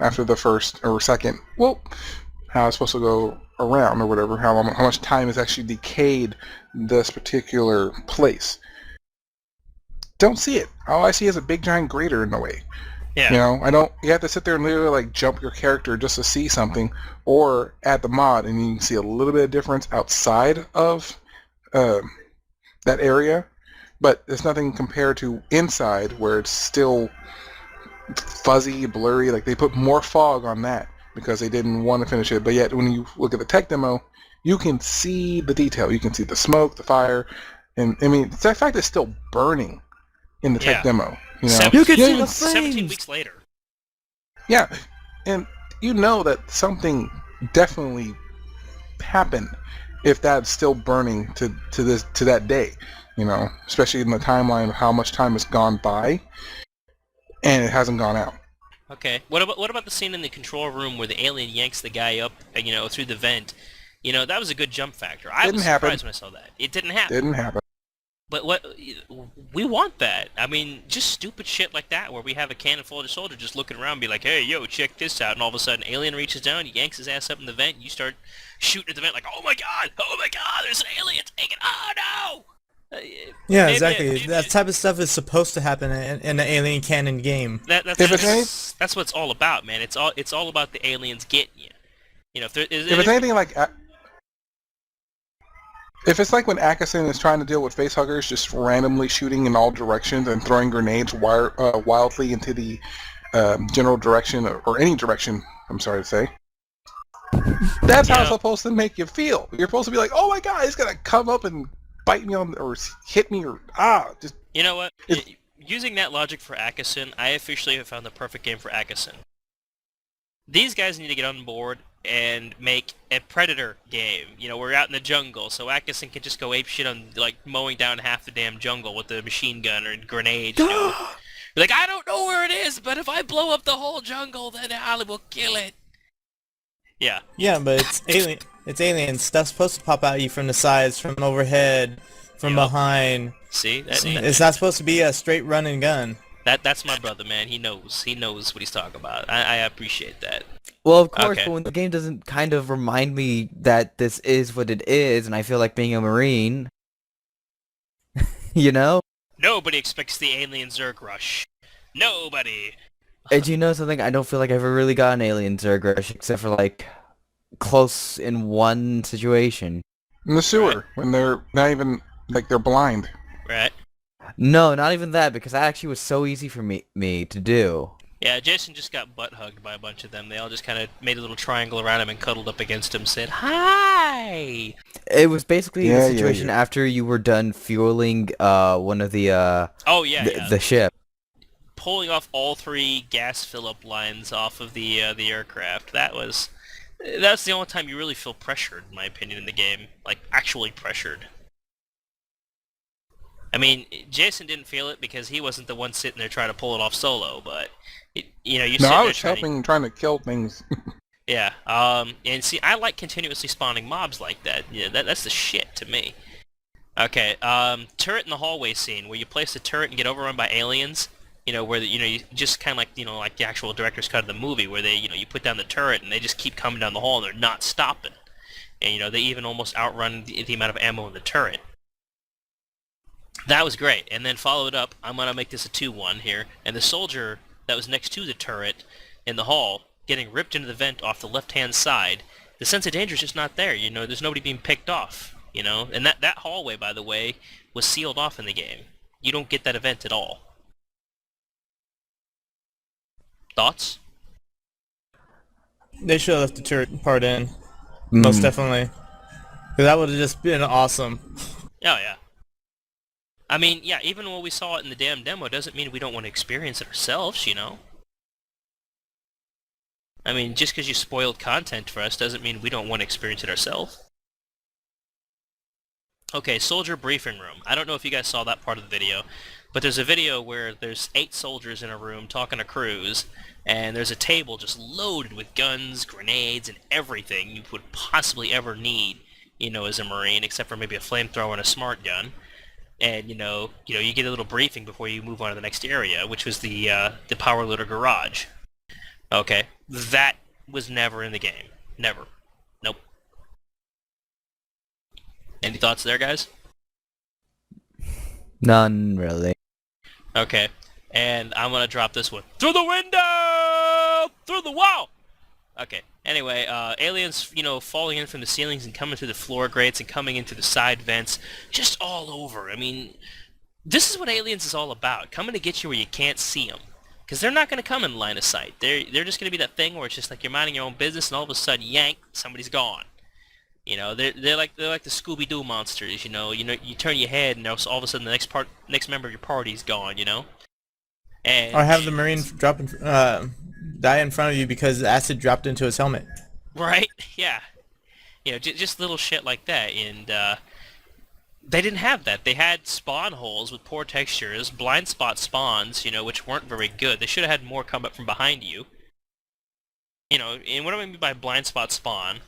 after the first or second. Well, how it's supposed to go around or whatever, how much time has actually decayed this particular place. Don't see it. All I see is a big giant grater in the way. Yeah. You have to sit there and literally like jump your character just to see something, or add the mod and you can see a little bit of difference outside of that area, but there's nothing compared to inside where it's still fuzzy, blurry. Like they put more fog on that because they didn't want to finish it, but yet when you look at the tech demo, you can see the detail. You can see the smoke, the fire, and I mean, the fact it's still burning in the tech demo. You can see the 17 flames! weeks later. Yeah, and that something definitely happened if that's still burning to that day. Especially in the timeline of how much time has gone by, and it hasn't gone out. Okay. What about the scene in the control room where the alien yanks the guy up, through the vent? That was a good jump factor. I was surprised when I saw that. It didn't happen. Didn't happen. But we want that. I mean, just stupid shit like that where we have a cannon full of soldier just looking around and be like, hey, yo, check this out. And all of a sudden, alien reaches down, yanks his ass up in the vent, and you start shooting at the vent like, oh my god, there's an alien taking, oh no! Yeah, exactly. That type of stuff is supposed to happen in an alien canon game. That's what it's all about, man. It's all about the aliens getting you. If it's anything like... If it's like when Akasen is trying to deal with facehuggers just randomly shooting in all directions and throwing grenades wildly into the general direction or any direction, I'm sorry to say, that's how it's supposed to make you feel. You're supposed to be like, oh my god, he's going to come up and bite me or hit me or just... You know what? using that logic for Akasen, I officially have found the perfect game for Akasen. These guys need to get on board and make a Predator game. You know, we're out in the jungle, so Akasen can just go apeshit on, like, mowing down half the damn jungle with a machine gun or grenade, you know? Like, I don't know where it is, but if I blow up the whole jungle, then I will kill it. Yeah. Yeah, but it's alien. It's alien. Stuff's supposed to pop at you from the sides, from overhead, from Yup. behind. See? It's not supposed to be a straight run and gun. That's my brother, man. He knows. He knows what he's talking about. I appreciate that. Well, of course, Okay. but when the game doesn't kind of remind me that this is what it is, and I feel like being a Marine, you know? Nobody expects the alien Zerg rush. Nobody. And you know something? I don't feel like I've ever really got an alien Zerg rush, except for, like, close in one situation. In the sewer, Right. when they're not even, like, they're blind. Right? No, not even that, because that actually was so easy for me to do. Yeah, Jason just got butt hugged by a bunch of them. They all just kind of made a little triangle around him and cuddled up against him, said, "Hi!" It was basically Yeah, the yeah, situation yeah. after you were done fueling one of the Oh, yeah. the ship. Pulling off all 3 gas fill-up lines off of the aircraft. That's the only time you really feel pressured, in my opinion, in the game. Like, actually pressured. I mean, Jason didn't feel it because he wasn't the one sitting there trying to pull it off solo, but, you know, you sit No, I there was trying to... helping, trying to kill things. Yeah, and see, I like continuously spawning mobs like that. Yeah, that's the shit to me. Okay, turret in the hallway scene, where you place a turret and get overrun by aliens. You know, where, you just kind of like, like the actual director's cut of the movie, where they, you put down the turret and they just keep coming down the hall and they're not stopping. And, they even almost outrun the amount of ammo in the turret. That was great. And then followed up, I'm going to make this a 2-1 here, and the soldier that was next to the turret in the hall, getting ripped into the vent off the left-hand side, the sense of danger is just not there. There's nobody being picked off, And that hallway, by the way, was sealed off in the game. You don't get that event at all. Thoughts? They should have left the turret part in. Most definitely. 'Cause that would have just been awesome. Oh, yeah. I mean, yeah, even when we saw it in the damn demo doesn't mean we don't want to experience it ourselves, I mean, just because you spoiled content for us doesn't mean we don't want to experience it ourselves. Okay, soldier briefing room. I don't know if you guys saw that part of the video, but there's a video where there's 8 soldiers in a room talking to crews, and there's a table just loaded with guns, grenades, and everything you would possibly ever need, as a Marine, except for maybe a flamethrower and a smart gun. And, you get a little briefing before you move on to the next area, which was the power loader garage. Okay, that was never in the game. Never. Nope. Any thoughts there, guys? None really. Okay, and I'm gonna drop this one. Through the window! Through the wall! Okay, anyway, aliens, falling in from the ceilings and coming through the floor grates and coming into the side vents, just all over. I mean, this is what aliens is all about, coming to get you where you can't see them. Because they're not going to come in line of sight. They're just going to be that thing where it's just like you're minding your own business and all of a sudden, yank, somebody's gone. They're like the Scooby-Doo monsters, you turn your head and all of a sudden the next member of your party's gone, And Or have the Marine die in front of you because acid dropped into his helmet. right? Yeah. Just little shit like that, and they didn't have that. They had spawn holes with poor textures, blind spot spawns, which weren't very good. They should have had more come up from behind you. And what do I mean by blind spot spawn?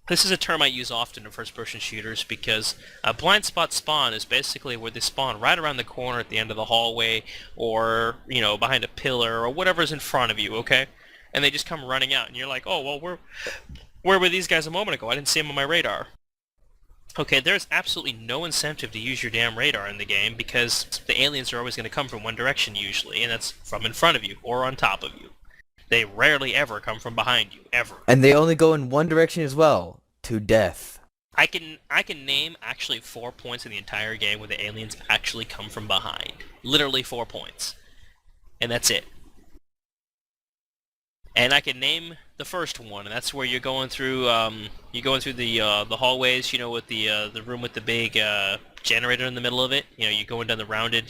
This is a term I use often in first-person shooters because a blind spot spawn is basically where they spawn right around the corner at the end of the hallway or, behind a pillar or whatever's in front of you, okay? And they just come running out and you're like, oh, well, where were these guys a moment ago? I didn't see them on my radar. Okay, there's absolutely no incentive to use your damn radar in the game because the aliens are always going to come from one direction usually, and that's from in front of you or on top of you. They rarely ever come from behind you, ever. And they only go in one direction as well, to death. I can name actually 4 points in the entire game where the aliens actually come from behind. Literally 4 points. And that's it. And I can name the first one, and that's where you're going through the hallways, with the room with the big generator in the middle of it. You're going down the rounded,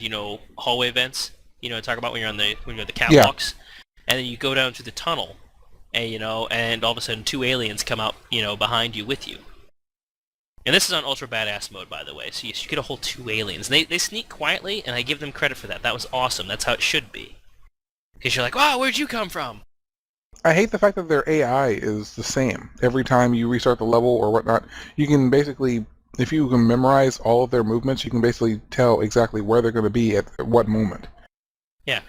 hallway vents. Talk about when you're on the Yeah. catwalks, and then you go down to the tunnel, and and all of a sudden 2 aliens come out, behind you with you. And this is on ultra badass mode, by the way. So you get a whole 2 aliens. They sneak quietly, and I give them credit for that. That was awesome. That's how it should be. Because you're like, wow, where'd you come from? I hate the fact that their AI is the same. Every time you restart the level or whatnot, you can basically, if you can memorize all of their movements, you can basically tell exactly where they're going to be at what moment. Yeah.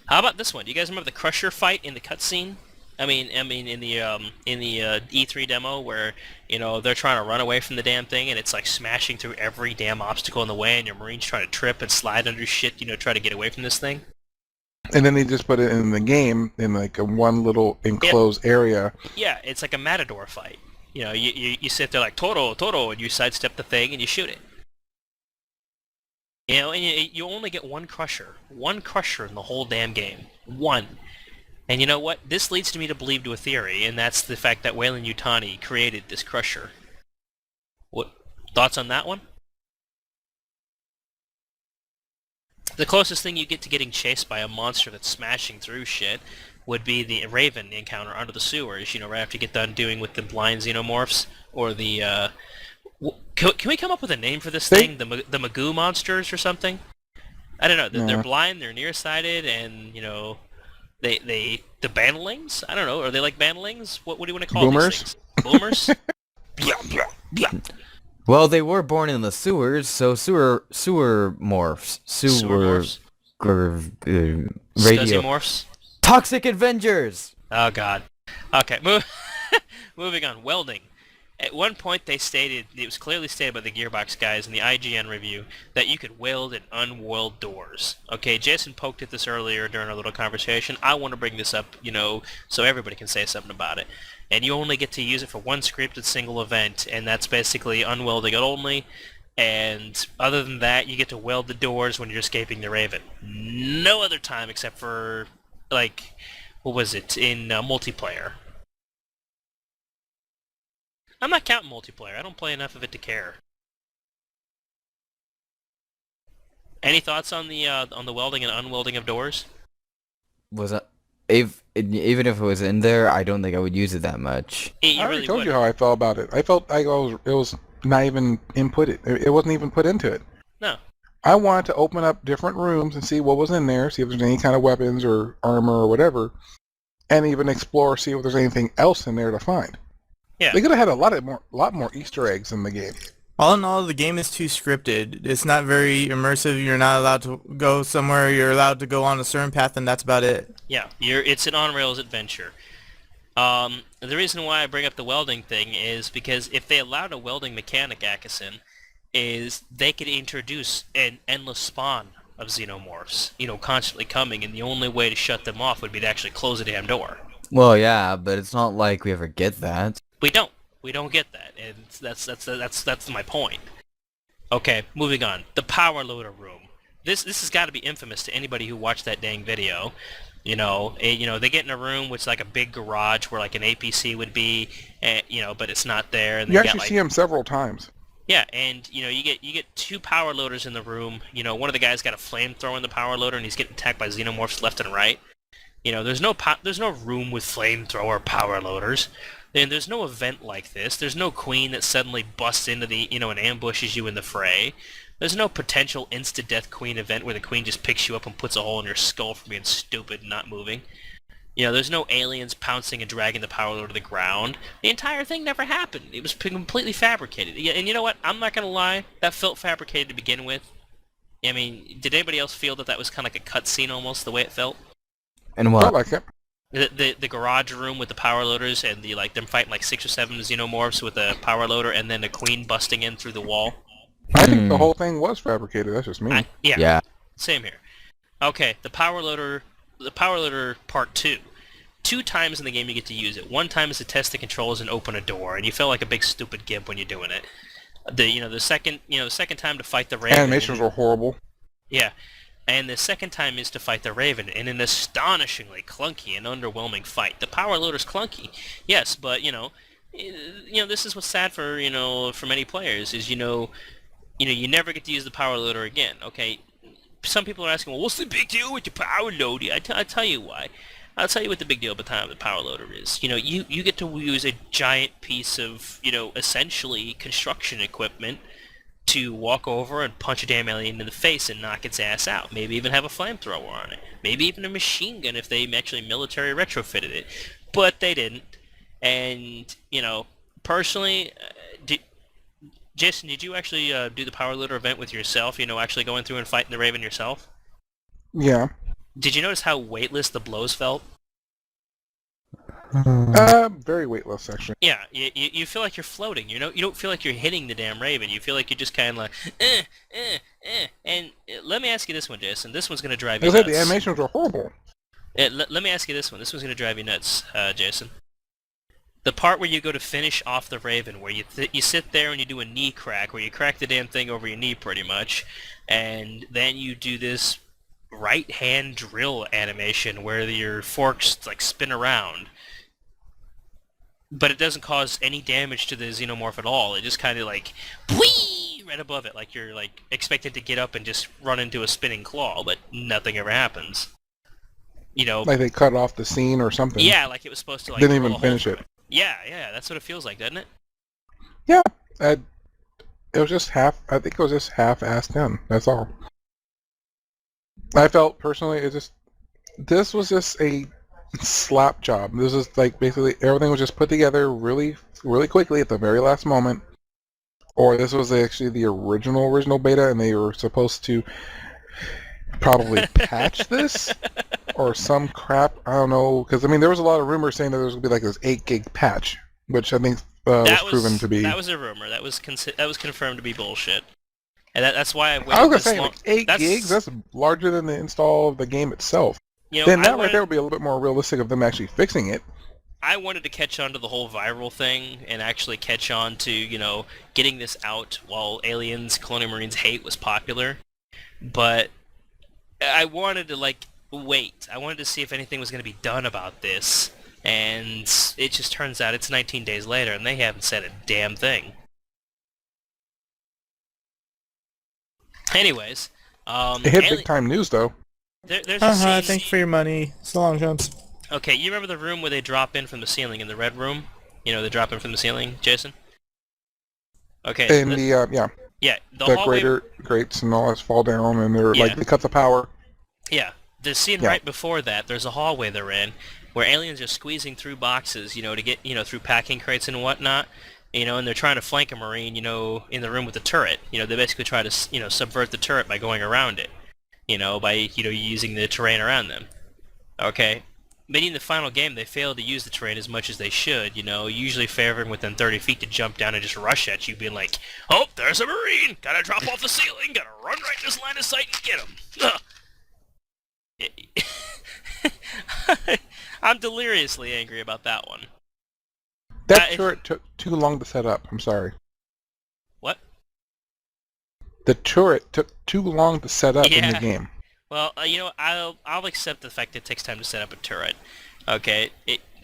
How about this one? Do you guys remember the Crusher fight in the cutscene? I mean, in the E3 demo where they're trying to run away from the damn thing, and it's like smashing through every damn obstacle in the way, and your Marines trying to trip and slide under shit, try to get away from this thing. And then they just put it in the game in like a one little enclosed area. Yeah, it's like a Matador fight. You sit there like Toro, and you sidestep the thing and you shoot it. And you only get one Crusher in the whole damn game, one. And you know what? This leads me to believe to a theory, and that's the fact that Weyland-Yutani created this Crusher. What thoughts on that one? The closest thing you get to getting chased by a monster that's smashing through shit would be the Raven encounter under the sewers, right after you get done doing with the blind xenomorphs, or the, can we come up with a name for this thing? The Magoo monsters or something? I don't know, they're blind, they're nearsighted, and, the bantlings? I don't know, are they like bantlings? What do you want to call Boomers? these things? Boomers? Blah, blah, blah. Well, they were born in the sewers, so sewer morphs. Sewer Radio. Scuzzymorphs? Toxic Avengers! Oh god. Okay, moving on. Welding. At one point they stated, it was clearly stated by the Gearbox guys in the IGN review, that you could weld and unweld doors. Okay, Jason poked at this earlier during our little conversation. I want to bring this up, so everybody can say something about it. And you only get to use it for one scripted single event, and that's basically unwelding it only. And other than that, you get to weld the doors when you're escaping the Raven. No other time except for, like, what was it, in multiplayer. I'm not counting multiplayer. I don't play enough of it to care. Any thoughts on the welding and unwelding of doors? Was it... Even if it was in there, I don't think I would use it that much. I already told you how I felt about it. I felt like it was not even inputted. It wasn't even put into it. No. I wanted to open up different rooms and see what was in there, see if there's any kind of weapons or armor or whatever, and even explore, see if there's anything else in there to find. Yeah. They could have had a lot more Easter eggs in the game. All in all, the game is too scripted. It's not very immersive. You're not allowed to go somewhere. You're allowed to go on a certain path, and that's about it. Yeah, it's an on-rails adventure. The reason why I bring up the welding thing is because if they allowed a welding mechanic, Akasen, is they could introduce an endless spawn of xenomorphs, constantly coming, and the only way to shut them off would be to actually close a damn door. Well, yeah, but it's not like we ever get that. We don't get that, and that's my point. Okay, moving on. The power loader room. This has got to be infamous to anybody who watched that dang video. They get in a room which is like a big garage where like an APC would be, but it's not there. And You actually see him several times. Yeah, and you get 2 power loaders in the room. One of the guys got a flamethrower in the power loader, and he's getting attacked by xenomorphs left and right. There's no room with flamethrower power loaders. And there's no event like this. There's no queen that suddenly busts into the, and ambushes you in the fray. There's no potential insta-death queen event where the queen just picks you up and puts a hole in your skull for being stupid and not moving. There's no aliens pouncing and dragging the power loader to the ground. The entire thing never happened. It was completely fabricated. And you know what? I'm not going to lie. That felt fabricated to begin with. I mean, did anybody else feel that was kind of like a cutscene almost, the way it felt? And what? Felt like it. The garage room with the power loaders and them fighting like 6 or 7 xenomorphs with a power loader and then a queen busting in through the wall. I think the whole thing was fabricated. That's just me. Yeah. Same here. Okay, the power loader part 2. 2 times in the game you get to use it. 1 time is to test the controls and open a door, and you feel like a big stupid gimp when you're doing it. The second time to fight the Raven. Animations were horrible. Yeah. And the second time is to fight the Raven in an astonishingly clunky and underwhelming fight. The power loader's clunky, yes, but this is what's sad for for many players is you never get to use the power loader again. Okay, some people are asking, well, what's the big deal with the power loader? I tell you why. I'll tell you what the big deal about the power loader is. You get to use a giant piece of essentially construction equipment to walk over and punch a damn alien in the face and knock its ass out. Maybe even have a flamethrower on it. Maybe even a machine gun if they actually military retrofitted it. But they didn't. And, personally, Jason, did you actually do the power loader event with yourself? Actually going through and fighting the Raven yourself? Yeah. Did you notice how weightless the blows felt? Very weightless, actually. Yeah, you feel like you're floating. You don't feel like you're hitting the damn Raven. You feel like you're just kind of like, And let me ask you this one, Jason. This one's gonna drive you They said nuts. the animations were horrible. Let me ask you this one. This one's gonna drive you nuts, Jason. The part where you go to finish off the Raven, where you sit there and you do a knee crack, where you crack the damn thing over your knee pretty much, and then you do this right hand drill animation where your forks like spin around. But it doesn't cause any damage to the xenomorph at all. It just kind of like, whee, right above it, like you're like expected to get up and just run into a spinning claw, but nothing ever happens. Like they cut off the scene or something. Yeah, like it was supposed to like. Didn't drill even a hole finish through it. Yeah, that's what it feels like, doesn't it? Yeah, it was just half. I think it was just half-assed done. That's all. I felt personally, this was just a slap job. This is like basically everything was just put together really, really quickly at the very last moment. Or this was actually the original beta, and they were supposed to probably patch this or some crap. I don't know, because there was a lot of rumors saying that there was gonna be like this 8 gig patch, which I think was proven to be. That was a rumor. That was confirmed to be bullshit. And that's why I waited I was gonna this say long. like 8 gigs. That's larger than the install of the game itself. Then Then that right there would be a little bit more realistic of them actually fixing it. I wanted to catch on to the whole viral thing and actually catch on to, getting this out while Aliens, Colonial Marines Hate was popular. But I wanted to, wait. I wanted to see if anything was going to be done about this. And it just turns out it's 19 days later and they haven't said a damn thing. Anyways, It hit big time news though. There's a scene. Thanks for your money. So long, Chumps. Okay, you remember the room where they drop in from the ceiling in the red room? They drop in from the ceiling, Jason? Okay. And the the hallway. grates and all that fall down, and they're like they cut the power. Yeah, the scene right before that, there's a hallway they're in, where aliens are squeezing through boxes, to get, through packing crates and whatnot, and they're trying to flank a Marine, in the room with the turret. They basically try to, subvert the turret by going around it, by, using the terrain around them. Okay. But in the final game, they failed to use the terrain as much as they should, usually favoring within 30 feet to jump down and just rush at you, being like, oh, there's a Marine! Gotta drop off the ceiling, gotta run right in this line of sight and get him! I'm deliriously angry about that one. That turret took too long to set up, I'm sorry. What? The turret took too long to set up in the game. Well, I'll accept the fact that it takes time to set up a turret. Okay,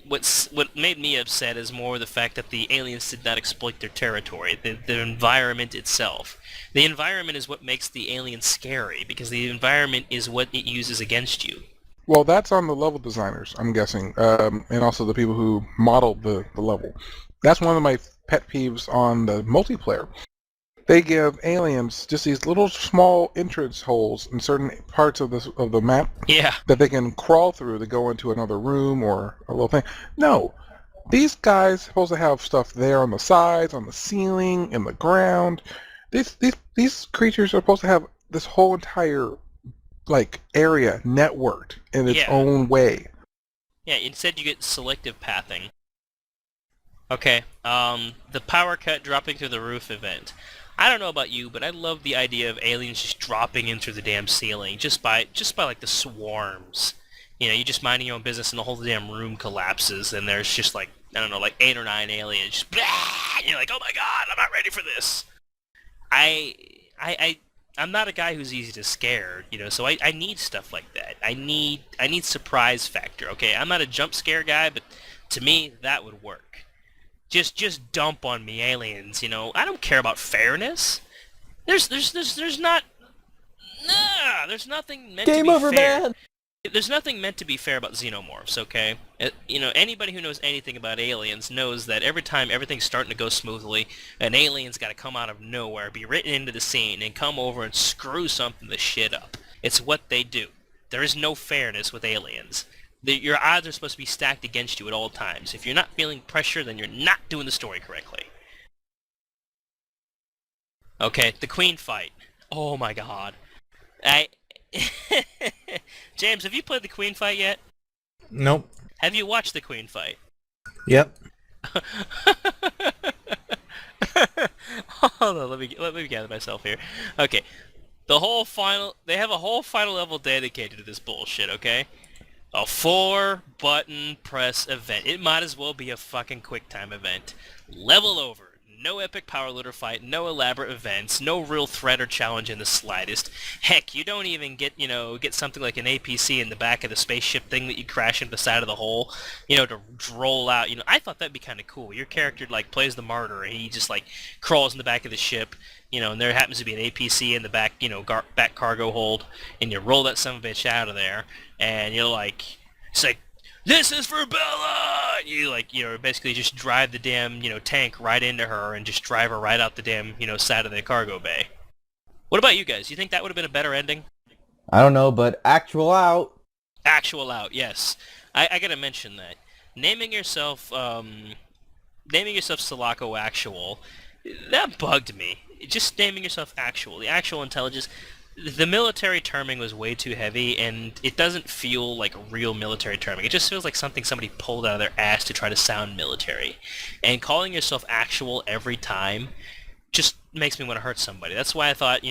what made me upset is more the fact that the aliens did not exploit their territory, the environment itself. The environment is what makes the aliens scary, because the environment is what it uses against you. Well, that's on the level designers, I'm guessing, and also the people who modeled the level. That's one of my pet peeves on the multiplayer. They give aliens just these little small entrance holes in certain parts of the map that they can crawl through to go into another room or a little thing. No, these guys are supposed to have stuff there on the sides, on the ceiling, in the ground. These creatures are supposed to have this whole entire area networked in its own way. Yeah, instead you get selective pathing. Okay, the power cut dropping through the roof event. I don't know about you, but I love the idea of aliens just dropping in through the damn ceiling, just by like the swarms. You're just minding your own business and the whole damn room collapses, and there's just like 8 or 9 aliens. Just, and you're like, oh my god, I'm not ready for this. I I'm not a guy who's easy to scare, so I need stuff like that. I need surprise factor, okay? I'm not a jump scare guy, but to me, that would work. Just dump on me, aliens, I don't care about fairness. There's not... Nah, there's nothing meant to Game be over, fair. man. There's nothing meant to be fair about xenomorphs, okay? Anybody who knows anything about aliens knows that every time everything's starting to go smoothly, an alien's got to come out of nowhere, be written into the scene, and come over and screw something the shit up. It's what they do. There is no fairness with aliens. Your odds are supposed to be stacked against you at all times. If you're not feeling pressure, then you're not doing the story correctly. Okay, the Queen fight. Oh my god. James, have you played the Queen fight yet? Nope. Have you watched the Queen fight? Yep. Hold on, let me gather myself here. Okay, they have a whole final level dedicated to this bullshit. Okay, a 4-button press event. It might as well be a fucking QuickTime event. Level over. No epic power loader fight, no elaborate events, no real threat or challenge in the slightest. Heck, you don't even get something like an APC in the back of the spaceship thing that you crash into the side of the hole, to roll out. I thought that'd be kind of cool. Your character, plays the martyr, and he just, crawls in the back of the ship, and there happens to be an APC in the back, back cargo hold, and you roll that son of a bitch out of there, and you're like, it's like, this is for Bella! You basically just drive the damn, tank right into her and just drive her right out the damn, side of the cargo bay. What about you guys? You think that would have been a better ending? I don't know, but actual out. Actual out, yes. I gotta mention that. Naming yourself Sulaco Actual, that bugged me. Just naming yourself Actual. The actual intelligence... The military terming was way too heavy, and it doesn't feel like real military terming. It just feels like something somebody pulled out of their ass to try to sound military. And calling yourself Actual every time just makes me want to hurt somebody. That's why I thought,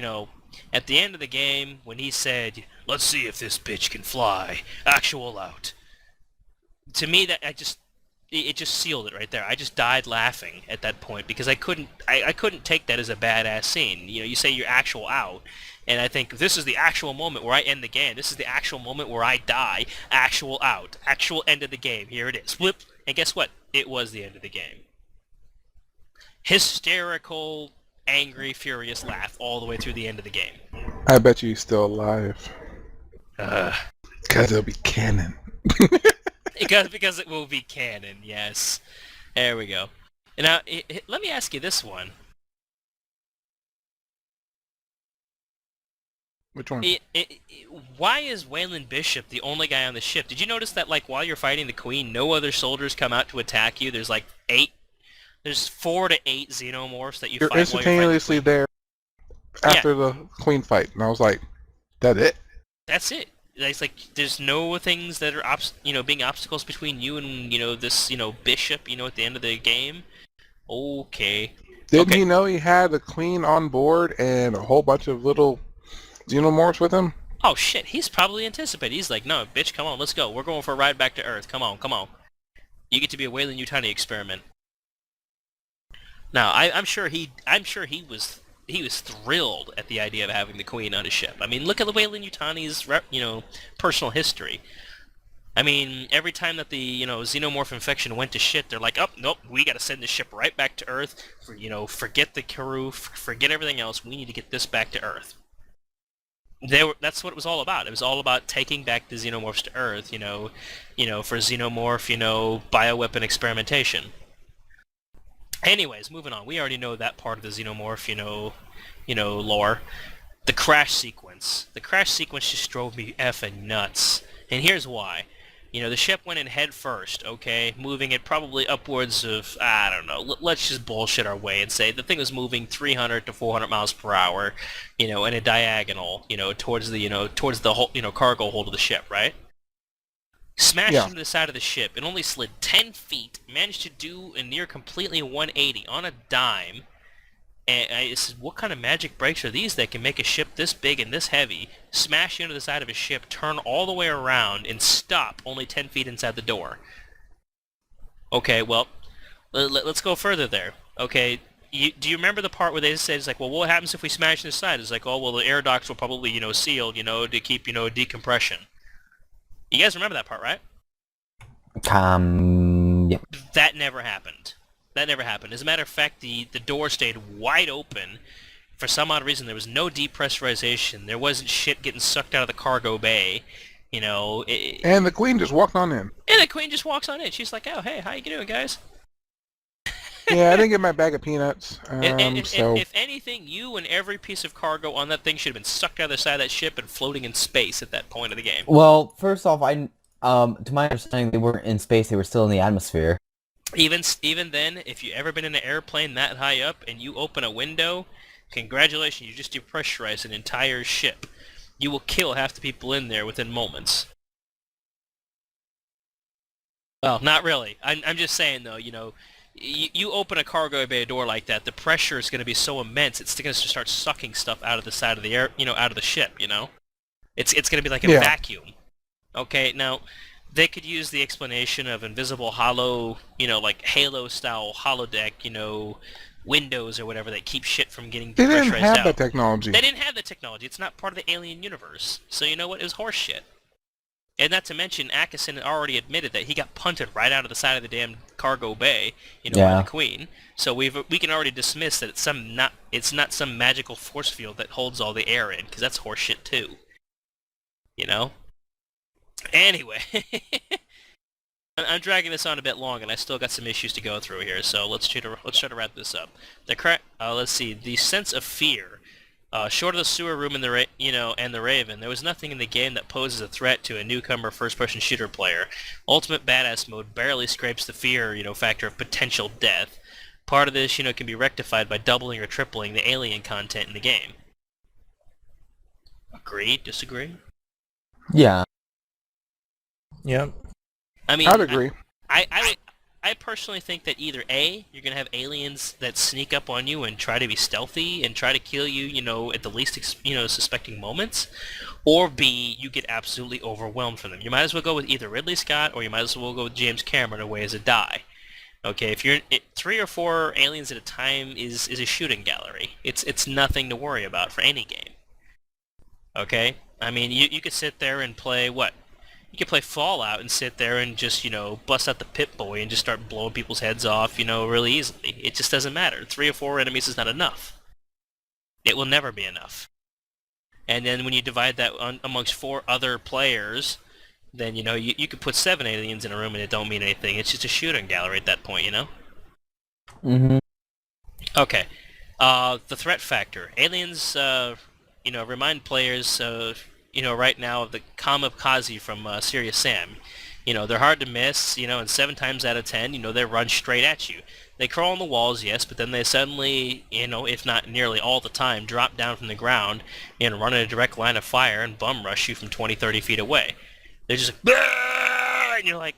at the end of the game, when he said, let's see if this bitch can fly, Actual out. To me, it just sealed it right there. I just died laughing at that point because I couldn't take that as a badass scene. You say you're Actual out, and I think this is the actual moment where I end the game. This is the actual moment where I die. Actual out. Actual end of the game. Here it is. Whoop. And guess what? It was the end of the game. Hysterical, angry, furious laugh all the way through the end of the game. I bet you he's still alive. Because it'll be canon. Because it will be canon, yes. There we go. Now, let me ask you this one. Which one? Why is Waylon Bishop the only guy on the ship? Did you notice that, while you're fighting the Queen, no other soldiers come out to attack you? There's, 4 to 8 xenomorphs that you You're fight while you're fighting the instantaneously Queen. there after the Queen fight, and I was like, that it? That's it. It's there's no things that are, being obstacles between you and, this, Bishop, at the end of the game. Okay. Didn't he know he had the Queen on board and a whole bunch of little xenomorphs with him? Oh shit, he's probably anticipating. He's like, no, bitch, come on, let's go. We're going for a ride back to Earth. Come on, come on. You get to be a Weyland Yutani experiment. Now, I'm sure he was thrilled at the idea of having the Queen on his ship. I mean, look at the Weyland Yutani's personal history. I mean, every time that the xenomorph infection went to shit, they're like, oh nope, we got to send this ship right back to Earth. Forget the crew, forget everything else. We need to get this back to Earth. That's what it was all about. It was all about taking back the xenomorphs to Earth, for xenomorph, bioweapon experimentation. Anyways, moving on. We already know that part of the xenomorph, lore. The crash sequence. The crash sequence just drove me effing nuts. And here's why. The ship went in head first, okay? Moving it probably upwards of, I don't know, let's just bullshit our way and say the thing was moving 300 to 400 miles per hour, in a diagonal, towards the whole, cargo hold of the ship, right? Smashed into the side of the ship. It only slid 10 feet, managed to do a near completely 180 on a dime. And I said, what kind of magic breaks are these that can make a ship this big and this heavy, smash into the side of a ship, turn all the way around, and stop only 10 feet inside the door? Okay, well, let's go further there. Okay, do you remember the part where they said, it's like, well, what happens if we smash this side? It's like, oh, well, the air docks will probably, seal, to keep, decompression. You guys remember that part, right? Yeah. That never happened. That never happened. As a matter of fact, the door stayed wide open. For some odd reason, there was no depressurization. There wasn't shit getting sucked out of the cargo bay. And the queen just walked on in. And the queen just walks on in. She's like, oh, hey, how you doing, guys? Yeah, I didn't get my bag of peanuts. So If anything, you and every piece of cargo on that thing should have been sucked out of the side of that ship and floating in space at that point of the game. Well, first off, to my understanding, they weren't in space; they were still in the atmosphere. Even then, if you ever been in an airplane that high up and you open a window, congratulations, you just depressurized an entire ship. You will kill half the people in there within moments. Well, not really. I'm just saying though, you open a cargo bay door like that, the pressure is going to be so immense, it's going to start sucking stuff out of the side of the air, out of the ship, It's going to be like a vacuum. Okay, now, they could use the explanation of invisible hollow, like Halo-style holodeck, windows or whatever that keep shit from getting they depressurized didn't have out. that technology. They didn't have the technology. It's not part of the alien universe. So you know what? It was horse shit. And not to mention, Akasen had already admitted that he got punted right out of the side of the damn cargo bay, by the Queen. So we can already dismiss that it's not some magical force field that holds all the air in, because that's horse shit too. Anyway, I'm dragging this on a bit long, and I still got some issues to go through here. So let's try to wrap this up. Let's see. The sense of fear. Short of the sewer room and and the Raven, there was nothing in the game that poses a threat to a newcomer first-person shooter player. Ultimate Badass Mode barely scrapes the fear, factor of potential death. Part of this, can be rectified by doubling or tripling the alien content in the game. Agree? Disagree? Yeah. Yep. I mean, I'd agree. I personally think that either A, you're going to have aliens that sneak up on you and try to be stealthy and try to kill you, at the least, suspecting moments, or B, you get absolutely overwhelmed from them. You might as well go with either Ridley Scott or you might as well go with James Cameron away as a die. Okay, if you're 3 or 4 aliens at a time is a shooting gallery. It's nothing to worry about for any game. Okay? I mean, you could sit there and play, what? You could play Fallout and sit there and just, bust out the Pip-Boy and just start blowing people's heads off, really easily. It just doesn't matter. 3 or 4 enemies is not enough. It will never be enough. And then when you divide that amongst 4 other players, then, you could put 7 aliens in a room and it don't mean anything. It's just a shooting gallery at that point, Mm-hmm. Okay. The threat factor. Aliens, remind players, right now of the kamikaze from Serious Sam. They're hard to miss, and 7 times out of 10, they run straight at you. They crawl on the walls, yes, but then they suddenly, if not nearly all the time, drop down from the ground and run in a direct line of fire and bum rush you from 20, 30 feet away. They're just like, "Bah!" And you're like,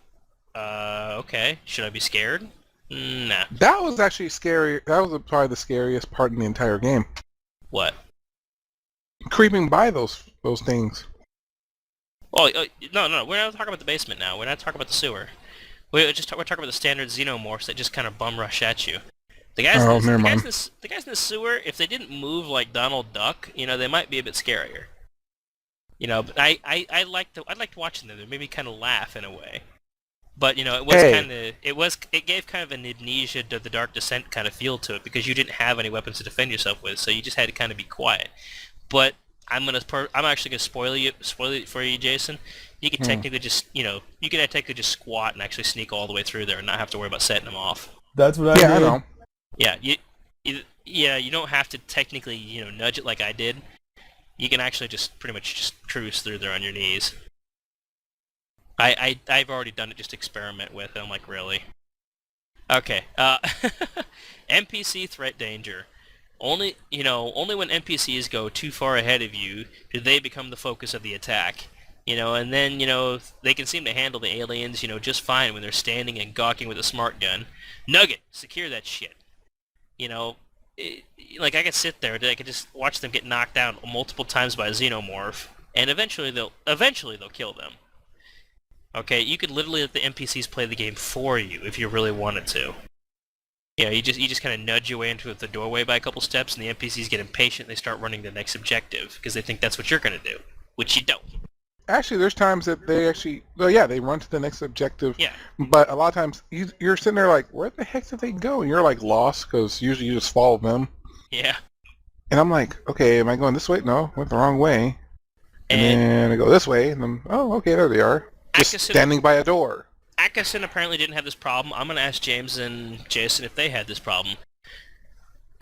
okay, should I be scared? Nah. That was actually scary. That was probably the scariest part in the entire game. What? Creeping by those things. Oh, no, we're not talking about the basement now. We're not talking about the sewer. We're talking about the standard xenomorphs that just kind of bum rush at you. The guys, never mind. the guys in the sewer, if they didn't move like Donald Duck, they might be a bit scarier. But I liked watching them. They made me kind of laugh in a way. But it gave kind of an Amnesia to the Dark Descent kind of feel to it because you didn't have any weapons to defend yourself with, so you just had to kind of be quiet. But I'm actually gonna spoil it for you, Jason. You can technically just technically just squat and actually sneak all the way through there and not have to worry about setting them off. That's what I did. I know. Yeah, you don't have to technically nudge it like I did. You can actually just pretty much just cruise through there on your knees. I've already done it just to experiment with. I'm like, really? Okay. NPC threat danger. Only when NPCs go too far ahead of you do they become the focus of the attack. And then, they can seem to handle the aliens, just fine when they're standing and gawking with a smart gun. Nugget, secure that shit. Like I could sit there, I could just watch them get knocked down multiple times by a xenomorph, and eventually they'll kill them. Okay, you could literally let the NPCs play the game for you if you really wanted to. You know, you just kind of nudge your way into the doorway by a couple steps, and the NPCs get impatient. They start running to the next objective because they think that's what you're going to do, which you don't. Actually, there's times that they actually, well, yeah, they run to the next objective. Yeah. But a lot of times you're sitting there like, where the heck did they go? And you're like lost because usually you just follow them. Yeah. And I'm like, okay, am I going this way? No, went the wrong way. And And then I go this way, and then, oh, okay, there they are. Just Akasen- standing by a door. Akasen apparently didn't have this problem. I'm going to ask James and Jason if they had this problem.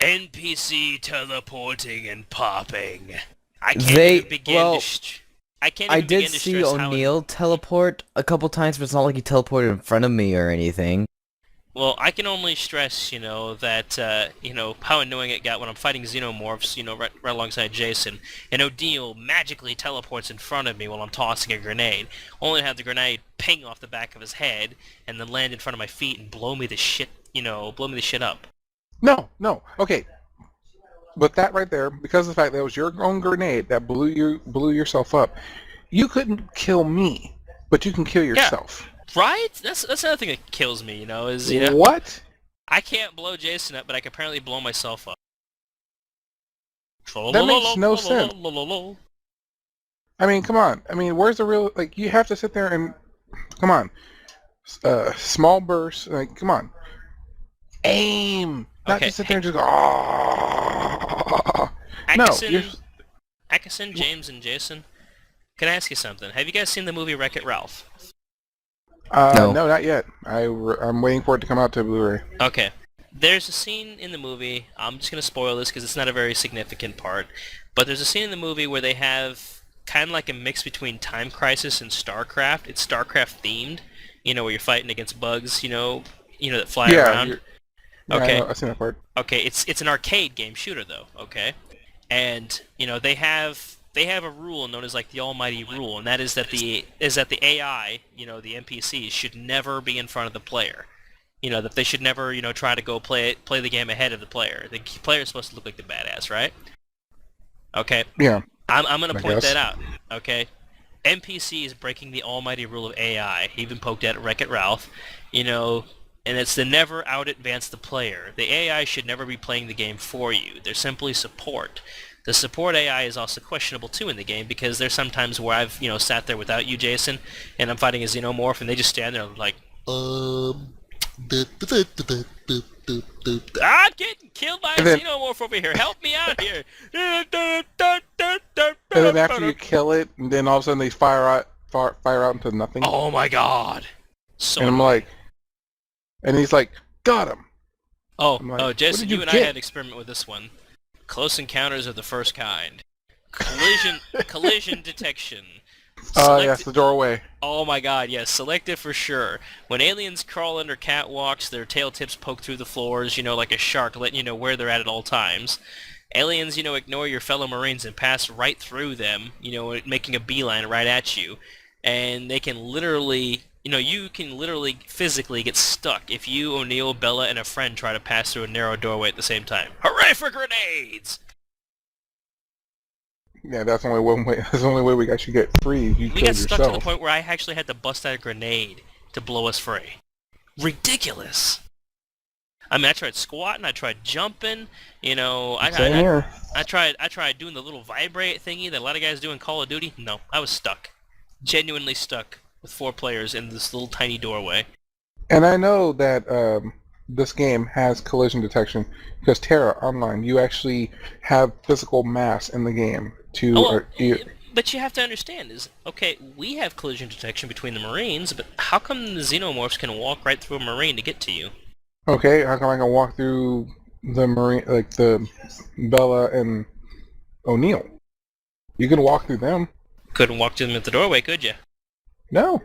NPC teleporting and popping. I can't even begin to... I can't I even did begin to see stress how... O'Neill teleport a couple times, but it's not like he teleported in front of me or anything. Well, I can only stress, that, how annoying it got when I'm fighting xenomorphs, right alongside Jason, and O'Neill magically teleports in front of me while I'm tossing a grenade, only to have the grenade ping off the back of his head, and then land in front of my feet and blow me the shit up. No, okay. But that right there, because of the fact that it was your own grenade that blew yourself up, you couldn't kill me, but you can kill yourself. Right? That's another thing that kills me, is, What? I can't blow Jason up, but I can apparently blow myself up. That makes no sense. I mean, come on. I mean, where's the real, like, you have to sit there and, come on. Small bursts, like, come on. Aim! Not Okay, just sit there and just go, No, Akasen, James, and Jason, can I ask you something? Have you guys seen the movie Wreck-It Ralph? No. No, not yet. I'm waiting for it to come out to Blu-ray. Okay. There's a scene in the movie, I'm just going to spoil this because it's not a very significant part, but there's a scene in the movie where they have kind of like a mix between Time Crisis and StarCraft. It's StarCraft themed, where you're fighting against bugs, that fly around. Okay. Yeah, I've seen that part. Okay, it's an arcade game shooter though, okay? And, they have a rule known as like the almighty rule, and that is that the AI, the NPCs should never be in front of the player. That they should never, try to go play the game ahead of the player. The player is supposed to look like the badass, right? Okay. Yeah. I'm going to I point guess. that out, okay? NPC is breaking the almighty rule of AI. He even poked at Wreck-It Ralph, and it's to never out-advance the player. The AI should never be playing the game for you. They're simply support. The support AI is also questionable too in the game because there's sometimes where I've, sat there without you, Jason, and I'm fighting a xenomorph and they just stand there like, I'm getting killed by a xenomorph over here. Help me out here. And then after you kill it, and then all of a sudden they fire out into nothing. Oh my god. So and I'm like, and he's like, got him. Oh, like, what Jason, did you you and I get? had an experiment with this one. Close encounters of the first kind. Collision detection. Yes, the doorway. Oh my god, yes, selective for sure. When aliens crawl under catwalks, their tail tips poke through the floors, like a shark, letting you know where they're at all times. Aliens, ignore your fellow Marines and pass right through them, making a beeline right at you. And they can literally, you can literally physically get stuck if you, O'Neill, Bella, and a friend try to pass through a narrow doorway at the same time. Hooray for grenades! Yeah, that's only one way. That's the only way we actually get free. You We killed got stuck yourself. to the point where I actually had to bust out a grenade to blow us free. Ridiculous! I mean, I tried squatting, I tried jumping, Same here. I tried doing the little vibrate thingy that a lot of guys do in Call of Duty. No, I was stuck. Genuinely stuck with 4 players in this little tiny doorway. And I know that this game has collision detection because Terra Online, you actually have physical mass in the game to. But you have to understand is, okay, we have collision detection between the Marines, but how come the xenomorphs can walk right through a Marine to get to you? Okay, how come I can walk through the Marine, like the Bella and O'Neill? You can walk through them. Couldn't walk to them at the doorway, could you? No.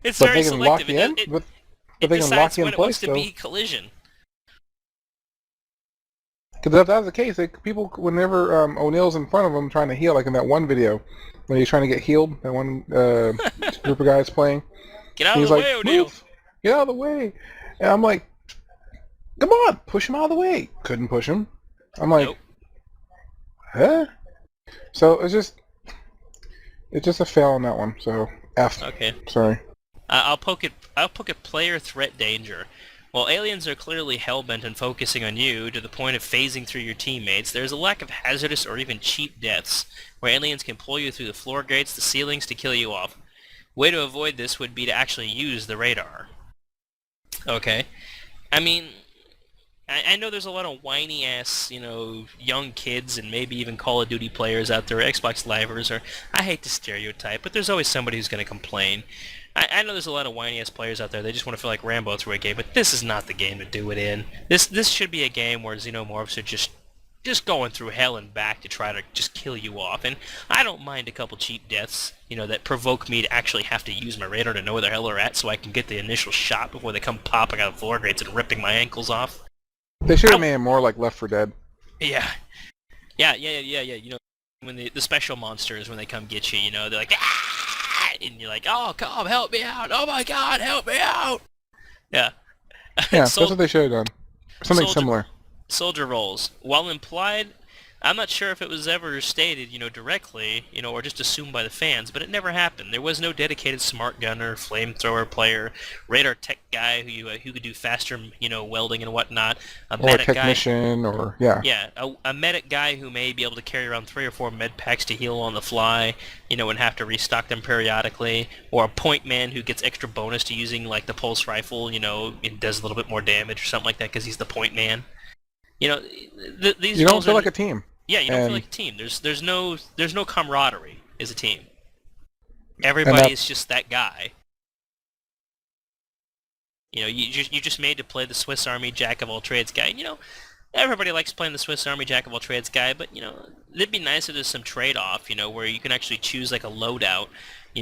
It's But very they can lock selective. you in. It But they can decides lock you when in it wants place to though. be collision. Because if that was the case, people, whenever O'Neill's in front of them trying to heal, like in that one video, when he's trying to get healed, that one group of guys playing, Get out he's of the like, way, O'Neill! "Move! Get out of the way!" And I'm like, "Come on, push him out of the way!" Couldn't push him. I'm like, Nope. huh? So it's just a fail on that one. So F. Okay. Sorry. I'll poke it player threat danger. While aliens are clearly hellbent on focusing on you to the point of phasing through your teammates, there is a lack of hazardous or even cheap deaths, where aliens can pull you through the floor grates, the ceilings to kill you off. Way to avoid this would be to actually use the radar. Okay. I mean, I know there's a lot of whiny-ass, young kids and maybe even Call of Duty players out there, Xbox Livers, or I hate to stereotype, but there's always somebody who's going to complain. I know there's a lot of whiny-ass players out there, they just want to feel like Rambo through a game, but this is not the game to do it in. This should be a game where xenomorphs are just going through hell and back to try to just kill you off, and I don't mind a couple cheap deaths, that provoke me to actually have to use my radar to know where the hell they're at so I can get the initial shot before they come popping out of floor grates and ripping my ankles off. They should have made it more like Left 4 Dead. Yeah. Yeah. When the special monsters, when they come get you, they're like, ah! And you're like, oh, come, help me out. Oh my god, help me out. Yeah. Yeah, that's what they should have done. Something similar. Soldier roles. While implied, I'm not sure if it was ever stated, directly, or just assumed by the fans, but it never happened. There was no dedicated smart gunner, flamethrower player, radar tech guy who could do faster, welding and whatnot. Or a technician, yeah. Yeah, a medic guy who may be able to carry around 3 or 4 med packs to heal on the fly, and have to restock them periodically. Or a point man who gets extra bonus to using, like, the pulse rifle, and does a little bit more damage or something like that because he's the point man. These you don't feel like a team. Yeah, you don't feel like a team. There's no camaraderie as a team. Everybody is just that guy. You just made to play the Swiss Army Jack of all trades guy. Everybody likes playing the Swiss Army Jack of all trades guy, but it'd be nice if there's some trade-off, where you can actually choose like a loadout,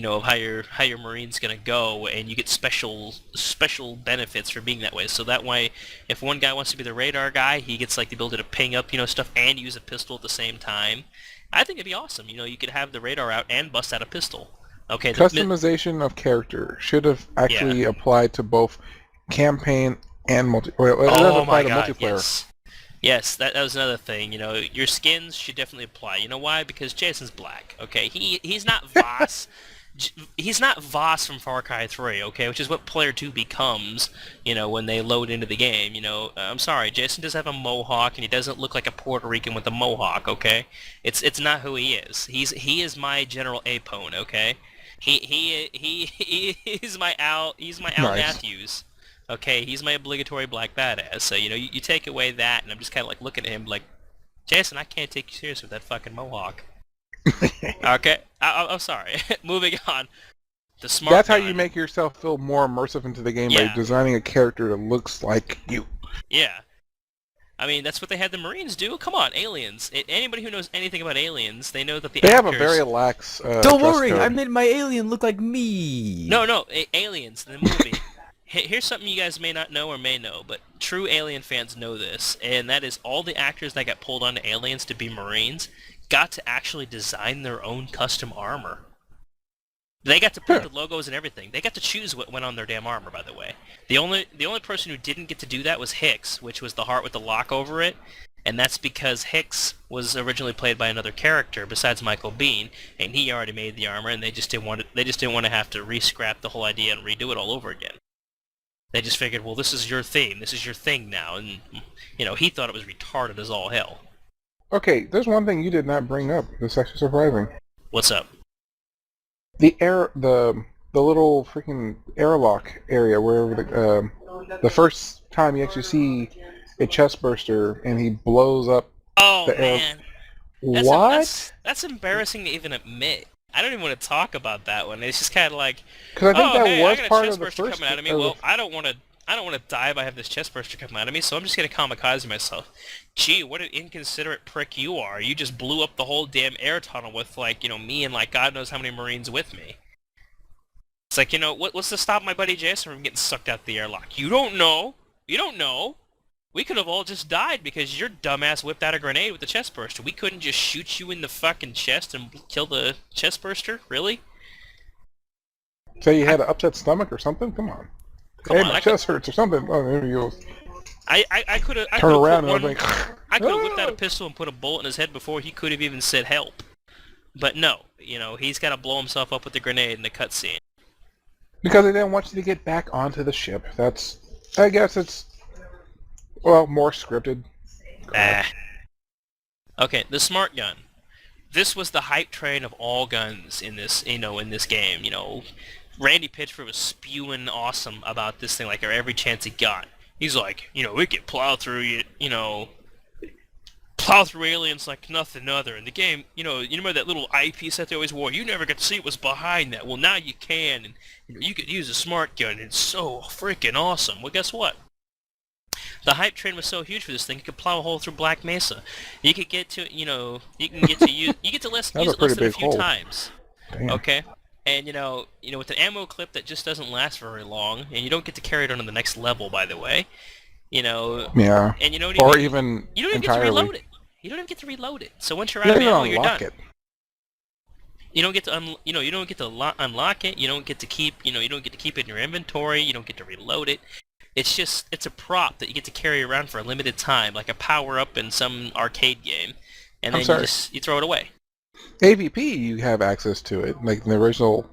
of how your Marine's gonna go, and you get special benefits for being that way. So that way, if one guy wants to be the radar guy, he gets like the ability to ping up, stuff and use a pistol at the same time. I think it'd be awesome. You could have the radar out and bust out a pistol. Okay. Customization of character should have actually applied to both campaign and multiplayer. Oh my god, multiplayer. Yes, that was another thing. Your skins should definitely apply. You know why? Because Jason's black. Okay, he's not Voss. He's not Voss from Far Cry 3. Okay, which is what Player 2 becomes. When they load into the game. I'm sorry, Jason does have a mohawk, and he doesn't look like a Puerto Rican with a mohawk. Okay, it's not who he is. He is my General Apone. Okay, he's my Al Matthews. Okay, he's my obligatory black badass. So, you take away that, and I'm just kind of like looking at him like, Jason, I can't take you serious with that fucking mohawk. Okay, I'm sorry. Moving on. The smart That's how gun. you make yourself feel more immersive into the game, by designing a character that looks like you. Yeah. I mean, that's what they had the Marines do. Come on, aliens. Anybody who knows anything about aliens, they know that the They actors... have a very lax Don't worry, code. I made my alien look like me. No, aliens in the movie. Here's something you guys may not know or may know, but true Alien fans know this, and that is all the actors that got pulled onto Aliens to be Marines got to actually design their own custom armor. They got to put the logos and everything. They got to choose what went on their damn armor, by the way. The only person who didn't get to do that was Hicks, which was the heart with the lock over it, and that's because Hicks was originally played by another character besides Michael Biehn, and he already made the armor, and they just didn't want to have to re-scrap the whole idea and redo it all over again. They just figured, well, this is your theme, this is your thing now, and, he thought it was retarded as all hell. Okay, there's one thing you did not bring up that's actually surprising. What's up? The little freaking airlock area, wherever the first time you actually see a chest burster and he blows up the man. That's embarrassing to even admit. I don't even want to talk about that one. It's just kind of like, because I think that was I got part a chest of the burster first. coming out of me. Well, I don't want to die by having this chest burster coming out of me, so I'm just gonna kamikaze myself. Gee, what an inconsiderate prick you are! You just blew up the whole damn air tunnel with me and God knows how many Marines with me. It's like, what's to stop my buddy Jason from getting sucked out the airlock? You don't know. You don't know. We could have all just died because your dumbass whipped out a grenade with the chest burster. We couldn't just shoot you in the fucking chest and kill the chest burster? Really? So you had an upset stomach or something? Come on. My chest hurts or something. Oh, there you go. I could have turn around and I could have whipped out a pistol and put a bullet in his head before he could have even said help. But no, he's got to blow himself up with the grenade in the cutscene. Because they didn't want you to get back onto the ship. That's I guess it's, well, more scripted. Ah. Okay, the smart gun. This was the hype train of all guns in this, in this game. Randy Pitchford was spewing awesome about this thing like every chance he got. He's like, we could plow through plow through aliens like nothing other. In the game, you remember that little eyepiece that they always wore? You never got to see what was behind that. Well, now you can, and you could use a smart gun. It's so freaking awesome. Well, guess what? The hype train was so huge for this thing, you could plow a hole through Black Mesa. You could get to, you can get to use, you get to use That's a it less pretty than a big few hole. times. Damn. Okay? And, with an ammo clip that just doesn't last very long, and you don't get to carry it on to the next level, by the way, Yeah. and you don't Or even, even you don't even get to entirely. reload it. You don't even get to reload it. So once you're You out don't of even ammo, you're unlock done. it. You don't get to you don't get to unlock it. You don't get to keep you don't get to keep it in your inventory. You don't get to reload it. It's a prop that you get to carry around for a limited time, like a power up in some arcade game, and I'm then sorry. you throw it away. AVP, you have access to it, like the original,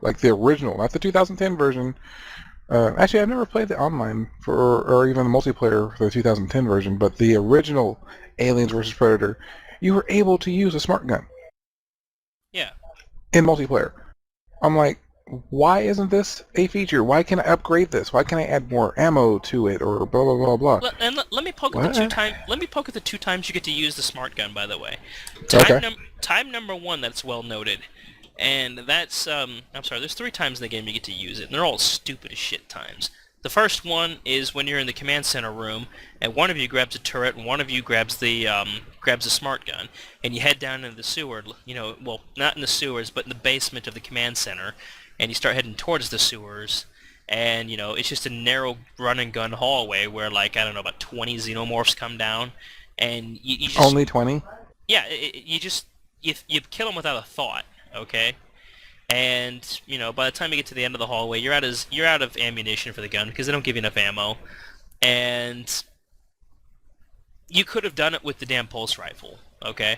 not the 2010 version. Actually, I've never played the online or even the multiplayer for the 2010 version, but the original Aliens vs Predator, you were able to use a smart gun Yeah. in multiplayer. I'm like, why isn't this a feature? Why can't I upgrade this? Why can't I add more ammo to it or blah blah blah blah? Let me poke at the What? two time. Let me poke at the 2 times you get to use the smart gun. By the way, Okay. Time number 1 that's well noted, and that's I'm sorry. There's 3 times in the game you get to use it, and they're all stupid as shit times. The first one is when you're in the command center room, and one of you grabs a turret, and one of you grabs the smart gun, and you head down into the sewer. Well, not in the sewers, but in the basement of the command center, and you start heading towards the sewers. And it's just a narrow run and gun hallway where, like, I don't know, about 20 xenomorphs come down, and you just Only 20? yeah, you kill them without a thought, okay? And by the time you get to the end of the hallway, you're out of ammunition for the gun because they don't give you enough ammo, and you could have done it with the damn pulse rifle, okay?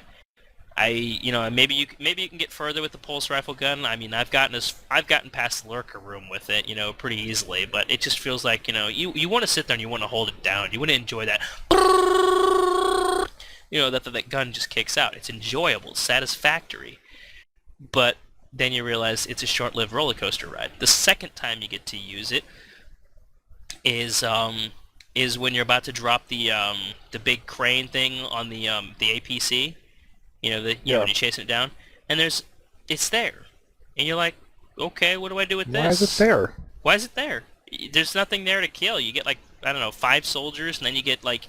Maybe you can get further with the pulse rifle gun. I mean, I've gotten past the lurker room with it, pretty easily, but it just feels like, you want to sit there and you want to hold it down. You want to enjoy that. That gun just kicks out. It's enjoyable, satisfactory. But then you realize it's a short-lived roller coaster ride. The second time you get to use it is when you're about to drop the big crane thing on the APC. When you're chasing it down, and it's there, and you're like, okay, what do I do with this? Why is it there? Why is it there? There's nothing there to kill. You get, like, I don't know, 5 soldiers, and then you get, like,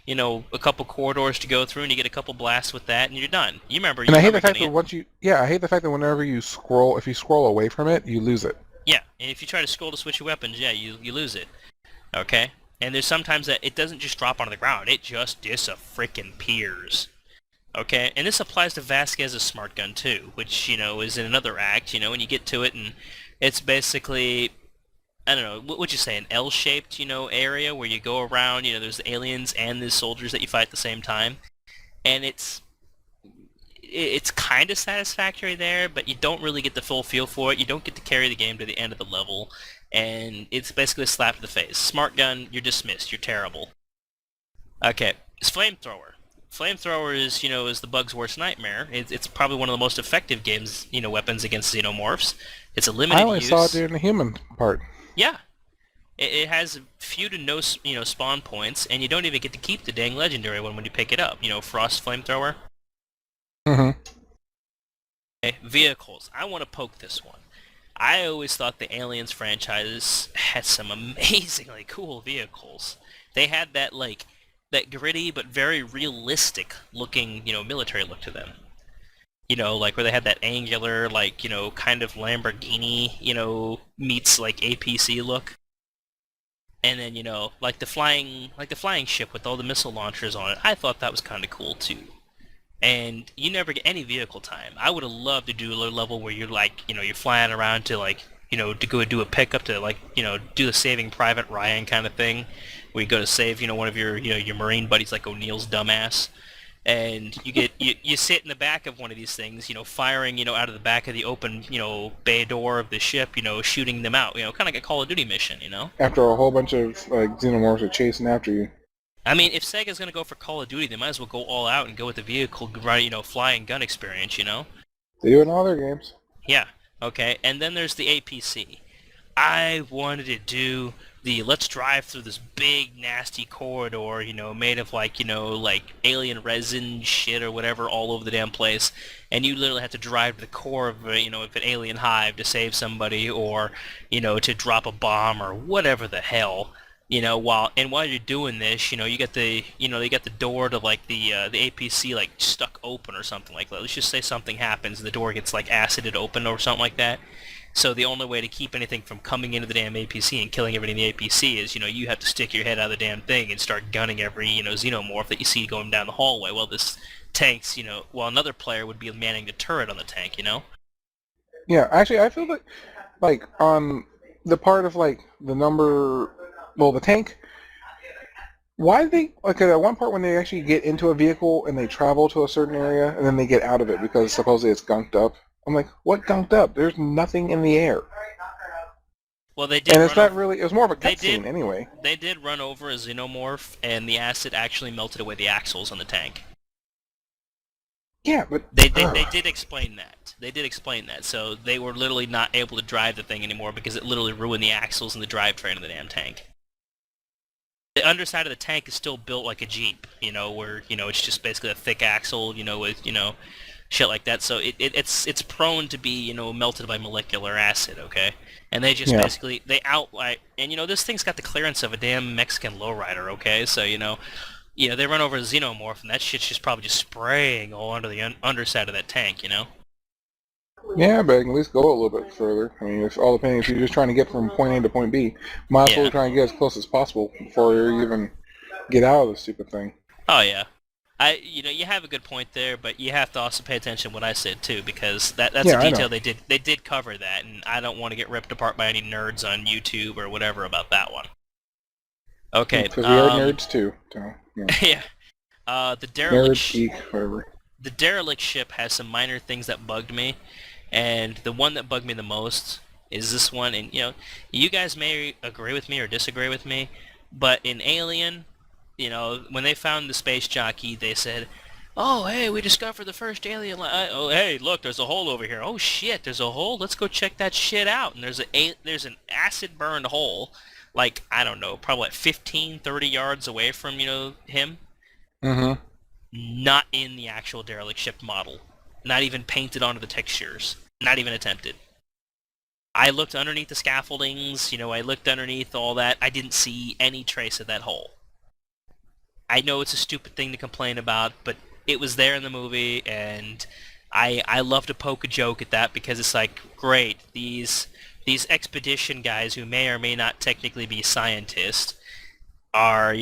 a couple corridors to go through, and you get a couple blasts with that, and you're done. You remember? And I hate the fact getting that I hate the fact that whenever you scroll, if you scroll away from it, you lose it. Yeah, and if you try to scroll to switch your weapons, yeah, you lose it. Okay, and there's sometimes that it doesn't just drop onto the ground; it just dis-a-frickin'-peers. Okay, and this applies to Vasquez's smart gun too, which, is in another act, and you get to it, and it's basically, I don't know, what would you say, an L-shaped, area where you go around, there's the aliens and the soldiers that you fight at the same time, and it's kind of satisfactory there, but you don't really get the full feel for it. You don't get to carry the game to the end of the level, and it's basically a slap to the face. Smart gun, you're dismissed, you're terrible. Okay, it's flamethrower. Flamethrower is the bug's worst nightmare. It's probably one of the most effective weapons against xenomorphs. It's a limited I only use. saw it during the human part. Yeah. It has few to no spawn points, and you don't even get to keep the dang legendary one when you pick it up. Frost Flamethrower. Mm-hmm. Okay, vehicles. I want to poke this one. I always thought the Aliens franchise had some amazingly cool vehicles. They had that gritty but very realistic looking, military look to them. Like where they had that angular, kind of Lamborghini, meets like APC look. And then, like the flying ship with all the missile launchers on it. I thought that was kind of cool too. And you never get any vehicle time. I would have loved to do a level where you're you're flying around to to go do a pickup to do the Saving Private Ryan kind of thing, where you go to save one of your your Marine buddies like O'Neill's dumbass, and you sit in the back of one of these things, firing, out of the back of the open, bay door of the ship, shooting them out, kind of like a Call of Duty mission. After a whole bunch of like xenomorphs are chasing after you. I mean, if Sega's gonna go for Call of Duty, they might as well go all out and go with the vehicle, right? Flying gun experience. They do it in all their games. Yeah. Okay. And then there's the APC. I wanted to do the let's drive through this big nasty corridor, made of like alien resin shit or whatever all over the damn place, and you literally have to drive to the core of of an alien hive to save somebody or to drop a bomb or whatever the hell. While you're doing this, you get the you get the door to like the APC like stuck open or something like that. Let's just say something happens and the door gets like acided open or something like that. So the only way to keep anything from coming into the damn APC and killing everything in the APC is you have to stick your head out of the damn thing and start gunning every xenomorph that you see going down the hallway. Well, this tank's well, another player would be manning the turret on the tank. Yeah, actually, I feel like on the part of like the tank. Why they like at one part when they actually get into a vehicle and they travel to a certain area and then they get out of it because supposedly it's gunked up. I'm like, what gunked up? There's nothing in the air. Well, they did. And it's not really. It was more of a They cutscene did. anyway. They did run over a xenomorph, and the acid actually melted away the axles on the tank. Yeah, but They did explain that. They did explain that. So they were literally not able to drive the thing anymore because it literally ruined the axles and the drivetrain of the damn tank. The underside of the tank is still built like a Jeep, where, it's just basically a thick axle, with, shit like that. So it's prone to be, melted by molecular acid, okay? And they just basically, they outright, and, this thing's got the clearance of a damn Mexican lowrider, okay? So, they run over a xenomorph, and that shit's just probably just spraying all under the underside of that tank, Yeah, but I can at least go a little bit further. I mean, it's all depending if you're just trying to get from point A to point B. Might as well try and get as close as possible before you even get out of the stupid thing. Oh, yeah. You have a good point there, but you have to also pay attention to what I said too, because that's a detail they did cover that, and I don't want to get ripped apart by any nerds on YouTube or whatever about that one. Okay. Because we are nerds too. So, yeah. The derelict nerd, geek, whatever. The derelict ship has some minor things that bugged me, and the one that bugged me the most is this one. And you guys may agree with me or disagree with me, but in Alien, when they found the space jockey, they said, "Oh, hey, we discovered the first alien. Oh, hey, look, there's a hole over here. Oh shit, there's a hole. Let's go check that shit out." And there's an acid burned hole, like I don't know, probably like 15, 30 yards away from him. Mm-hmm. Not in the actual derelict ship model. Not even painted onto the textures. Not even attempted. I looked underneath the scaffoldings, I looked underneath all that. I didn't see any trace of that hole. I know it's a stupid thing to complain about, but it was there in the movie, and I love to poke a joke at that because it's like, great, these expedition guys who may or may not technically be scientists are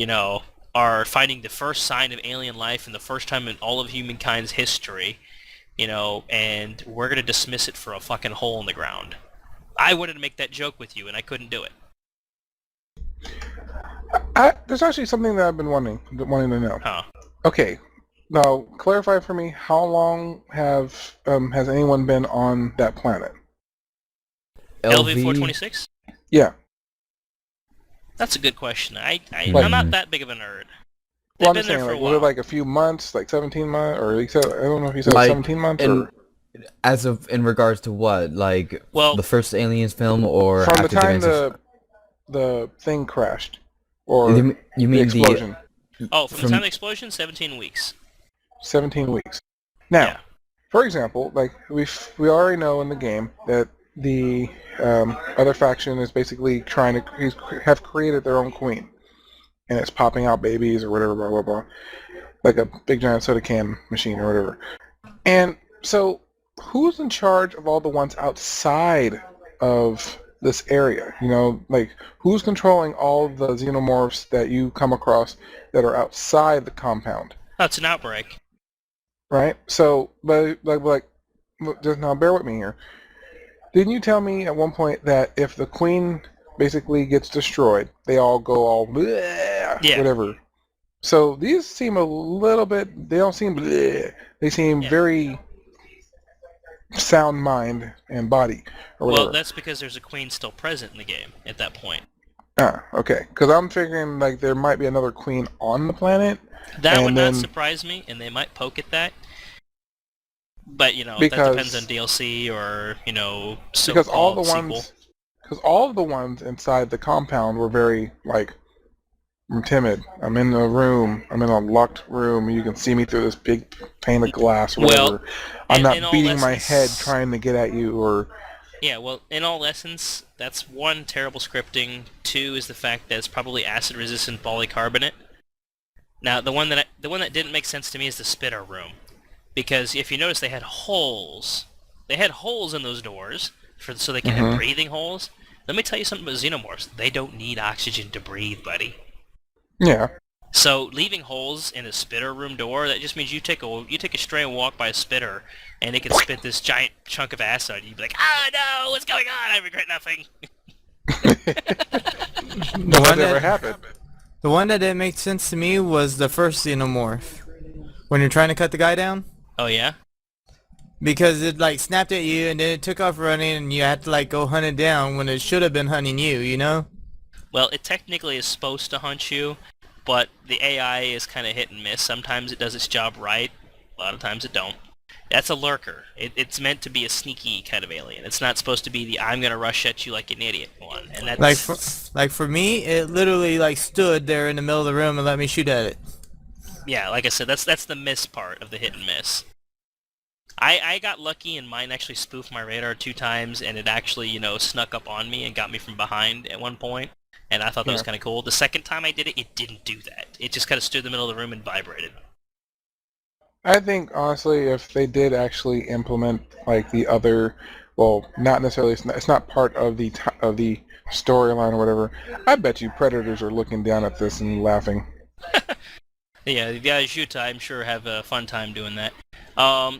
finding the first sign of alien life and the first time in all of humankind's history, and we're going to dismiss it for a fucking hole in the ground. I wanted to make that joke with you, and I couldn't do it. There's actually something that I've been wanting to know. Huh. Okay, now clarify for me, how long has anyone been on that planet? LV-426? Yeah. That's a good question. I'm not that big of a nerd. They've Well, I'm been just there saying, for a like, while. was it like a few months, like 17 months, or he said, I don't know if he said Like, 17 months, or in regards to what, like Well, the first Aliens film, or from the after time Advance the thing crashed, or you the mean explosion, from the time of the explosion, 17 weeks. 17 weeks. Now, Yeah. for example, like we already know in the game that the other faction is basically trying to have created their own queen, and it's popping out babies or whatever, blah blah blah, like a big giant soda can machine or whatever. And so, who's in charge of all the ones outside of this area? Like who's controlling all of the xenomorphs that you come across that are outside the compound? Oh, it's an outbreak. Right? So, but just now bear with me here. Didn't you tell me at one point that if the queen basically gets destroyed, they all go all bleh, Yeah. whatever? So these seem a little bit. They don't seem. Bleh. They seem Yeah. very sound mind and body, or Well, whatever. that's because there's a queen still present in the game at that point. Ah, okay. Because I'm figuring like there might be another queen on the planet, That would and not then surprise me, and they might poke at that. But that depends on because DLC or because all the so-called sequel. ones because all of the ones inside the compound were very like I'm timid. I'm in a room. I'm in a locked room. You can see me through this big pane of glass, or Well, whatever. I'm in not all beating my head essence, trying to get at you, or yeah. Well, in all essence, that's one, terrible scripting. Two is the fact that it's probably acid-resistant polycarbonate. Now, the one that didn't make sense to me is the spitter room, because if you notice, they had holes. They had holes in those doors so they can have hmm breathing holes. Let me tell you something about xenomorphs. They don't need oxygen to breathe, buddy. yeah. So leaving holes in a spitter room door, that just means you take a stray walk by a spitter, and it can spit this giant chunk of acid on you. You'd be like, "Ah, no, what's going on? I regret nothing." The Nothing's one ever that happened. the one that didn't make sense to me was the first xenomorph. When you're trying to cut the guy down, Oh yeah? because it like snapped at you and then it took off running and you had to like go hunt it down when it should have been hunting you, you know? Well, it technically is supposed to hunt you, but the AI is kind of hit and miss. Sometimes it does its job right, a lot of times it don't. That's a lurker. It's meant to be a sneaky kind of alien. It's not supposed to be the "I'm gonna rush at you like an idiot" one. And Like that's for me, it literally like stood there in the middle of the room and let me shoot at it. yeah, like I said, that's the miss part of the hit and miss. I got lucky and mine actually spoofed my radar 2 times, and it actually, snuck up on me and got me from behind at one point, and I thought that was Yeah. kind of cool. The second time I did it, it didn't do that. It just kind of stood in the middle of the room and vibrated. I think honestly, if they did actually implement like the other, well, not necessarily, it's not part of the storyline or whatever. I bet you predators are looking down at this and laughing. Yeah, the guys Yuta, I'm sure, have a fun time doing that.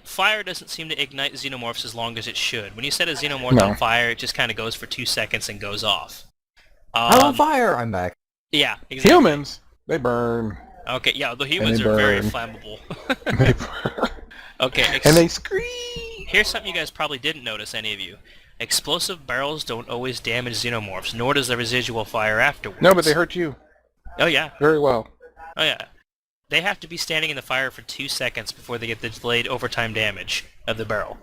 Fire doesn't seem to ignite xenomorphs as long as it should. When you set a xenomorph on No, fire, it just kind of goes for 2 seconds and goes off. I'm on Um, fire. I'm back. yeah, exactly. humans they burn Okay, yeah, the and humans they are very burn. flammable. They burn Okay, and they scream. here's something you guys probably didn't notice, any of you. Explosive barrels don't always damage xenomorphs, nor does the residual fire afterwards. No, but they hurt you Oh yeah, very well. oh yeah. They have to be standing in the fire for 2 seconds before they get the delayed overtime damage of the barrel.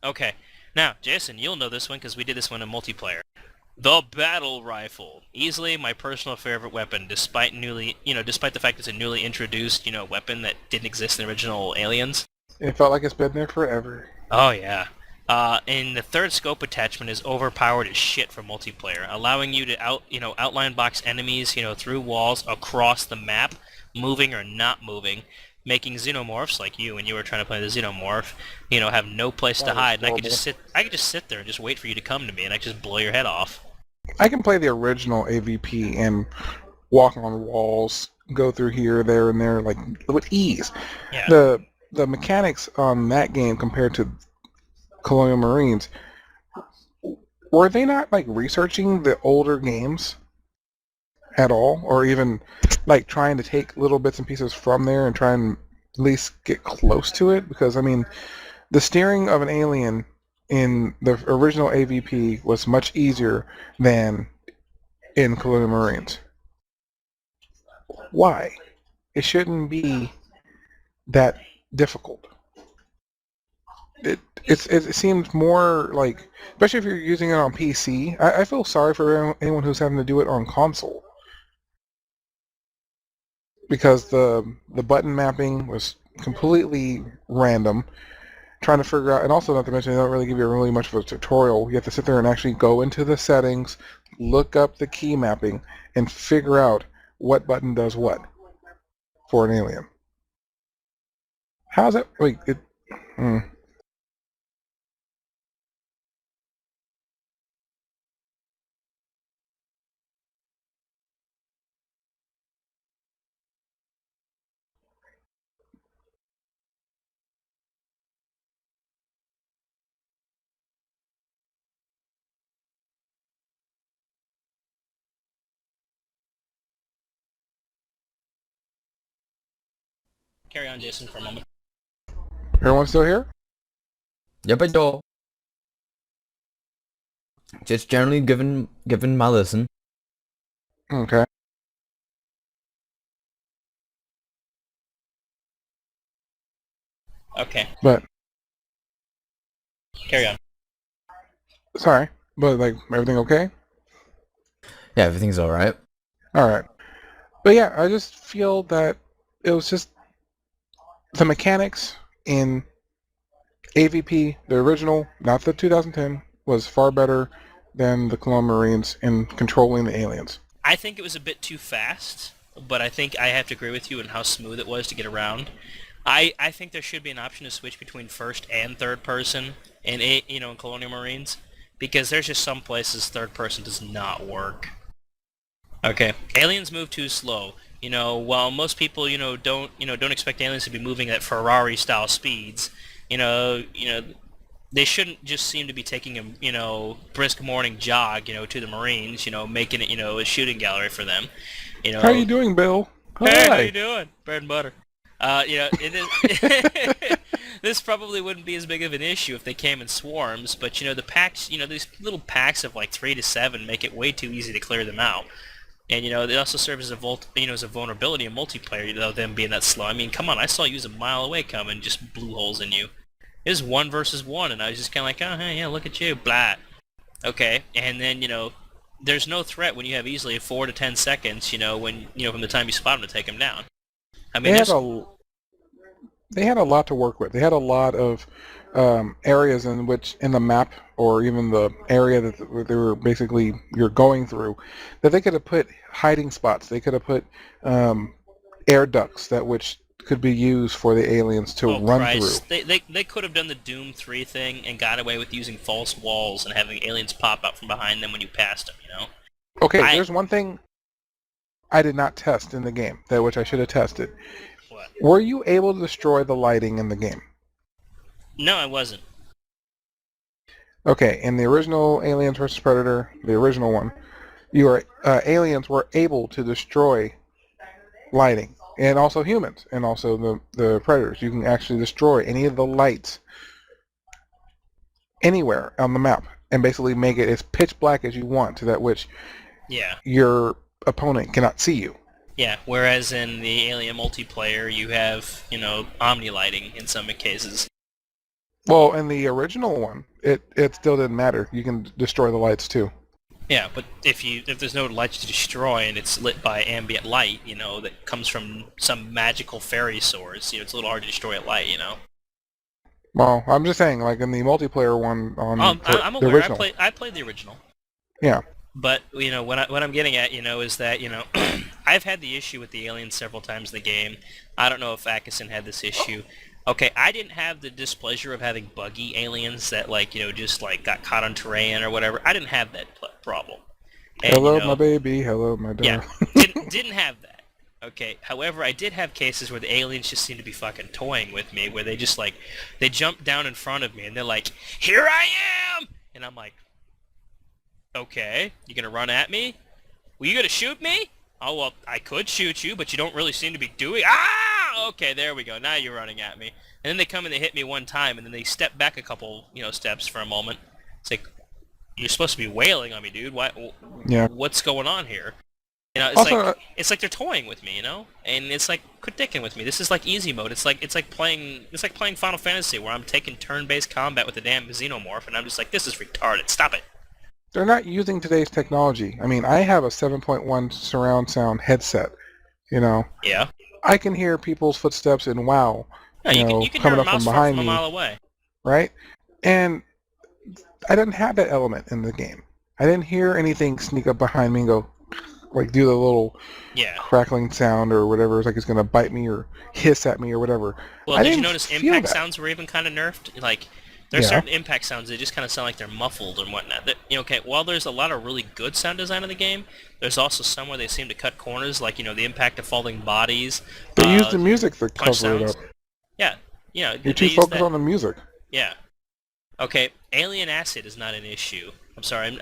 Okay, now, Jason, you'll know this one because we did this one in multiplayer. The battle rifle, easily my personal favorite weapon, despite despite the fact it's a newly introduced, weapon that didn't exist in the original Aliens. It felt like it's been there forever. Oh yeah. And the third scope attachment is overpowered as shit for multiplayer, allowing you to outline box enemies, through walls across the map, moving or not moving, making xenomorphs like you when you were trying to play the xenomorph, have no place That to was hide, and horrible. I could just sit there and just wait for you to come to me, and I could just blow your head off. I can play the original AVP and walk on walls, go through here, there, and there, like with ease. Yeah. The mechanics on that game compared to Colonial Marines, were they not like researching the older games at all, or even like trying to take little bits and pieces from there and try and at least get close to it? Because I mean, the steering of an alien in the original AVP was much easier than in Colonial Marines. Why? It shouldn't be that difficult. It seems more like, especially if you're using it on PC. I feel sorry for anyone who's having to do it on console because the button mapping was completely random. Trying to figure out, and also not to mention, they don't really give you really much of a tutorial. You have to sit there and actually go into the settings, look up the key mapping, and figure out what button does what for an alien. How's that? Wait, it. Carry on, Jason, for a moment. Everyone still here? Yep, I do. Just generally given my listen. Okay. Okay, But carry on. sorry, but like everything okay? Yeah, everything's alright. All right. But yeah, I just feel that it was just the mechanics in AVP, the original, not the 2010, was far better than the Colonial Marines in controlling the aliens. I think it was a bit too fast, but I think I have to agree with you in how smooth it was to get around. I think there should be an option to switch between first and third person in in Colonial Marines, because there's just some places third person does not work. Okay, aliens move too slow. While most people don't expect aliens to be moving at Ferrari style speeds, they shouldn't just seem to be taking a brisk morning jog to the Marines, making it a shooting gallery for them. How you doing, Bill? Hey, how Hi. you doing? Bread and butter. It is. This probably wouldn't be as big of an issue if they came in swarms, but the packs, these little packs of like 3 to 7 make it way too easy to clear them out. And they also serve as a vulnerability in multiplayer, them being that slow. I mean, come on, I saw you a mile away coming, just blew holes in you. It was 1 versus 1, and I was just kind of like, oh, hey, yeah, look at you, blah. Okay, and then there's no threat when you have easily 4 to 10 seconds, when from the time you spot them to take them down. I mean, They had a lot to work with. They had a lot of areas in the map, or even the area that they were basically you're going through, that they could have put hiding spots. They could have put air ducts which could be used for the aliens to run Christ. through. They could have done the Doom 3 thing and got away with using false walls and having aliens pop out from behind them when you passed them, Okay, there's one thing I did not test in the game, which I should have tested. What? Were you able to destroy the lighting in the game? No, I wasn't. Okay, in the original Aliens vs. Predator, the original one, aliens were able to destroy lighting, and also humans, and also the Predators. You can actually destroy any of the lights anywhere on the map, and basically make it as pitch black as you want, to that which your opponent cannot see you. Yeah, whereas in the Alien multiplayer, you have, omni lighting in some cases. Well, in the original one, it still didn't matter. You can destroy the lights too. Yeah, but if there's no lights to destroy and it's lit by ambient light, that comes from some magical fairy source, it's a little hard to destroy a light, Well, I'm just saying, like in the multiplayer one I'm the aware. original. I played the original. Yeah. But what I'm getting at, is that I've had the issue with the aliens several times in the game. I don't know if Akasen had this issue. Okay, I didn't have the displeasure of having buggy aliens that just got caught on terrain or whatever. I didn't have that problem. And, Hello, my baby. Hello, my dog. Yeah, didn't have that. Okay, however, I did have cases where the aliens just seemed to be fucking toying with me, where they just they jump down in front of me and they're like, "Here I am!" And I'm like, okay, you gonna run at me? Well, you gonna shoot me? Oh, well, I could shoot you, but you don't really seem to be doing... Ah! Okay, there we go. Now you're running at me. And then they come and they hit me one time, and then they step back a couple, steps for a moment. It's like, you're supposed to be wailing on me, dude. Yeah. What's going on here? It's Also, it's like they're toying with me, And it's like, quit dicking with me. This is like easy mode. It's like playing Final Fantasy, where I'm taking turn-based combat with the damn xenomorph, and I'm just like, this is retarded. Stop it. they're not using today's technology. I mean, I have a 7.1 surround sound headset, Yeah. I can hear people's footsteps and wow, You can coming hear a up from mouse behind from a me, mile away. right? And I didn't have that element in the game. I didn't hear anything sneak up behind me and go, do the little crackling sound or whatever. It's like it's going to bite me or hiss at me or whatever. Well, did you notice impact sounds were even kind of nerfed? There's certain impact sounds that just kind of sound like they're muffled and whatnot. Okay, while there's a lot of really good sound design in the game, there's also some where they seem to cut corners, like, the impact of falling bodies. They use the music to cover it up. Yeah, You're too focused on the music. Yeah. Okay, alien acid is not an issue. I'm sorry,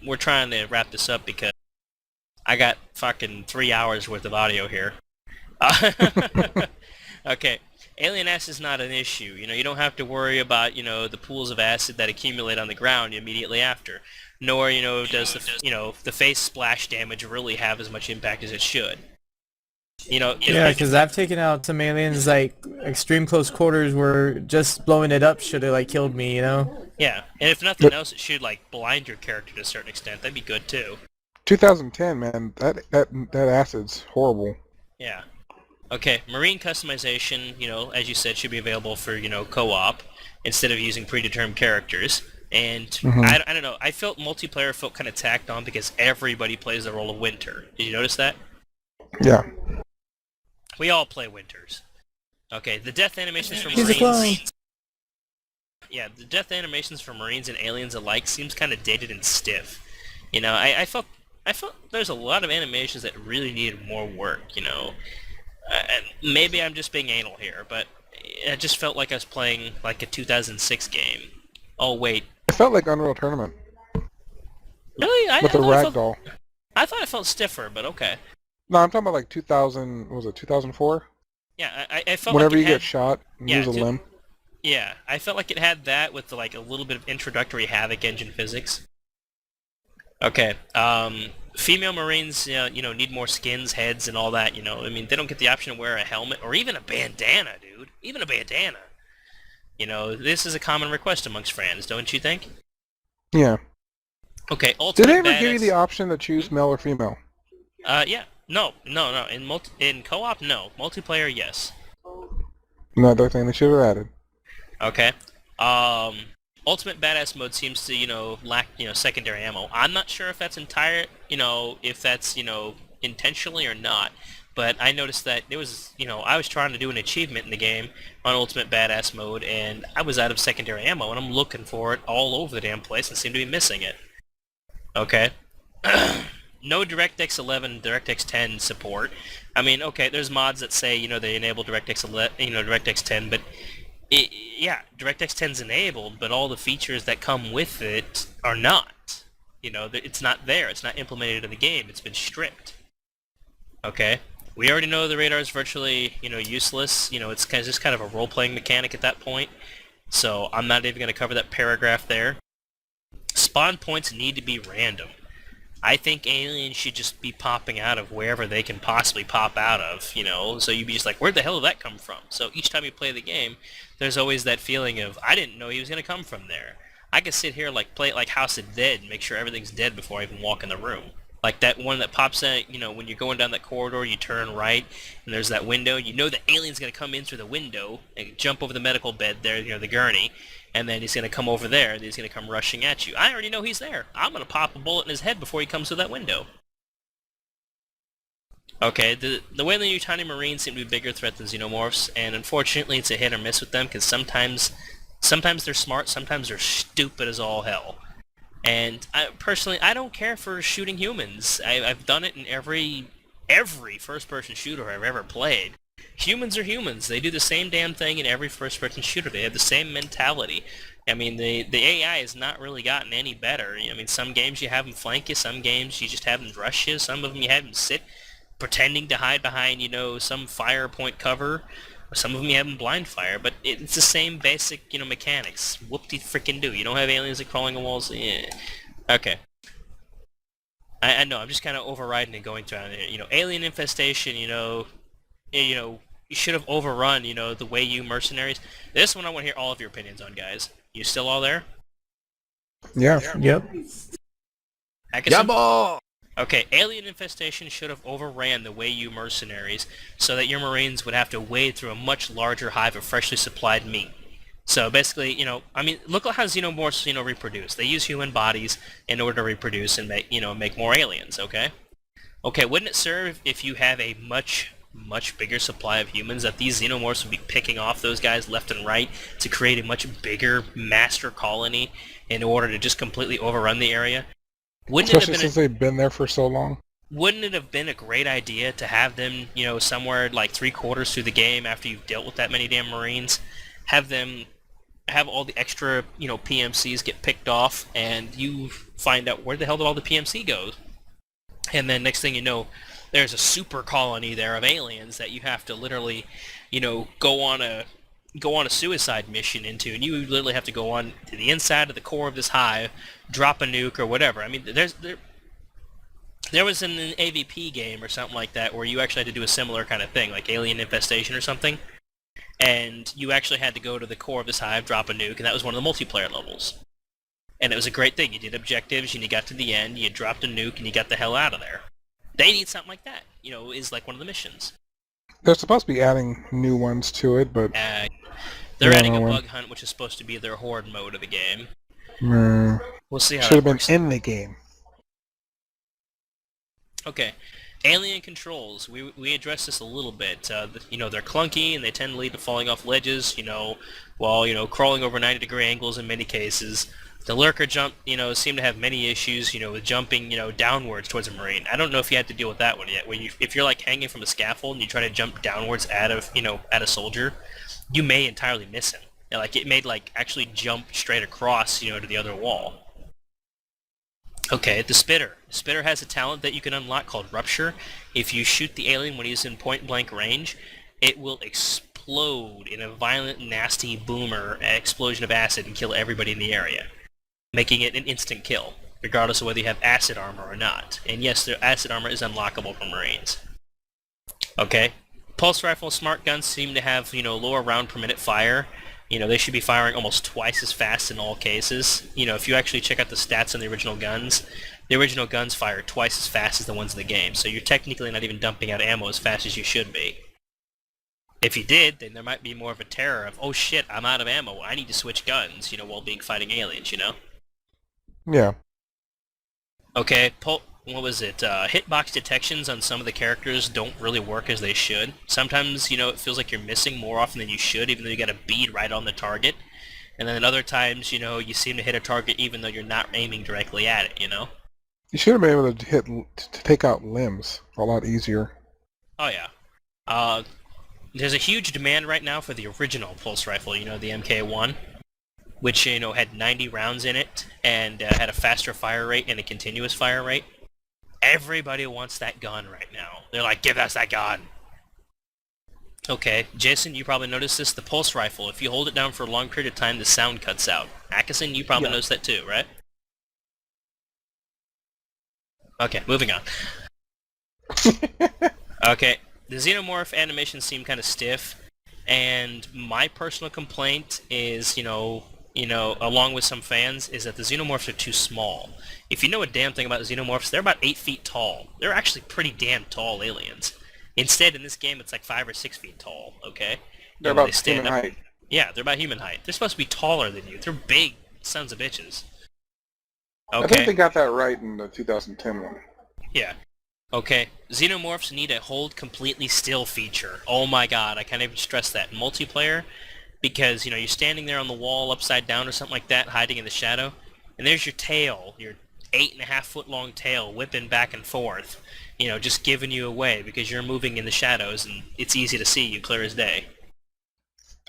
we're trying to wrap this up because I got fucking 3 hours worth of audio here. Okay, alien acid is not an issue. You don't have to worry about, the pools of acid that accumulate on the ground immediately after. Nor, does the face splash damage really have as much impact as it should. Yeah, because I've taken out some aliens like extreme close quarters where just blowing it up should have like killed me, you know? Yeah, and if nothing else, it should like blind your character to a certain extent. That'd be good too. 2010, man, that acid's horrible. Yeah. Okay, marine customization, as you said, should be available for, co-op instead of using predetermined characters. And I don't know, I felt multiplayer felt kind of tacked on because everybody plays the role of Winter. Did you notice that? Yeah. We all play Winters. Okay, the death animations for He's a clone. Marines... Yeah, the death animations for Marines and aliens alike seems kind of dated and stiff. I felt there's a lot of animations that really needed more work, maybe I'm just being anal here, but it just felt like I was playing like a 2006 game. Oh, wait. It felt like Unreal Tournament. Really? With the ragdoll. I thought it felt stiffer, but okay. No, I'm talking about like 2000, was it 2004? Yeah, I felt Whenever like you get shot and lose a dude, limb. Yeah, I felt like it had that with like a little bit of introductory Havoc engine physics. Okay, female Marines, need more skins, heads, and all that, I mean, they don't get the option to wear a helmet or even a bandana, dude. Even a bandana. This is a common request amongst fans, don't you think? Yeah. Okay, Did ultimate they ever badass... give you the option to choose male or female? Yeah. No. In co-op, no. Multiplayer, yes. Another thing they should have added. Okay. Ultimate badass mode seems to, lack, secondary ammo. I'm not sure if that's intentionally or not, but I noticed that there was, I was trying to do an achievement in the game on ultimate badass mode, and I was out of secondary ammo, and I'm looking for it all over the damn place and seem to be missing it. Okay. No DirectX 11, DirectX 10 support. I mean, okay, there's mods that say, they enable DirectX 11, DirectX 10, but yeah, DirectX 10's enabled, but all the features that come with it are not. It's not there. It's not implemented in the game. It's been stripped. Okay? We already know the radar is virtually, useless. It's just kind of a role-playing mechanic at that point. So I'm not even going to cover that paragraph there. Spawn points need to be random. I think aliens should just be popping out of wherever they can possibly pop out of, so you'd be just like, where the hell did that come from? So each time you play the game, there's always that feeling of, I didn't know he was going to come from there. I could sit here, play it like House of Dead and make sure everything's dead before I even walk in the room. Like that one that pops out, when you're going down that corridor, you turn right, and there's that window, the alien's going to come in through the window and jump over the medical bed there, the gurney, and then he's going to come over there, and he's going to come rushing at you. I already know he's there. I'm going to pop a bullet in his head before he comes through that window. Okay, the way the new tiny Marines seem to be a bigger threat than Xenomorphs, and unfortunately it's a hit or miss with them, because sometimes they're smart, sometimes they're stupid as all hell. And personally, I don't care for shooting humans. I've done it in every first-person shooter I've ever played. Humans are humans. They do the same damn thing in every first-person shooter. They have the same mentality. I mean, the AI has not really gotten any better. I mean, some games you have them flank you, some games you just have them rush you, some of them you have them sit pretending to hide behind, some fire point cover. Some of them you have them blind fire, but it's the same basic, mechanics. Whoop-de-frickin-do. You don't have aliens that crawling on walls. Yeah. Okay. I know, I'm just kind of overriding and going through it. Alien infestation, you should have overrun, the way you mercenaries. This one I want to hear all of your opinions on, guys. You still all there? Yeah. Yep. Akasen? Okay, alien infestation should have overran the way you mercenaries so that your Marines would have to wade through a much larger hive of freshly supplied meat. So basically, look at how Xenomorphs, reproduce. They use human bodies in order to reproduce and make more aliens, okay? Okay, wouldn't it serve if you have a much bigger supply of humans that these Xenomorphs would be picking off those guys left and right to create a much bigger master colony in order to just completely overrun the area? Especially since they've been there for so long. Wouldn't it have been a great idea to have them, somewhere like 3/4 through the game after you've dealt with that many damn Marines, have all the extra, PMCs get picked off, and you find out where the hell did all the PMC go? And then next thing you know, there's a super colony there of aliens that you have to literally, go on a suicide mission into, and you literally have to go on to the inside of the core of this hive, drop a nuke or whatever. I mean, there was an AVP game or something like that where you actually had to do a similar kind of thing, like Alien Infestation or something, and you actually had to go to the core of this hive, drop a nuke, and that was one of the multiplayer levels. And it was a great thing. You did objectives, and you got to the end, you dropped a nuke, and you got the hell out of there. They need something like that, is like one of the missions. They're supposed to be adding new ones to it, but They're Yeah, adding a no one- bug hunt, which is supposed to be their horde mode of the game. We'll see how should that have been works. in the game. Okay. Alien controls. We addressed this a little bit. They're clunky and they tend to lead to falling off ledges, while, crawling over 90-degree angles in many cases. The lurker jump, seem to have many issues, with jumping, downwards towards a marine. I don't know if you had to deal with that one yet. If you're like hanging from a scaffold and you try to jump downwards at a soldier, you may entirely miss him. Like it may actually jump straight across, to the other wall. Okay, the Spitter. The Spitter has a talent that you can unlock called Rupture. If you shoot the alien when he's in point-blank range, it will explode in a violent, nasty boomer explosion of acid and kill everybody in the area, making it an instant kill, regardless of whether you have acid armor or not. And yes, the acid armor is unlockable for Marines. Okay, Pulse Rifle smart guns seem to have, lower round per minute fire. They should be firing almost twice as fast in all cases. If you actually check out the stats on the original guns fire twice as fast as the ones in the game, so you're technically not even dumping out ammo as fast as you should be. If you did, then there might be more of a terror of, oh shit, I'm out of ammo, I need to switch guns, while fighting aliens, Yeah. Okay, what was it? Hitbox detections on some of the characters don't really work as they should. Sometimes, it feels like you're missing more often than you should, even though you got a bead right on the target. And then at other times, you seem to hit a target even though you're not aiming directly at it, You should have been able to take out limbs a lot easier. Oh yeah. There's a huge demand right now for the original pulse rifle, the MK1, which, had 90 rounds in it and had a faster fire rate and a continuous fire rate. Everybody wants that gun right now. They're like, give us that gun! Okay, Jason, you probably noticed this. The pulse rifle, if you hold it down for a long period of time, the sound cuts out. Akasen, you probably noticed that too, right? Okay, moving on. Okay, the xenomorph animations seem kind of stiff, and my personal complaint is, along with some fans, is that the xenomorphs are too small. If you know a damn thing about xenomorphs, they're about 8 feet tall. They're actually pretty damn tall aliens. Instead, in this game, it's like 5 or 6 feet tall, okay? They're And when about human height. Yeah, they're about human height. They're supposed to be taller than you. They're big sons of bitches. I Okay, think they got that right in the 2010 one. yeah. Okay, xenomorphs need a hold completely still feature. Oh my god, I can't even stress that. In multiplayer, because, you're standing there on the wall upside down or something like that, hiding in the shadow, and there's your tail, your 8.5 foot long tail whipping back and forth, just giving you away because you're moving in the shadows and it's easy to see you clear as day.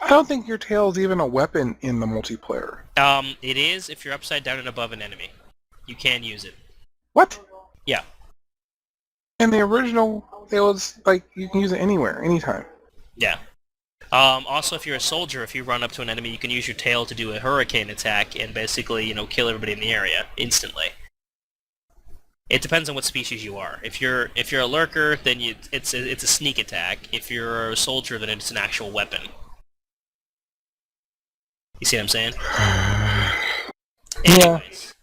I don't think your tail is even a weapon in the multiplayer. It is if you're upside down and above an enemy. You can use it. What? Yeah. In the original, it was like you can use it anywhere, anytime. Yeah. Also, if you're a soldier, if you run up to an enemy, you can use your tail to do a hurricane attack and basically, kill everybody in the area instantly. It depends on what species you are. If you're a lurker, then it's a sneak attack. If you're a soldier, then it's an actual weapon. You see what I'm saying? Yeah. Anyways,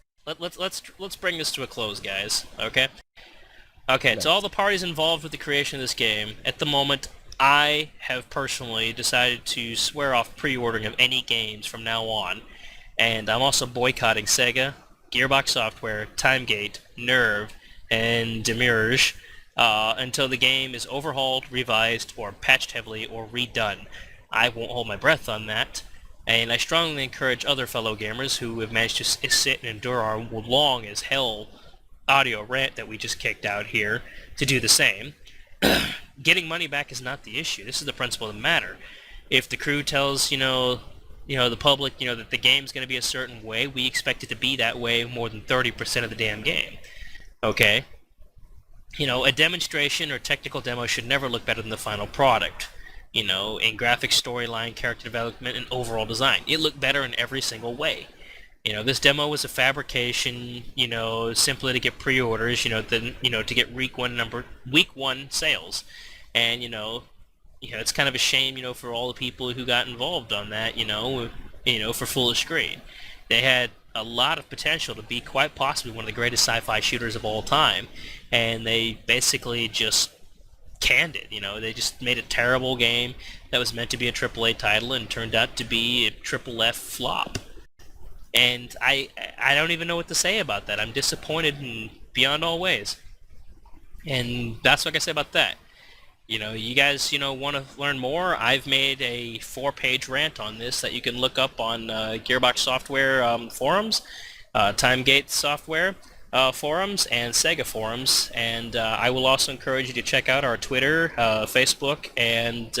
let's bring this to a close, guys. Okay. Okay. To all the parties involved with the creation of this game, at the moment, I have personally decided to swear off pre-ordering of any games from now on, and I'm also boycotting Sega, Gearbox Software, Timegate, Nerve, and Demirage until the game is overhauled, revised, or patched heavily, or redone. I won't hold my breath on that, and I strongly encourage other fellow gamers who have managed to sit and endure our long as hell audio rant that we just kicked out here to do the same. Getting money back is not the issue. This is the principle of the matter. If the crew tells, the public, that the game's going to be a certain way, we expect it to be that way more than 30% of the damn game. Okay? a demonstration or technical demo should never look better than the final product. In graphics, storyline, character development, and overall design. It looked better in every single way. This demo was a fabrication, simply to get pre-orders, then, to get week one sales. And, it's kind of a shame, for all the people who got involved on that, for Foolish Greed. They had a lot of potential to be quite possibly one of the greatest sci-fi shooters of all time, and they basically just canned it. They just made a terrible game that was meant to be a AAA title and turned out to be a triple F flop. And I don't even know what to say about that. I'm disappointed in beyond all ways. And that's what I can say about that. You guys, want to learn more? I've made a 4-page rant on this that you can look up on Gearbox Software forums, Timegate Software forums, and Sega forums. And I will also encourage you to check out our Twitter, Facebook, and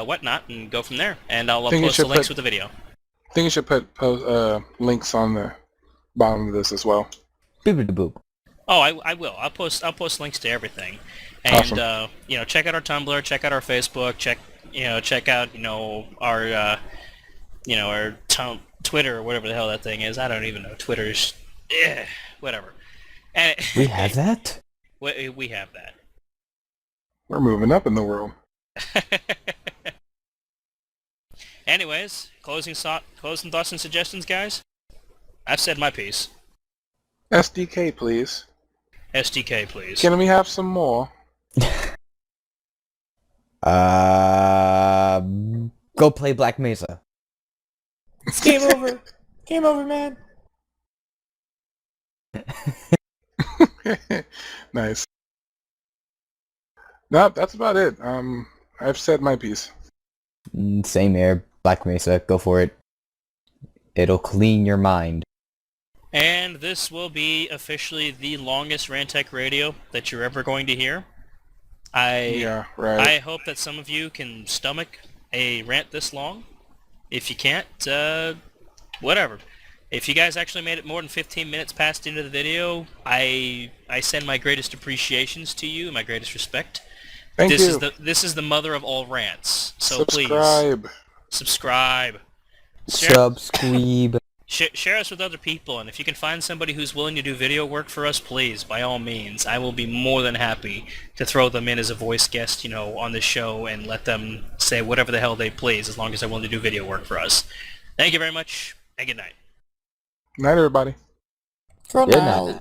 whatnot, and go from there. And I'll post the links with the video. I think you should put links on the bottom of this as well. Boop. Oh, I will. I'll post links to everything, and Awesome. Check out our Tumblr, check out our Facebook, check out our our Twitter or whatever the hell that thing is. I don't even know. Twitter's whatever. And We have that? we have that. We're moving up in the world. Anyways, closing thoughts and suggestions, guys. I've said my piece. SDK, please. SDK, please. Can we have some more? Go play Black Mesa. It's game over. Game over, man. Nice. No, that's about it. I've said my piece. Same here. Black Mesa. Go for it. It'll clean your mind. And this will be officially the longest Rantech radio that you're ever going to hear. Yeah, right. I hope that some of you can stomach a rant this long. If you can't, whatever. If you guys actually made it more than 15 minutes past into the video, I send my greatest appreciations to you, my greatest respect. Thank this you. This is the mother of all rants. So please subscribe. Subscribe. Share us with other people, and if you can find somebody who's willing to do video work for us, please, by all means. I will be more than happy to throw them in as a voice guest, on the show and let them say whatever the hell they please, as long as they're willing to do video work for us. Thank you very much, and good night. Night, everybody. Good night.